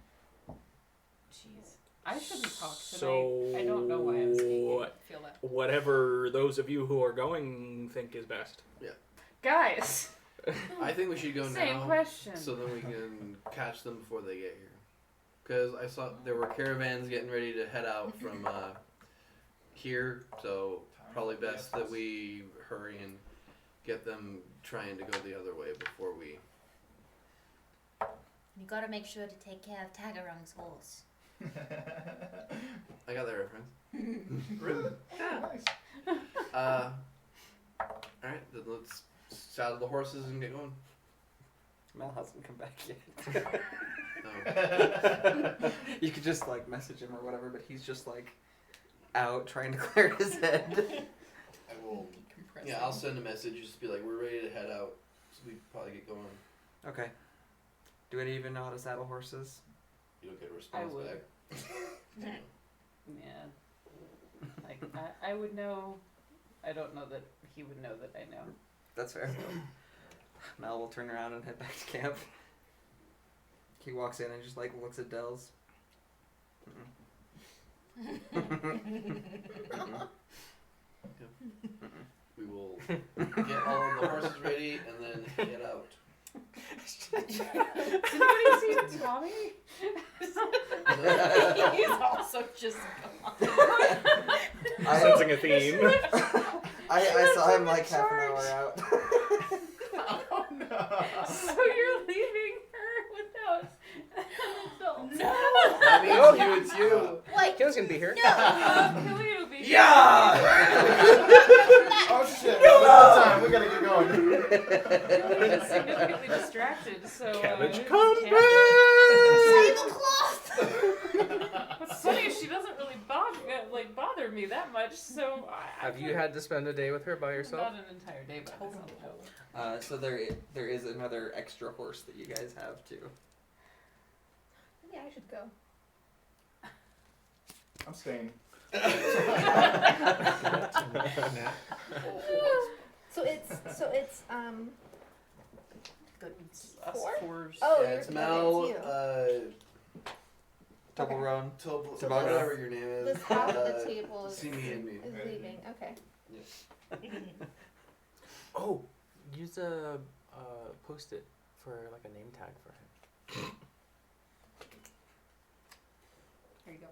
Jeez. I shouldn't talk tonight. So I don't know why I'm speaking. Feel that. Whatever those of you who are going think is best. Yeah. Guys! I think we should go Same now. question. So then we can catch them before they get here. Because I saw there were caravans getting ready to head out from here, so probably best that we hurry and get them trying to go the other way before we... You gotta make sure to take care of Tagarung's horse. I got that reference. Really? Yeah. Nice. Alright, then let's saddle the horses and get going. Mel hasn't come back yet. Oh. You could just like message him or whatever, but he's just like out trying to clear his head. I will. Yeah, I'll send a message. Just be like, we're ready to head out. So we probably get going. Okay. Do any even know how to saddle horses? You don't get a response I would. back. Yeah. Like, I would know. I don't know that he would know that I know. That's fair. Mel will turn around and head back to camp. He walks in and just like looks at Dells. We will get all of the horses ready and then get out. Did anybody see Tommy? He's also just gone. Sensing a theme. I saw him like half an hour out. Oh no. So you're leaving her without an adult? No! That means you, it's you. Wait, Killian's gonna be here. no! Killian will be Yeah! Oh shit. Time. We gotta get going. Killian's significantly distracted, so Cabbage, come Tablecloth! What's funny is she doesn't really bother me that much, so I Have you had to spend a day with her by yourself? Not an entire day by myself. So there is another extra horse that you guys have too. Yeah, I should go. I'm staying. So it's Us four? fours. Oh, Yeah, you're it's okay, Mel, it's you. Double run. Toboggan, whatever your name is. This half of the table is, See me and me. is leaving. Okay. Oh, use a post-it for like a name tag for him. There you go.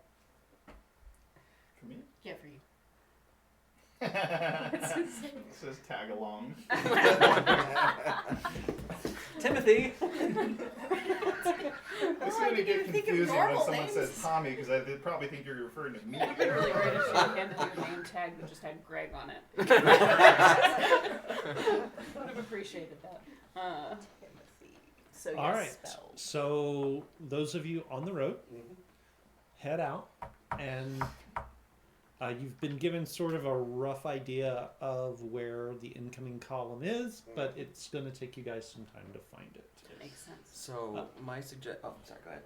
For me? Yeah, for you. It says tag along. Timothy. It's I going to didn't get even think of confusing when normal someone names. says Tommy because they probably think you're referring to me. It'd be really great if you handed your name tag that just had Greg on it. Would have appreciated that. So All yes, right. spells. So those of you on the road, head out, and you've been given sort of a rough idea of where the incoming column is, but it's going to take you guys some time to find it. Makes sense. So oh, sorry, go ahead.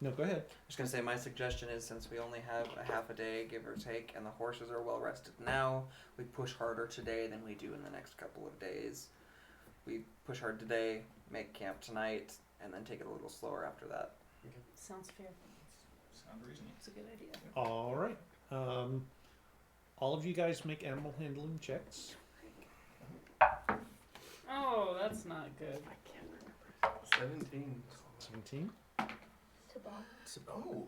No, go ahead. I was gonna say my suggestion is since we only have a half a day, give or take, and the horses are well rested now, we push harder today than we do in the next couple of days. We push hard today, make camp tonight, and then take it a little slower after that. Sounds fair. Sound reasonable. It's a good idea. All right. All of you guys make animal handling checks. Oh, that's not good. 17. 17. Oh.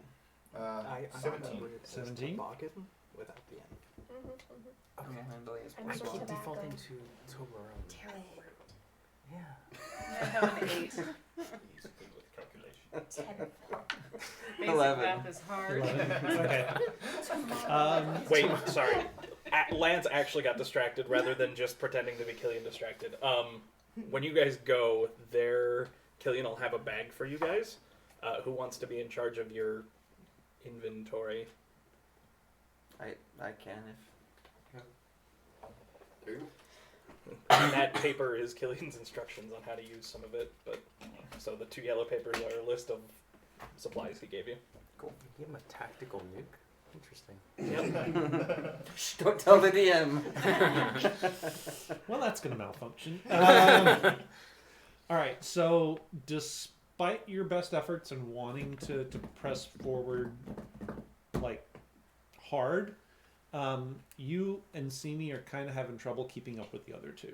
17. 17. Without the end. I'm I just keep tobacco. defaulting to Toblerone. Terrible. Yeah. I have an 8. He's good with calculation. 10. Basic 11. math is hard. 11. Okay. Wait, sorry. Lance actually got distracted rather than just pretending to be Killian distracted. When you guys go, Killian will have a bag for you guys. Who wants to be in charge of your inventory? I can if. And that paper is Killian's instructions on how to use some of it. But so the 2 yellow papers are a list of supplies he gave you. Cool. You give him a tactical nuke. Interesting. Yep. Shh, don't tell the DM. Well, that's going to malfunction. All right. So, despite your best efforts and wanting to press forward, like, hard, you and Simi are kind of having trouble keeping up with the other two.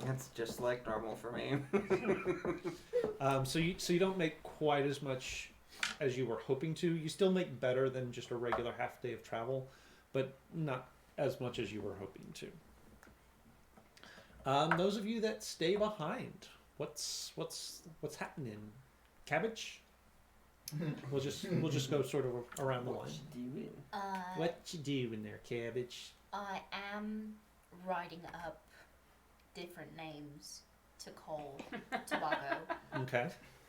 That's just like normal for me. So you don't make quite as much as you were hoping to. You still make better than just a regular half day of travel, but not as much as you were hoping to. Those of you that stay behind, what's happening? Cabbage? We'll just go sort of around the line. What you doing there, Cabbage? I am writing up different names to call Tobago. Okay.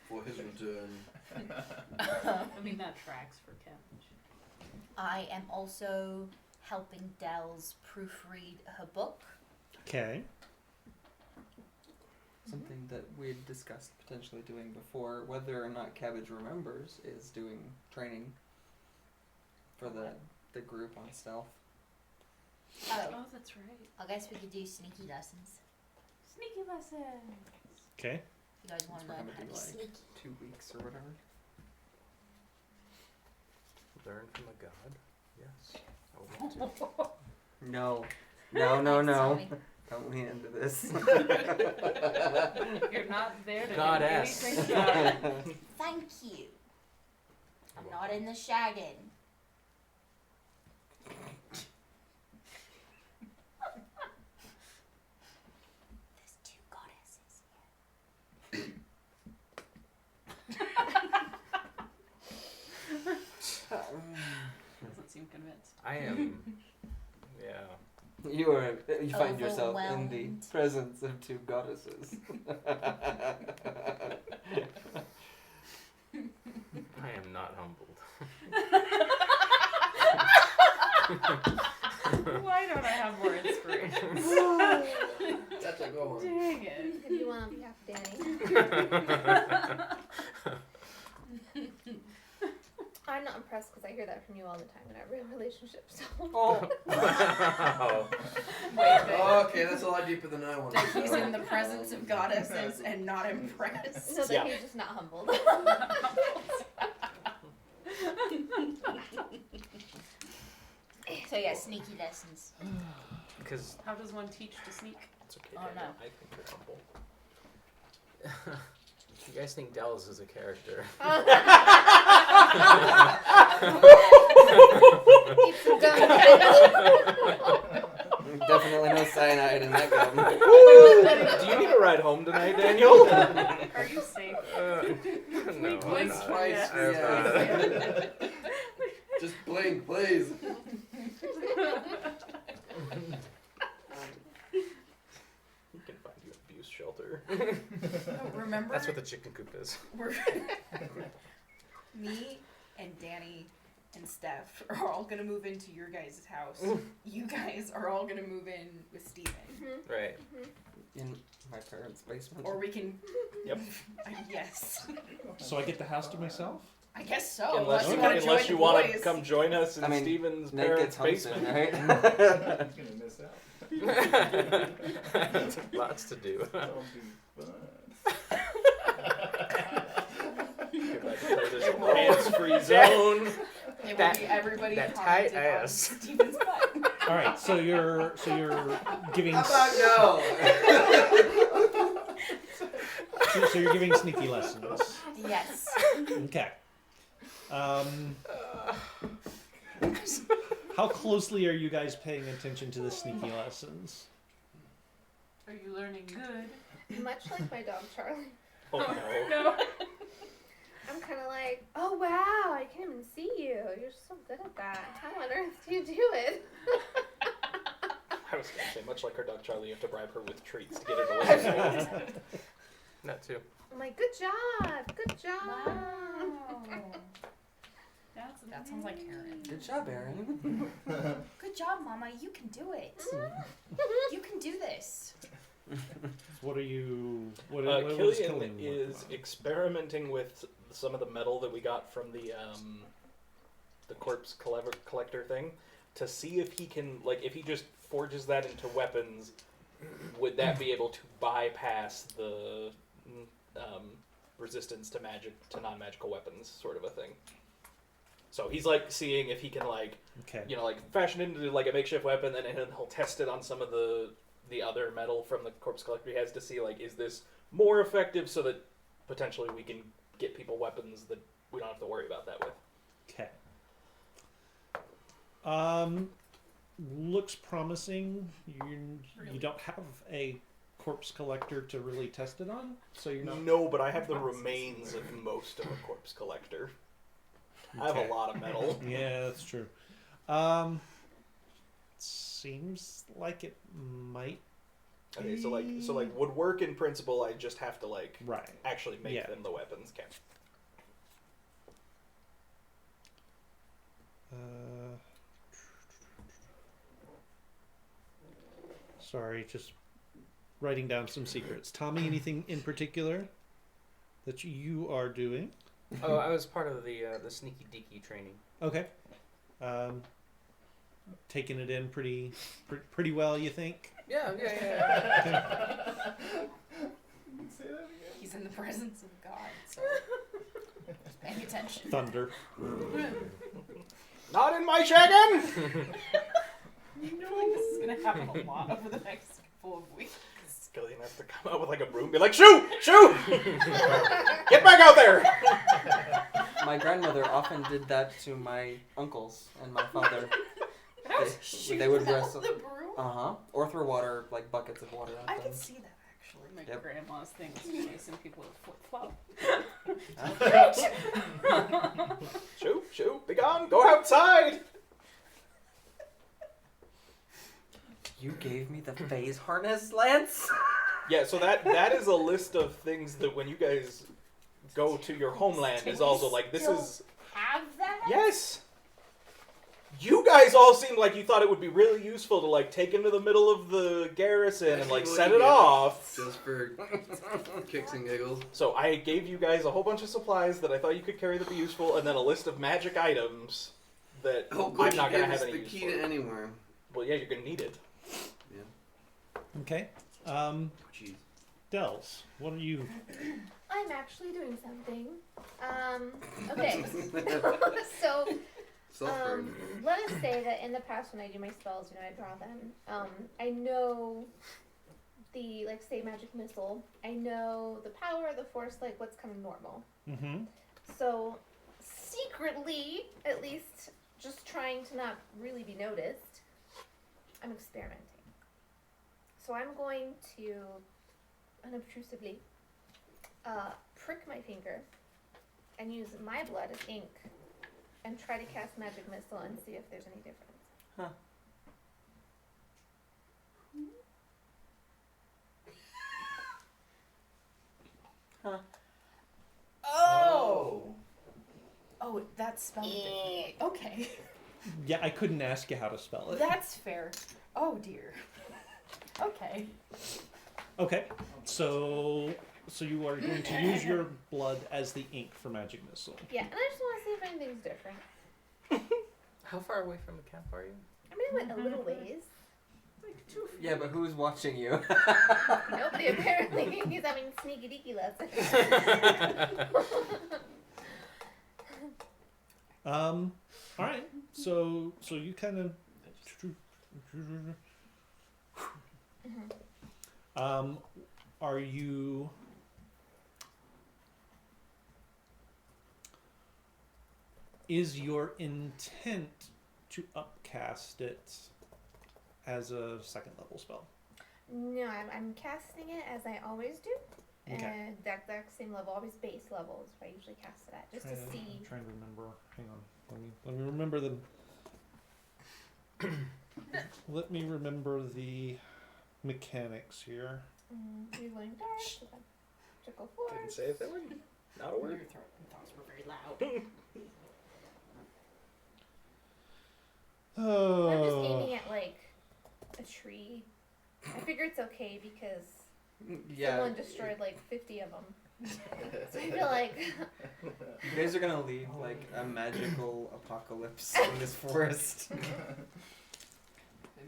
For his return. I mean, that tracks for Cabbage. I am also helping Dells proofread her book. Okay. Something that we had discussed potentially doing before, whether or not Cabbage remembers, is doing training for the group on stealth. Oh, that's right. I guess we could do sneaky lessons. Sneaky lessons. Okay. You guys want to We're learn gonna how to do be like sneaky? 2 weeks or whatever. Learn from a god? Yes. I would love to. No. Sorry. Don't lean into this. You're not there to Goddess. do anything about it. Thank you. I'm not in the shagging. There's 2 goddesses here. Doesn't seem convinced. I am. Yeah. You find yourself in the Overwhelmed. presence of 2 goddesses. I am not humbled. Why don't I have more inspiration? That's a good one. Dang it. If you want to be half Danny. I'm not impressed because I hear that from you all the time in our real relationship. So. Oh. Okay, that's a lot deeper than I wanted. That he's in the presence of goddesses and not impressed. So that Yeah. he's just not humbled. So yeah, sneaky lessons. Because How does one teach to sneak? It's okay, Oh, Daniel. no. I think you're humble. you guys think Dells is a character. Eat some gum. Definitely no cyanide in that gum. Do you need a ride home tonight, Daniel? Are you safe? Blink No, once, not. twice, Yeah. Just blink, please. We can find you an abuse shelter. Remember? That's what the chicken coop is. We're me and Danny and Steph are all gonna move into your guys' house. You guys are all gonna move in with Steven. Right. In my parents' basement. Or we can. Yep. Yes. So I get the house to myself? I guess so. Unless you wanna unless join you the want to boys. come join us in I mean, Steven's Nate parents' gets home soon, basement. right? He's gonna miss out. Lots to do. That'll be fun. Hands-free zone. It That- will be everybody that tight commented on ass. Steven's butt. All right, so you're giving How about no? so you're giving sneaky lessons. Yes. Okay. How closely are you guys paying attention to the sneaky lessons? Are you learning good? Much like my dog Charlie. Oh no. No. I'm kind of like, oh wow, I can't even see you. You're so good at that. How on earth do you do it? I was gonna say, much like her dog Charlie, you have to bribe her with treats to get her to listen. That too. I'm like, good job, good job. Wow. That sounds like Aaron. Good job, Aaron. Good job, Mama. You can do it. You can do this. What are you? What is Killian Killian working is on? experimenting with some of the metal that we got from the corpse collector thing to see if he can, like, if he just forges that into weapons, would that be able to bypass the resistance to non-magical weapons, sort of a thing. So he's like seeing if he can, like, Okay. you know, like fashion it into like a makeshift weapon, and then he'll test it on some of the other metal from the corpse collector he has to see, like, is this more effective, so that potentially we can get people weapons that we don't have to worry about that with. Okay. Looks promising. You don't have a corpse collector to really test it on, so you're not. No, but I have the remains of most of a corpse collector. I have Okay. a lot of metal. Yeah, that's true. Seems like it might. Okay, so like would work in principle. I just have to, like, Right. actually make Yeah. them the weapons. Okay. Sorry, just writing down some secrets. Tommy, anything in particular that you are doing? Oh, I was part of the sneaky deaky training. Okay. Taking it in pretty well, you think? Yeah. He's in the presence of God, so just paying attention. Thunder. Not in my shaggin'! I feel like this is gonna happen a lot over the next couple of weeks. Killian has to come out with like a broom and be like, shoot! Get back out there! My grandmother often did that to my uncles and my father. They would wrestle. The broom? Or throw water, like buckets of water I at can them. see that actually. My Yep. grandma's thing was chasing people with flip-flop. Shoot, be gone, go outside! You gave me the phase harness, Lance? Yeah, so that is a list of things that when you guys go to your homeland is also like, this is... Have that? Yes! You guys all seemed like you thought it would be really useful to, like, take into the middle of the garrison and, like, set it off. Just for kicks and giggles. So I gave you guys a whole bunch of supplies that I thought you could carry that'd be useful, and then a list of magic items that Oh, I'm good, not you going to gave have us any the use key for. to anywhere. Well, yeah, you're going to need it. Okay. Jeez. Dels, what are you? I'm actually doing something. Okay. So, Self-burn. let us say that in the past when I do my spells, I draw them, I know the, like, say, magic missile. I know the power, the force, like, what's kind of normal. Mm-hmm. So, secretly, at least, just trying to not really be noticed, I'm experimenting. So I'm going to, unobtrusively, prick my finger and use my blood as ink and try to cast magic missile and see if there's any difference. Huh. Huh. Oh. Oh, that's spelled differently. Okay. Yeah, I couldn't ask you how to spell it. That's fair. Oh dear. Okay. Okay, so you are going to use your blood as the ink for magic missile. Yeah, and I just want to see if anything's different. How far away from the camp are you? I mean, I went a little ways. Yeah, but who's watching you? Nobody apparently. He's having sneaky deaky lessons. All right. So you kind of. Are you? Is your intent to upcast it as a second level spell? No, I'm casting it as I always do. Okay. And that exact same level, always base level is what I usually cast it at, just to see. I'm trying to remember. Hang on. Let me remember the. Let me remember the mechanics here. Revealing dark, so then trickle force. Didn't say a thing. Not a word. Your thoughts were very loud. Oh. I'm just aiming at like a tree. I figure it's okay because someone destroyed like 50 of them. So I feel like You guys are gonna leave like a magical apocalypse in this forest. They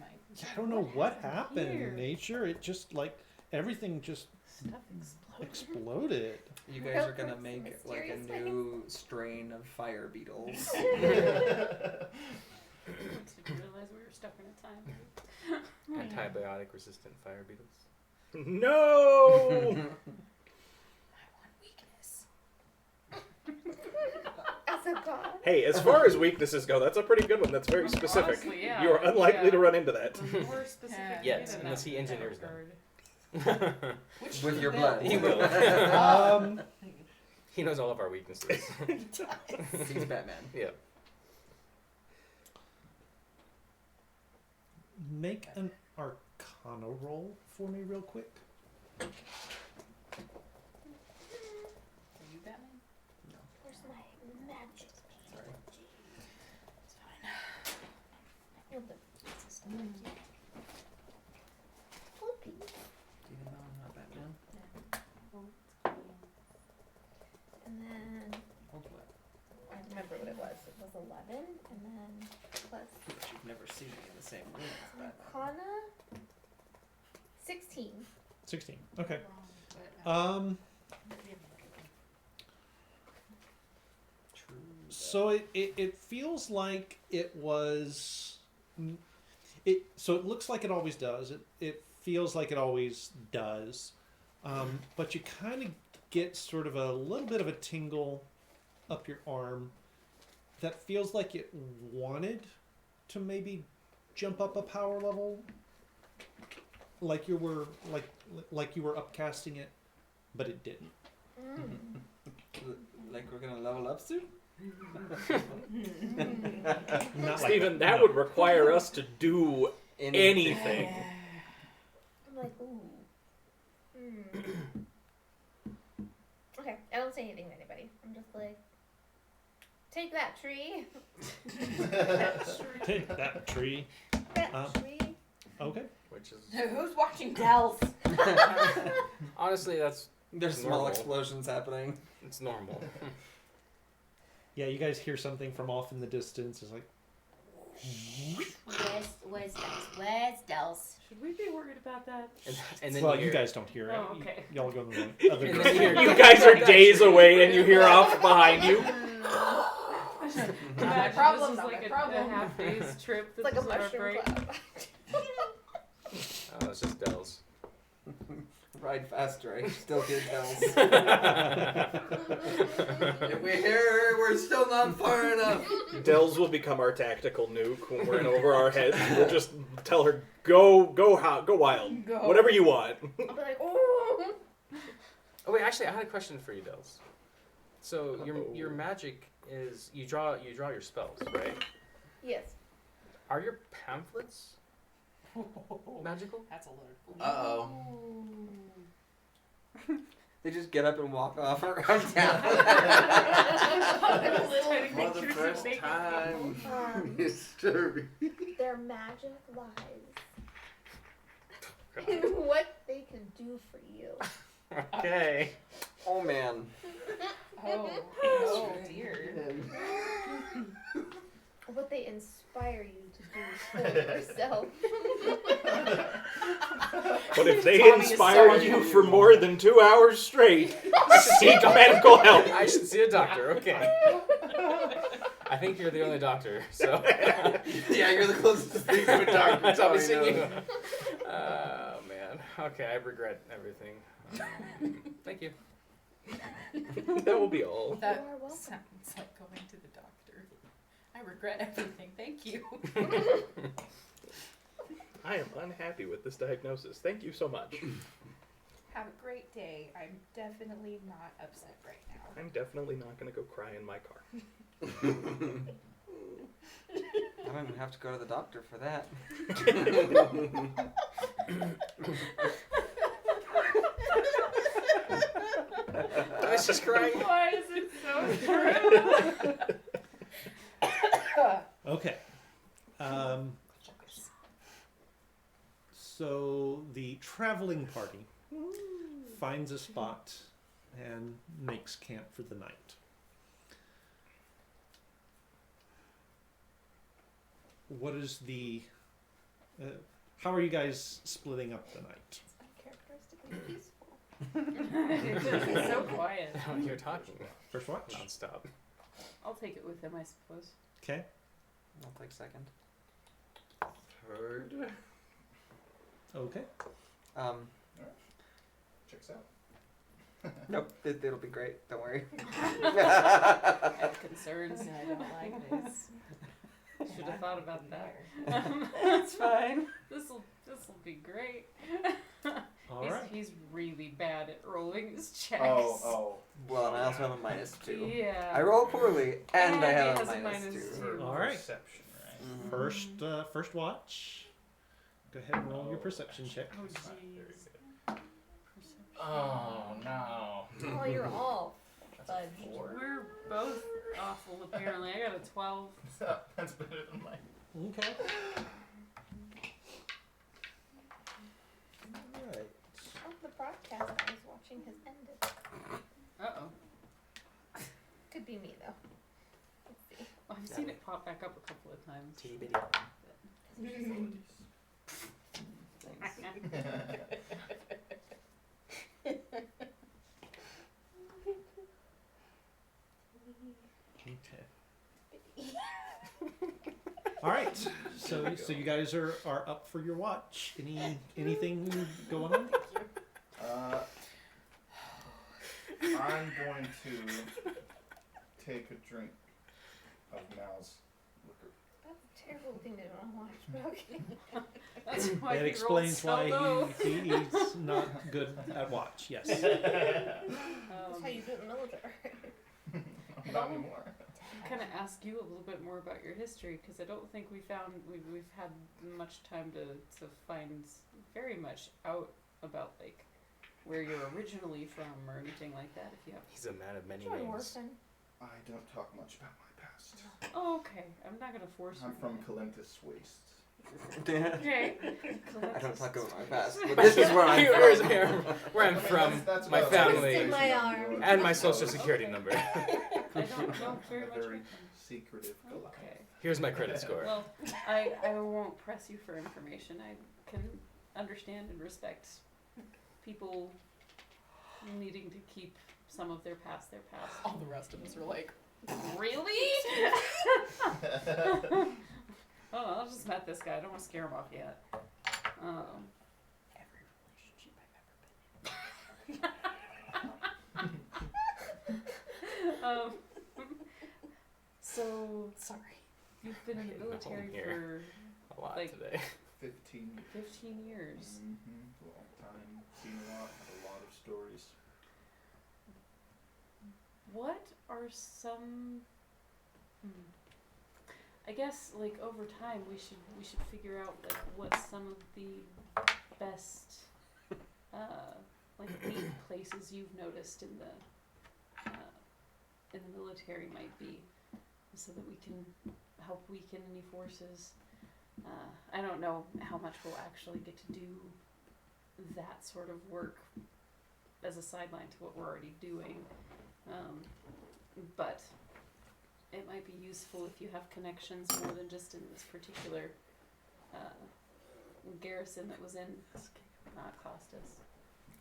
might. I don't know what happened Here. in nature. It just like everything just Stuff exploded. You guys are gonna Some make like a mysterious new strain of fire beetles. Didn't realize we were stuck in a time. Antibiotic resistant fire beetles. No. I want weakness. as a god. Hey, as far as weaknesses go, that's a pretty good one. That's very specific. Honestly, yeah. You are unlikely to run into that. The more specific you Yes, get in unless that he engineers them. regard. Which With he your will. blood. He will. He knows all of our weaknesses. He's Batman. Yeah. Make an Arcana roll for me real quick. Are you Batman? Where's my magic? Sorry. It's fine. You'll do. Whoopee. Do you know I'm not Batman? And then Hold what? I remember what it was. It was 11, and then plus But you've never seen me in the same room as Batman. Arcana 16. 16. Okay. Wrong, True. So it feels like it was. So it looks like it always does. It feels like it always does. But you kind of get sort of a little bit of a tingle up your arm that feels like it wanted to maybe jump up a power level, like you were upcasting it, but it didn't. Like we're gonna level up soon? Not Steven, like, that no. would require us to do anything. I'm like, ooh. Okay, I don't say anything to anybody. I'm just like, take that tree. Take that tree. That tree. Okay. Which is Who's watching Dells? honestly, that's There's small normal. explosions happening. It's normal. Yeah, you guys hear something from off in the distance. It's like, Where's Dells? Where's Dells? Should we be worried about that? And then well, you you hear- guys don't hear it. Oh, okay. Y'all go in the other And direction. then you hear- You guys are days away and you hear off behind you. Imagine problem, this is not like my a problem. half day's trip. It's like a This is our mushroom break. cloud. Oh, it's just Dells. Ride faster, I still hear tells. If If we hear her, we're still not far enough. Dells will become our tactical nuke when we're in over our heads. We'll just tell her, go wild. Go. Whatever you want. I'll be like, oh. Oh wait, actually, I had a question for you, Dells. So your magic is you draw your spells, right? Yes. Are your pamphlets magical? That's a load. Uh-oh. They just get up and walk off around town. For the first time, disturbing. Their magic lies in what they can do for you. Okay. Oh man. Oh dear. What they inspire you to do for yourself. But if they Tommy is inspire sorry. you for more than 2 hours straight, seek medical help. I should see a doctor. Okay. I think you're the only doctor, so. Yeah, you're the closest thing to a doctor. Tommy Tommy singing. knows. Oh man. Okay, I regret everything. Thank you. That will be all. That You are welcome. sounds like going to the doctor. I regret everything. Thank you. I am unhappy with this diagnosis. Thank you so much. Have a great day. I'm definitely not upset right now. I'm definitely not going to go cry in my car. I don't even have to go to the doctor for that. I was just crying. Why is it so true? Okay. So the traveling party finds a spot and makes camp for the night. What is the... how are you guys splitting up the night? Characteristically peaceful. It's so quiet. You're talking First watch? nonstop. I'll take it with him, I suppose. Okay. I'll take second. Third. Okay. Checks out. Nope, it'll be great. Don't worry. I have concerns. I don't like this. Should have thought about that. That's fine. This'll be great. All he's, right. he's really bad at rolling his checks. Oh. Well, and I also have a -2. Yeah. I roll poorly, and I he have has a a -2. -2. All right. Perception, right? Mhm. First watch. Go ahead and roll your perception check. Oh, It's not very jeez. good. Oh no. Oh, you're all fudged. We're both awful, apparently. I got a 12. That's better than mine. Okay. All right. Oh, the broadcast I was watching has ended. Uh-oh. Could be me, though. Let's see. I've seen it pop back up a couple of times. Okay. All right. So you guys are up for your watch. Anything going on? I'm going to take a drink of Mal's liquor. That's a terrible thing to do on watch, but okay. That's why That he explains rolled so low. why he's not good at watch. Yes. That's how you do it in the military. Not anymore. Kind of ask you a little bit more about your history, because I don't think we've had much time to find very much out about like where you're originally from or anything like that. If you have. He's a man of many Join names. Orphan. I don't talk much about my past. Oh, okay. I'm not gonna force I'm you. from Calentus Wastes. Okay. I don't talk about my past, but this is where I'm Here's from. where I'm from, That's my what I was family, Twisting my arm. and my social security number. I don't know very A much. very about them. secretive Goliath. Okay. Here's my credit score. Well, I won't press you for information. I can understand and respect people needing to keep some of their past. All the rest of us are like, Really? Oh, I just met this guy. I don't want to scare him off yet. every relationship I've ever been in. So Sorry. you've been in the military Here. for A lot like- today. 15 years. 15 years. Long time. Seen a lot. Had a lot of stories. what are some? I guess like over time we should figure out like what some of the best like neat places you've noticed in the military might be, so that we can help weaken any forces. I don't know how much we'll actually get to do that sort of work as a sideline to what we're already doing, but it might be useful if you have connections more than just in this particular garrison that was in Costas.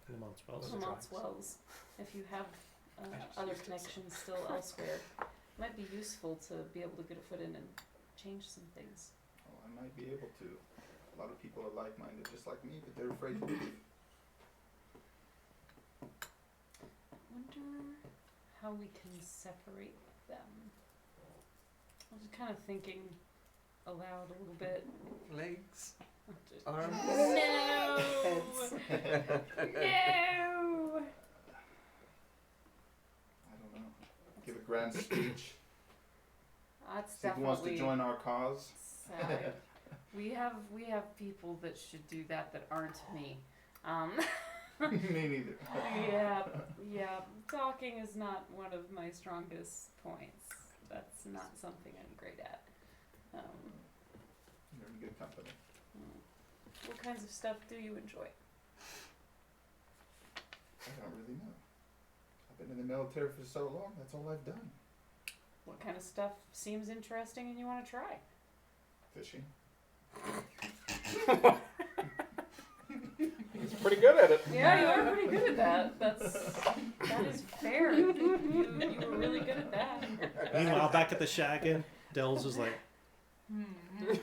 Lamont's Wells. Lamont's Wells. If you have other connections still elsewhere, it might be useful to be able to get a foot in and change some things. Oh, I might be able to. A lot of people are like-minded, just like me, but they're afraid to leave. I wonder how we can separate them. I was kind of thinking aloud a little bit. Legs. Arms. Arms. No. Heads. No. I don't know. Give a grand speech. That's See who wants to definitely join our cause. sad. We have people that should do that aren't me. Me neither. Yeah. Talking is not one of my strongest points. That's not something I'm great at. You're in good company. What kinds of stuff do you enjoy? I don't really know. I've been in the military for so long, that's all I've done. What kind of stuff seems interesting and you want to try? Fishing. He's pretty good at it. Yeah, you are pretty good at that. That is fair. You were really good at that. Meanwhile, back at the shaggin', Dells is like,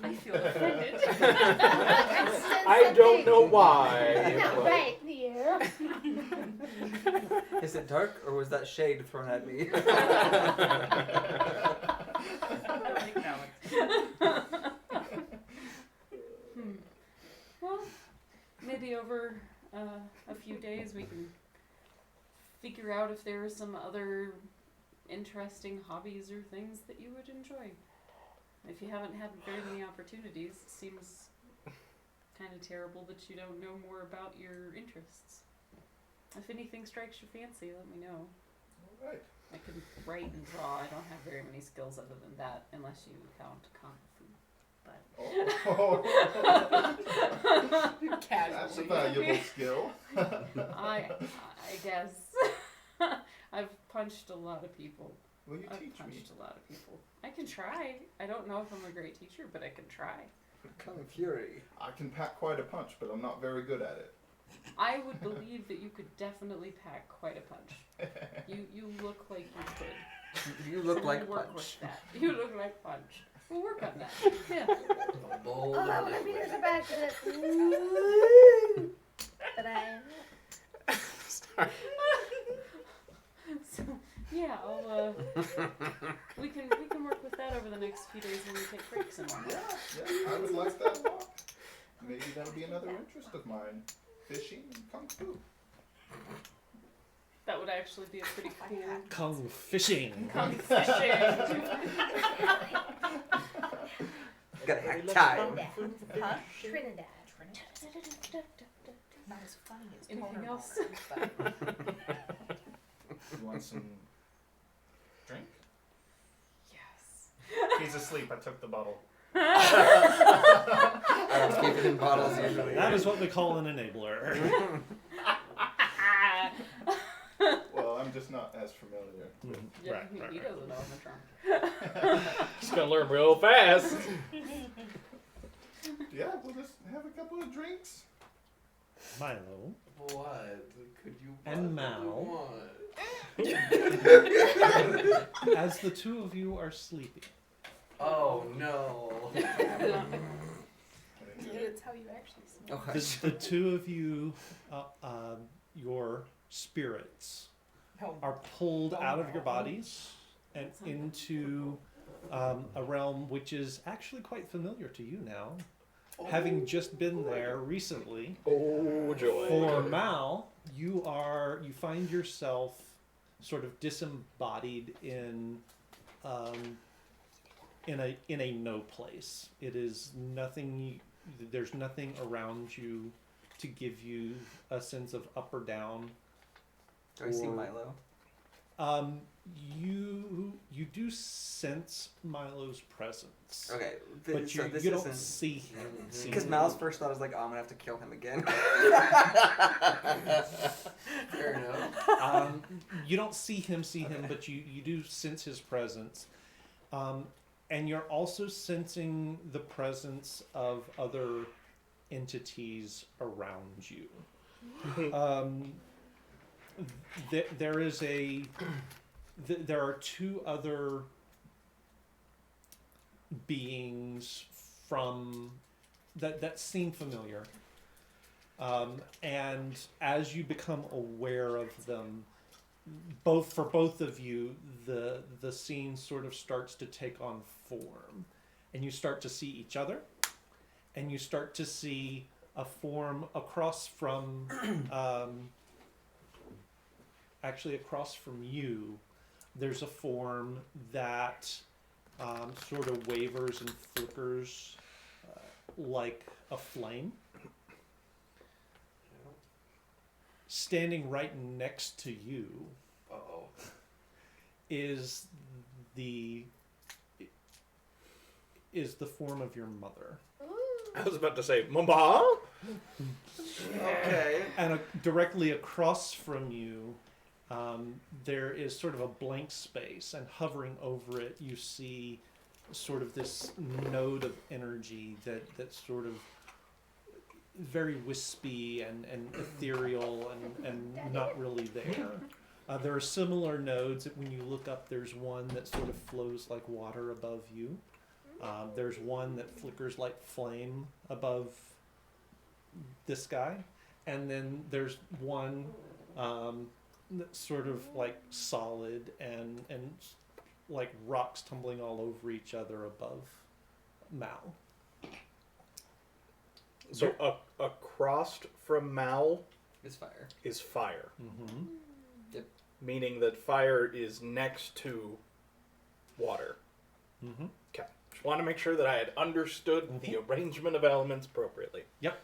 I feel offended. I don't know why. Not but- right here. Is it dark, or was that shade thrown at me? Well, maybe over a few days we can figure out if there are some other interesting hobbies or things that you would enjoy. If you haven't had very many opportunities, it seems kind of terrible that you don't know more about your interests. If anything strikes your fancy, let me know. All right. I can write and draw. I don't have very many skills other than that, unless you count kung fu. But That's a valuable skill. I guess I've punched a lot of people. Will you I've teach me? punched a lot of people. I can try. I don't know if I'm a great teacher, but I can try. Kung Fury. I can pack quite a punch, but I'm not very good at it. I would believe that you could definitely pack quite a punch. You look like you could. You look So like we'll work punch. with that. You look like punch. We'll work on that. Yeah. Bold Oh, and my liquid. fingers are back to it. But I. So yeah, I'll we can work with that over the next few days when we take breaks and whatnot. Yeah, I would like that a lot. Maybe that'll be another interest of mine. Fishing and kung fu. That would actually be a pretty cool kung fishing. kung fishing. Gotta hack time. Huh? Trinidad. Not as funny as Anything Toner else? Boners, but You want some drink? Yes. He's asleep. I took the bottle. I don't keep it in bottles usually. That is what we call an enabler. Well, I'm just not as familiar. Yeah, Right, he right. doesn't know I'm a drunk. He's gonna learn real fast. Yeah, we'll just have a couple of drinks. Milo What could you And possibly Mal. want? as the two of you are sleeping. Oh no. it's how you actually smell. Oh, The two of you, your spirits, No. are pulled out of your bodies and into a realm which is actually quite familiar to you now, having just been there recently. Oh joy. For Mal, you find yourself sort of disembodied in a no place. It is nothing. There's nothing around you to give you a sense of up or down. Do I see Milo? You do sense Milo's presence. Okay, but so you this don't isn't- see him. Because Mal's first thought was like, oh, I'm gonna have to kill him again. Fair enough. You don't see him, but you do sense his presence. And you're also sensing the presence of other entities around you. There is there are two other beings from that seem familiar. And as you become aware of them, for both of you, the scene sort of starts to take on form, and you start to see each other, and you start to see a form across from, actually across from you. There's a form that sort of wavers and flickers like a flame. Standing right next to you is the form of your mother. I was about to say, Mama? Okay. And directly across from you, there is sort of a blank space, and hovering over it, you see sort of this node of energy that's sort of very wispy and ethereal and not really there. There are similar nodes that when you look up, there's one that sort of flows like water above you. There's one that flickers like flame above this guy. And then there's one that's sort of like solid and like rocks tumbling all over each other above Mal. So across from Mal is fire. Mm-hmm. Yep. Meaning that fire is next to water. Mm-hmm. Okay. Just want to make sure that I had understood the arrangement of elements appropriately. Yep.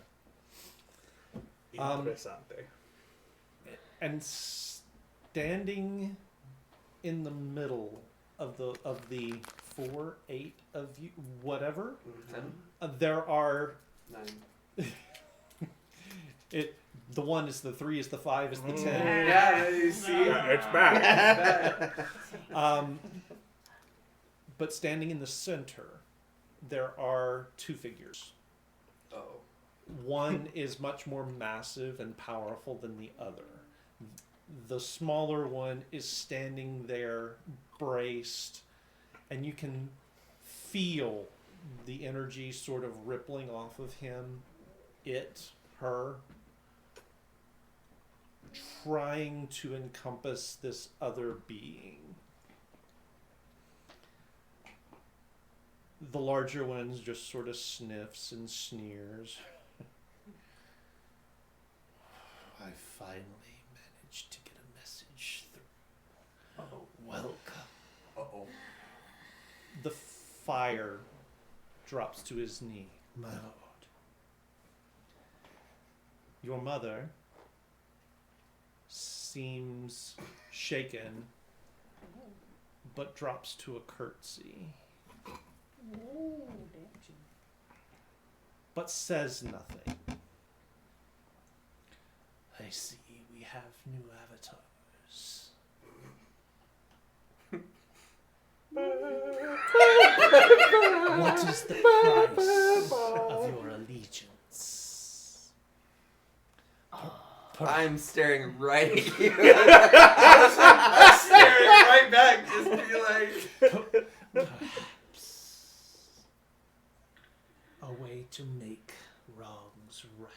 Interessante. And standing in the middle of the 4, 8 of you, whatever, there are 9. The 1 is the 3 is the 5 is the 10. Yeah, you see, it's back. But standing in the center, there are 2 figures. One is much more massive and powerful than the other. The smaller one is standing there, braced, and you can feel the energy sort of rippling off of him, her, trying to encompass this other being. The larger one just sort of sniffs and sneers. I finally managed to get a message through. Welcome. The fire drops to his knee. My lord. Your mother seems shaken, but drops to a curtsy. But says nothing. I see we have new avatars. What is the price of your allegiance? I'm staring right at you. I'm staring right back, just to be like... Perhaps a way to make wrongs right.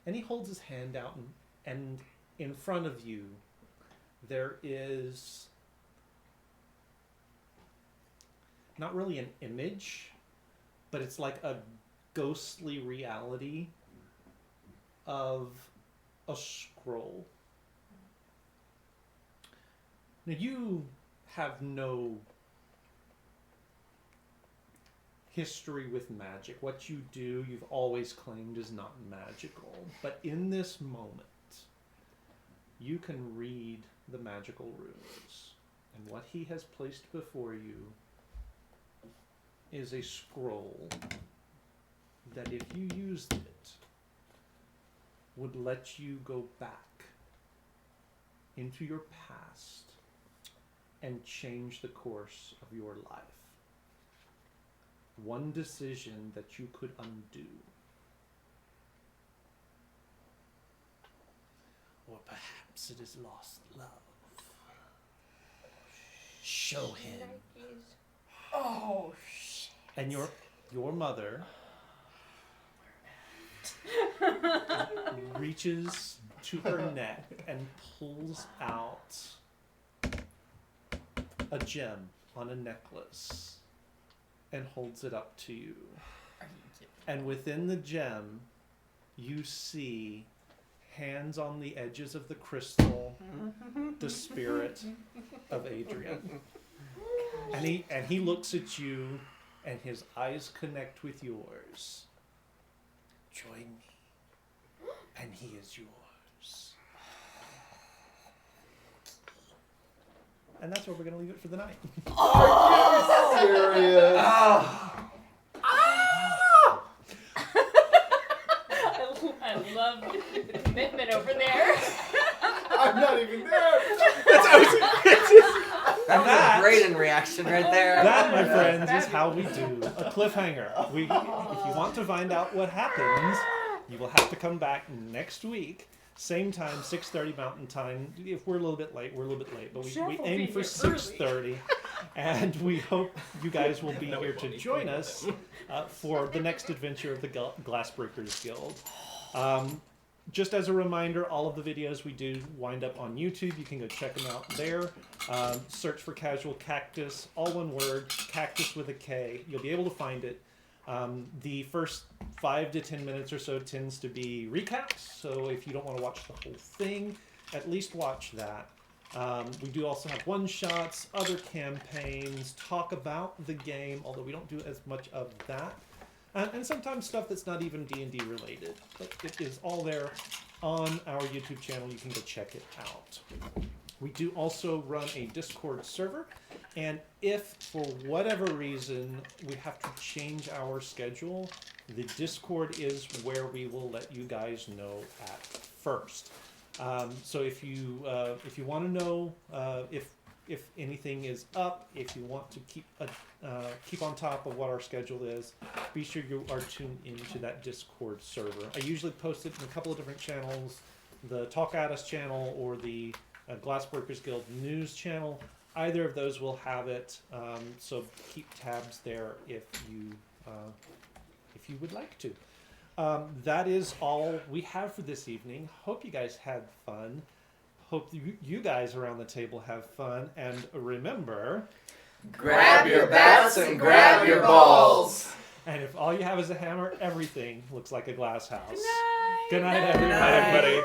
And he holds his hand out, and in front of you, there is not really an image, but it's like a ghostly reality of a scroll. Now you have no history with magic. What you do, you've always claimed is not magical. But in this moment, you can read the magical runes. And what he has placed before you is a scroll that if you used it, would let you go back into your past and change the course of your life. One decision that you could undo. Or perhaps it is lost love. Show him. Oh, shit. And your mother reaches to her neck and pulls out a gem on a necklace and holds it up to you. And within the gem, you see hands on the edges of the crystal, the spirit of Adrian. And he looks at you, and his eyes connect with yours. Join me, and he is yours. And that's where we're going to leave it for the night. Are you serious? I love the commitment over there. I'm not even there. That was a Brayden reaction right there. That, my friends, is how we do a cliffhanger. If you want to find out what happens, you will have to come back next week. Same time, 6:30 Mountain Time. If we're a little bit late, we're a little bit late. But we aim for 6:30. And we hope you guys will be here to join us for the next adventure of the Glassbreakers Guild. Just as a reminder, all of the videos we do wind up on YouTube. You can go check them out there. Search for Casual Cactus, all one word, Cactus with a K. You'll be able to find it. The first 5 to 10 minutes or so tends to be recaps, so if you don't want to watch the whole thing, at least watch that. We do also have one-shots, other campaigns, talk about the game, although we don't do as much of that. And sometimes stuff that's not even D&D related, but it is all there on our YouTube channel. You can go check it out. We do also run a Discord server, and if for whatever reason we have to change our schedule, the Discord is where we will let you guys know at first. So if you want to know if anything is up, if you want to keep on top of what our schedule is, be sure you are tuned into that Discord server. I usually post it in a couple of different channels, the Talk At Us channel or the Glassbreakers Guild news channel. Either of those will have it, so keep tabs there if you would like to. That is all we have for this evening. Hope you guys had fun. Hope you guys around the table have fun. And remember... Grab your bats and grab your balls. And if all you have is a hammer, everything looks like a glass house. Good night. Good night, everybody.